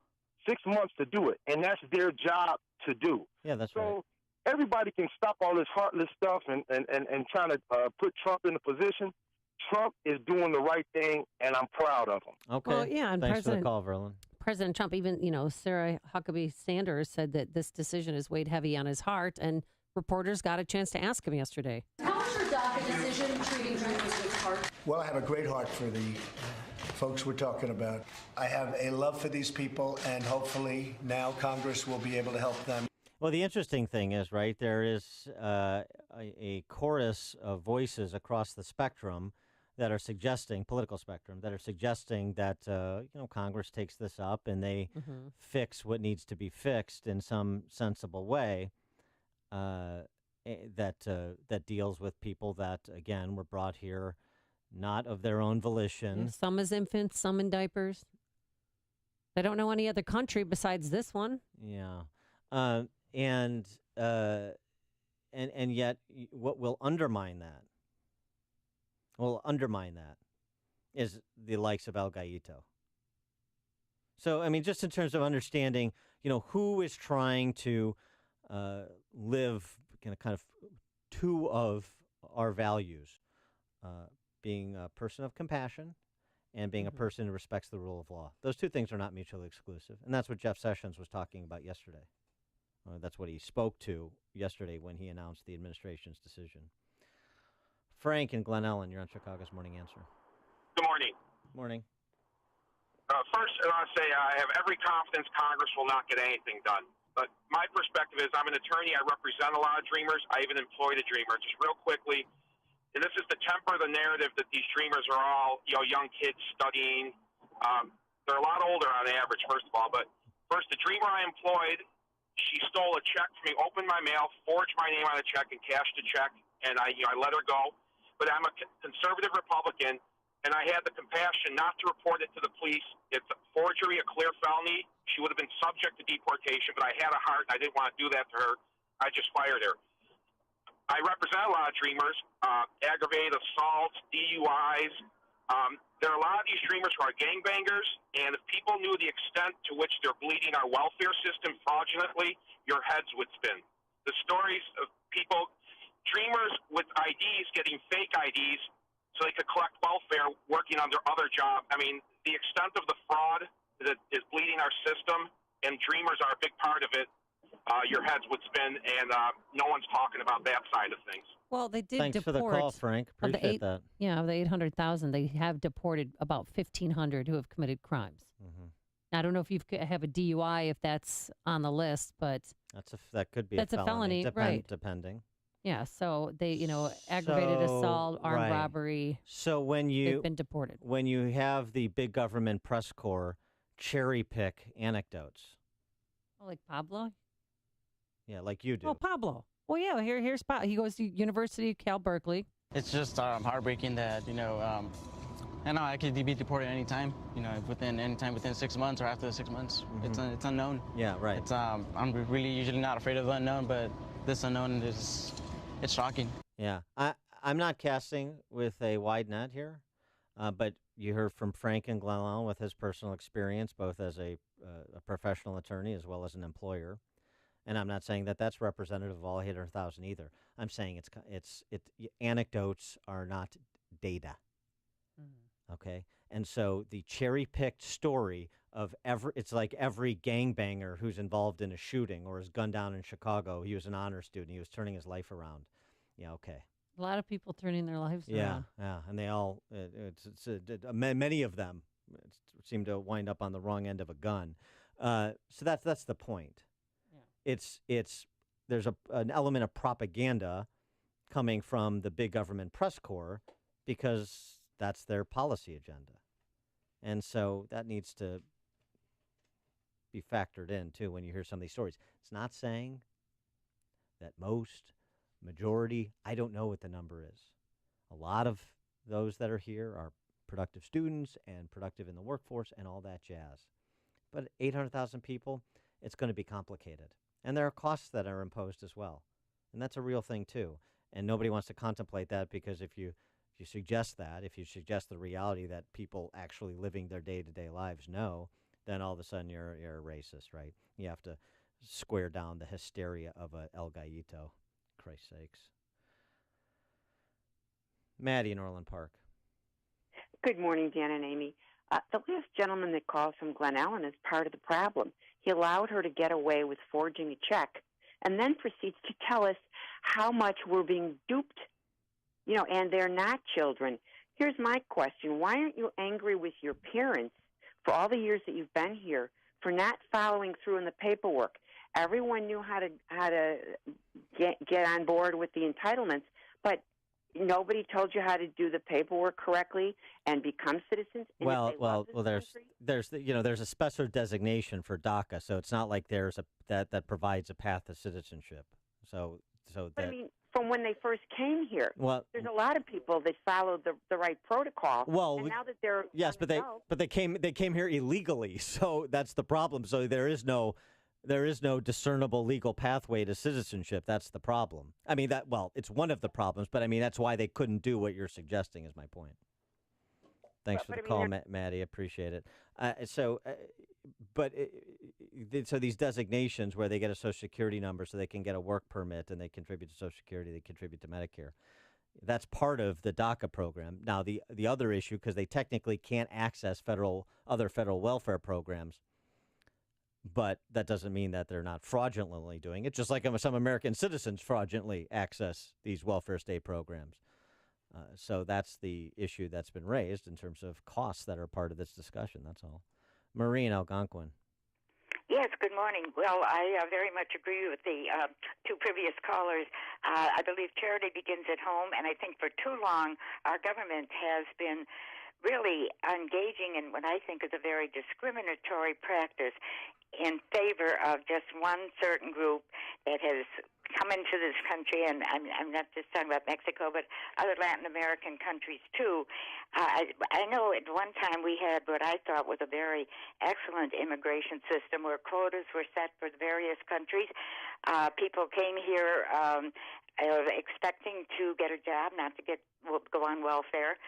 6 months to do it, and that's their job to do. Yeah, that's right. So everybody can stop all this heartless stuff and trying to put Trump in a position. Trump is doing the right thing, and I'm proud of him. Okay. Well, yeah, and Thanks for the call, Verlin. President Trump, even, Sarah Huckabee Sanders said that this decision has weighed heavy on his heart, and reporters got a chance to ask him yesterday. How was your DACA decision treating journalists with heart? Well, I have a great heart for the folks we're talking about. I have a love for these people, and hopefully now Congress will be able to help them. Well, the interesting thing is, right, there is a chorus of voices across the spectrum that are suggesting, political spectrum, that are suggesting that, Congress takes this up and they fix what needs to be fixed in some sensible way that deals with people that, again, were brought here not of their own volition. Some as infants, some in diapers. They don't know any other country besides this one. Yeah. And yet what will undermine that is the likes of El Gallito. So, I mean, just in terms of understanding, who is trying to live kind of two of our values, being a person of compassion and being a person who respects the rule of law. Those two things are not mutually exclusive. And that's what Jeff Sessions was talking about yesterday. That's what he spoke to yesterday when he announced the administration's decision. Frank and Glen Ellen, you're on Chicago's Morning Answer. Good morning. Morning. First, I want to say I have every confidence Congress will not get anything done. But my perspective is I'm an attorney. I represent a lot of dreamers. I even employed a dreamer. Just real quickly, and this is to temper the narrative that these dreamers are all, young kids studying. They're a lot older on average, first of all. But first, the dreamer I employed, she stole a check from me, opened my mail, forged my name on a check, and cashed a check. And I let her go. But I'm a conservative Republican. And I had the compassion not to report it to the police. It's a forgery, a clear felony. She would have been subject to deportation, but I had a heart, and I didn't want to do that to her. I just fired her. I represent a lot of dreamers, aggravated assaults, DUIs. There are a lot of these dreamers who are gangbangers, and if people knew the extent to which they're bleeding our welfare system fraudulently, your heads would spin. The stories of people, dreamers with IDs getting fake IDs, so they could collect welfare working on their other job. I mean, the extent of the fraud that is bleeding our system, and dreamers are a big part of it, your heads would spin, and no one's talking about that side of things. Well, they did Thanks deport. for the call, Frank. Appreciate that. Yeah, of the 800,000, they have deported about 1,500 who have committed crimes. Mm-hmm. I don't know if you have a DUI, if that's on the list, but that could be that's a felony, right? Depending. Yeah, so they, aggravated assault, armed right. robbery. So they've been deported. When you have the big government press corps cherry pick anecdotes. Oh, like Pablo? Yeah, like you do. Oh, Pablo. Well, yeah, here's Pablo. He goes to University of Cal Berkeley. It's just heartbreaking that, I could be deported anytime, within 6 months or after the 6 months. Mm-hmm. It's unknown. Yeah, right. It's I'm really usually not afraid of the unknown, but this unknown it's shocking. Yeah, I'm not casting with a wide net here, but you heard from Frank and Glen Allen with his personal experience, both as a professional attorney as well as an employer. And I'm not saying that that's representative of all 800,000 either. I'm saying anecdotes are not data. Mm. Okay, and so the cherry-picked story of it's like every gangbanger who's involved in a shooting or is gunned down in Chicago. He was an honor student. He was turning his life around. Yeah, okay. A lot of people turning their lives around. Yeah, and they all, many of them seem to wind up on the wrong end of a gun. So that's the point. Yeah. There's an element of propaganda coming from the big government press corps because that's their policy agenda. And so that needs to be factored in, too, when you hear some of these stories. It's not saying that majority, I don't know what the number is. A lot of those that are here are productive students and productive in the workforce and all that jazz. But 800,000 people, it's going to be complicated. And there are costs that are imposed as well. And that's a real thing, too. And nobody wants to contemplate that because if you suggest the reality that people actually living their day-to-day lives know, then all of a sudden you're a racist, right? You have to square down the hysteria of a El Gallito. Christ's sakes. Maddie in Orland Park. Good morning, Dan and Amy. The last gentleman that calls from Glen Ellen is part of the problem. He allowed her to get away with forging a check and then proceeds to tell us how much we're being duped, and they're not children. Here's my question. Why aren't you angry with your parents for all the years that you've been here for not following through in the paperwork? Everyone knew how to get on board with the entitlements, but nobody told you how to do the paperwork correctly and become citizens. And there's a special designation for Daca, so it's not like there's that provides a path to citizenship. But I mean, from when they first came here, there's a lot of people that followed the right protocol. And now that they're but they came here illegally, so that's the problem. So there is no discernible legal pathway to citizenship. That's the problem. I mean, it's one of the problems, but I mean, that's why they couldn't do what you're suggesting is my point. Thanks for the call, Maddie. Appreciate it. So these designations where they get a Social Security number so they can get a work permit and they contribute to Social Security, they contribute to Medicare. That's part of the Daca program. Now, the other issue, because they technically can't access other federal welfare programs, but that doesn't mean that they're not fraudulently doing it, just like some American citizens fraudulently access these welfare state programs. So that's the issue that's been raised in terms of costs that are part of this discussion. That's all. Marie in Algonquin. Yes, good morning. Well, I very much agree with the two previous callers. I believe charity begins at home, and I think for too long our government has been really engaging in what I think is a very discriminatory practice in favor of just one certain group that has come into this country, and I'm not just talking about Mexico, but other Latin American countries too. I know at one time we had what I thought was a very excellent immigration system where quotas were set for the various countries. People came here expecting to get a job, not to go on welfare.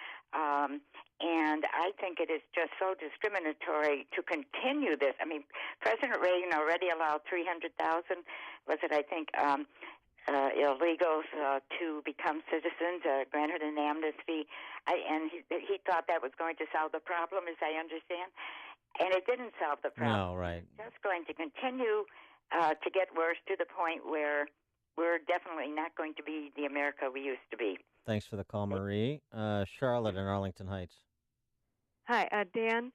And I think it is just so discriminatory to continue this. I mean, President Reagan already allowed 300,000, was it, I think, illegals to become citizens, granted an amnesty. And he thought that was going to solve the problem, as I understand. And it didn't solve the problem. No, right. It's just going to continue to get worse to the point where we're definitely not going to be the America we used to be. Thanks for the call, Marie. Charlotte in Arlington Heights. Hi, Dan.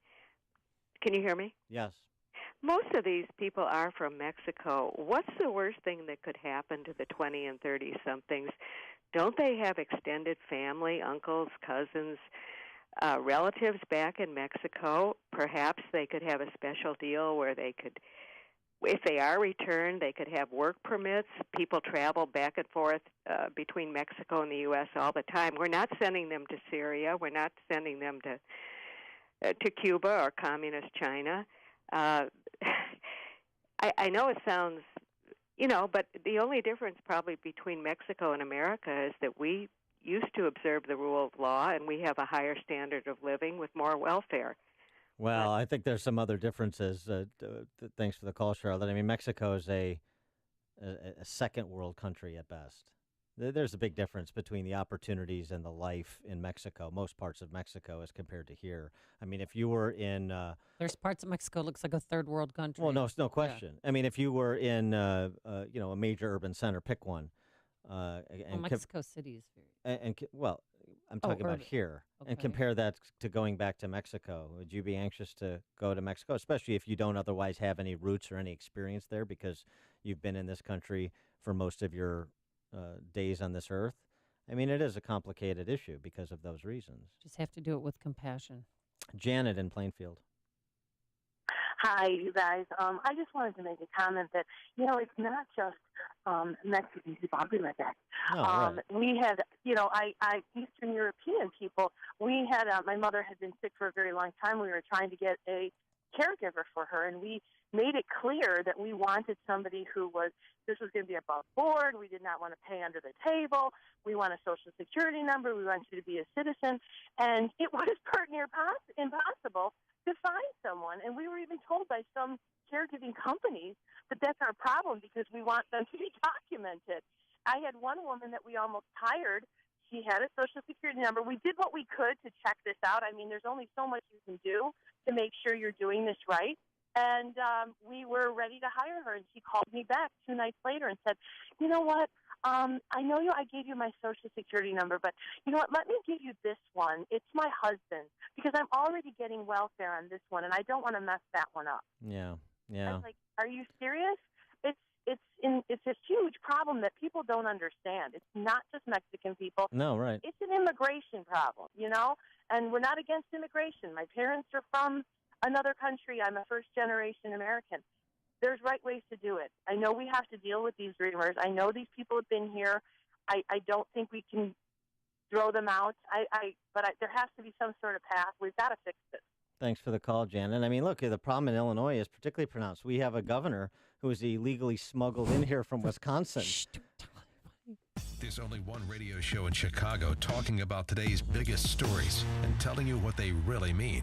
Can you hear me? Yes. Most of these people are from Mexico. What's the worst thing that could happen to the 20 and 30-somethings? Don't they have extended family, uncles, cousins, relatives back in Mexico? Perhaps they could have a special deal where they could, if they are returned, they could have work permits. People travel back and forth between Mexico and the U.S. all the time. We're not sending them to Syria. We're not sending them to Cuba or communist China. I know it sounds, but the only difference probably between Mexico and America is that we used to observe the rule of law and we have a higher standard of living with more welfare. Well, I think there's some other differences. Thanks for the call, Charlotte. I mean, Mexico is a second world country at best. There's a big difference between the opportunities and the life in Mexico, most parts of Mexico, as compared to here. I mean, if you were in... There's parts of Mexico looks like a third world country. Well, no question. Yeah. I mean, if you were in, a major urban center, pick one. Mexico City is very... Well, I'm talking about here. Okay. And compare that to going back to Mexico. Would you be anxious to go to Mexico, especially if you don't otherwise have any roots or any experience there because you've been in this country for most of your days on this earth? I mean, it is a complicated issue because of those reasons. Just have to do it with compassion. Janet in Plainfield. Hi, you guys. I just wanted to make a comment that, it's not just Mexican people. I'll be right back. Oh, right. We had, Eastern European people. We had, my mother had been sick for a very long time. We were trying to get a caregiver for her, and we made it clear that we wanted somebody this was going to be above board. We did not want to pay under the table. We want a Social Security number. We want you to be a citizen. And it was pretty near impossible to find someone. And we were even told by some caregiving companies that that's our problem because we want them to be documented. I had one woman that we almost hired. She had a Social Security number. We did what we could to check this out. I mean, there's only so much you can do to make sure you're doing this right. And we were ready to hire her, and she called me back 2 nights later and said, you know what, I know I gave you my Social Security number, but you know what, let me give you this one. It's my husband, because I'm already getting welfare on this one, and I don't want to mess that one up. Yeah. I was like, are you serious? It's a huge problem that people don't understand. It's not just Mexican people. No, right. It's an immigration problem, and we're not against immigration. My parents are from another country. I'm a first-generation American. There's right ways to do it. I know we have to deal with these dreamers. I know these people have been here. I don't think we can throw them out. But there has to be some sort of path. We've got to fix this. Thanks for the call, Janet. I mean, look, the problem in Illinois is particularly pronounced. We have a governor who is illegally smuggled in here from Wisconsin. There's only one radio show in Chicago talking about today's biggest stories and telling you what they really mean.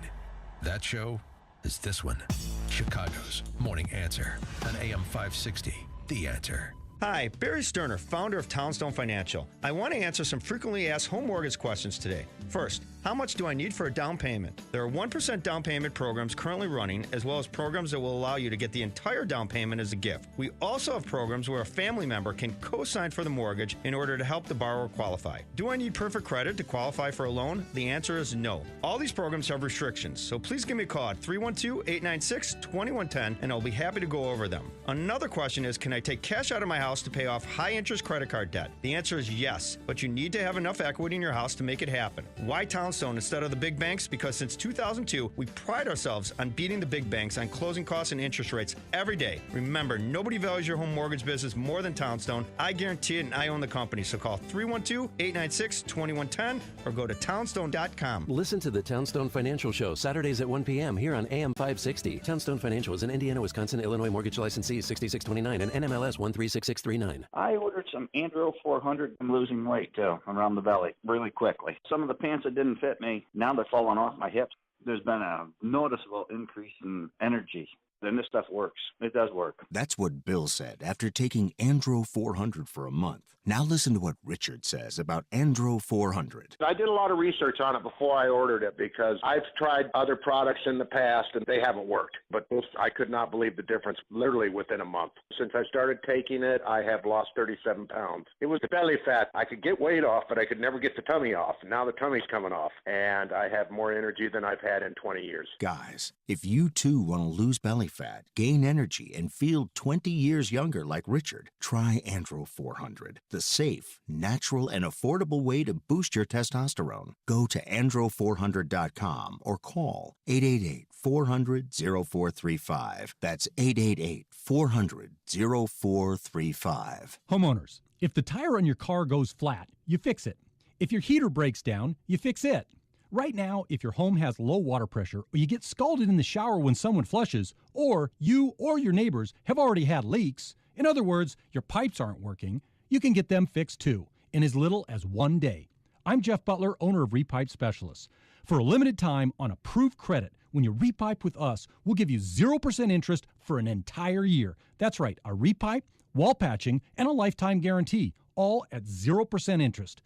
That show is this one, Chicago's Morning Answer on AM 560, The Answer. Hi, Barry Sterner, founder of Townstone Financial. I want to answer some frequently asked home mortgage questions today. First, How much do I need for a down payment? There are 1% down payment programs currently running, as well as programs that will allow you to get the entire down payment as a gift. We also have programs where a family member can co-sign for the mortgage in order to help the borrower qualify. Do I need perfect credit to qualify for a loan? The answer is no. All these programs have restrictions, so please give me a call at 312-896-2110 and I'll be happy to go over them. Another question is, can I take cash out of my house to pay off high-interest credit card debt? The answer is yes, but you need to have enough equity in your house to make it happen. Why Townstone instead of the big banks? Because since 2002, we pride ourselves on beating the big banks on closing costs and interest rates every day. Remember, nobody values your home mortgage business more than Townstone. I guarantee it, and I own the company. So call 312-896-2110 or go to townstone.com. Listen to the Townstone Financial Show Saturdays at 1 p.m. here on AM 560. Townstone Financial is an Indiana, Wisconsin, Illinois mortgage licensee 6629 and NMLS 136639. I ordered some Andro 400. I'm losing weight too around the belly really quickly. Some of the pants that didn't fit me, now they're falling off my hips. There's been a noticeable increase in energy. Then this stuff works. It does work. That's what Bill said after taking Andro 400 for a month. Now listen to what Richard says about Andro 400. I did a lot of research on it before I ordered it because I've tried other products in the past and they haven't worked. But I could not believe the difference literally within a month. Since I started taking it, I have lost 37 pounds. It was the belly fat. I could get weight off, but I could never get the tummy off. Now the tummy's coming off, and I have more energy than I've had in 20 years. Guys, if you too want to lose belly fat, gain energy, and feel 20 years younger like Richard, try Andro 400. The safe, natural, and affordable way to boost your testosterone. Go to andro400.com or call 888-400-0435. That's 888-400-0435. Homeowners, if the tire on your car goes flat, you fix it. If your heater breaks down, you fix it. Right now, if your home has low water pressure or you get scalded in the shower when someone flushes, or you or your neighbors have already had leaks, in other words, your pipes aren't working, you can get them fixed too, in as little as 1 day. I'm Jeff Butler, owner of Repipe Specialists. For a limited time on approved credit, when you repipe with us, we'll give you 0% interest for an entire year. That's right, a repipe, wall patching, and a lifetime guarantee, all at 0% interest.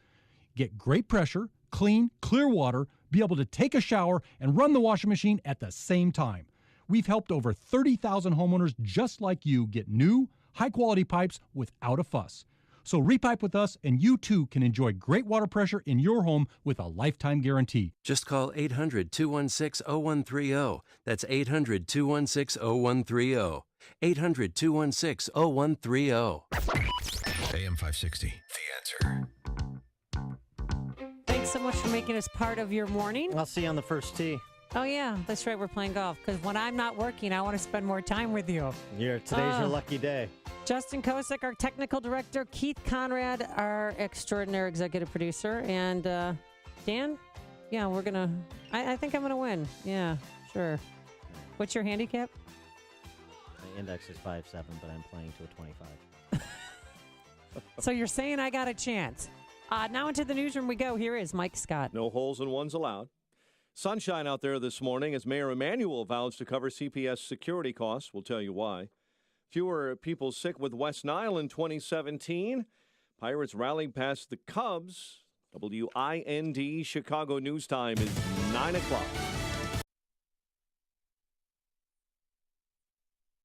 Get great pressure, clean, clear water, be able to take a shower, and run the washing machine at the same time. We've helped over 30,000 homeowners just like you get new, high-quality pipes without a fuss. So repipe with us, and you too can enjoy great water pressure in your home with a lifetime guarantee. Just call 800-216-0130. That's 800-216-0130. 800-216-0130. AM 560, The Answer. Thanks so much for making us part of your morning. I'll see you on the first tee. Oh, yeah, that's right. We're playing golf because when I'm not working, I want to spend more time with you. Today's your lucky day. Justin Kosick, our technical director, Keith Conrad, our extraordinary executive producer, and Dan, yeah, we're going to, I think I'm going to win. Yeah, sure. What's your handicap? My index is 5.7, but I'm playing to a 25. So you're saying I got a chance. Now into the newsroom we go. Here is Mike Scott. No holes in ones allowed. Sunshine out there this morning as Mayor Emanuel vows to cover CPS security costs. We'll tell you why. Fewer people sick with West Nile in 2017. Pirates rallied past the Cubs. WIND Chicago News Time is 9 o'clock.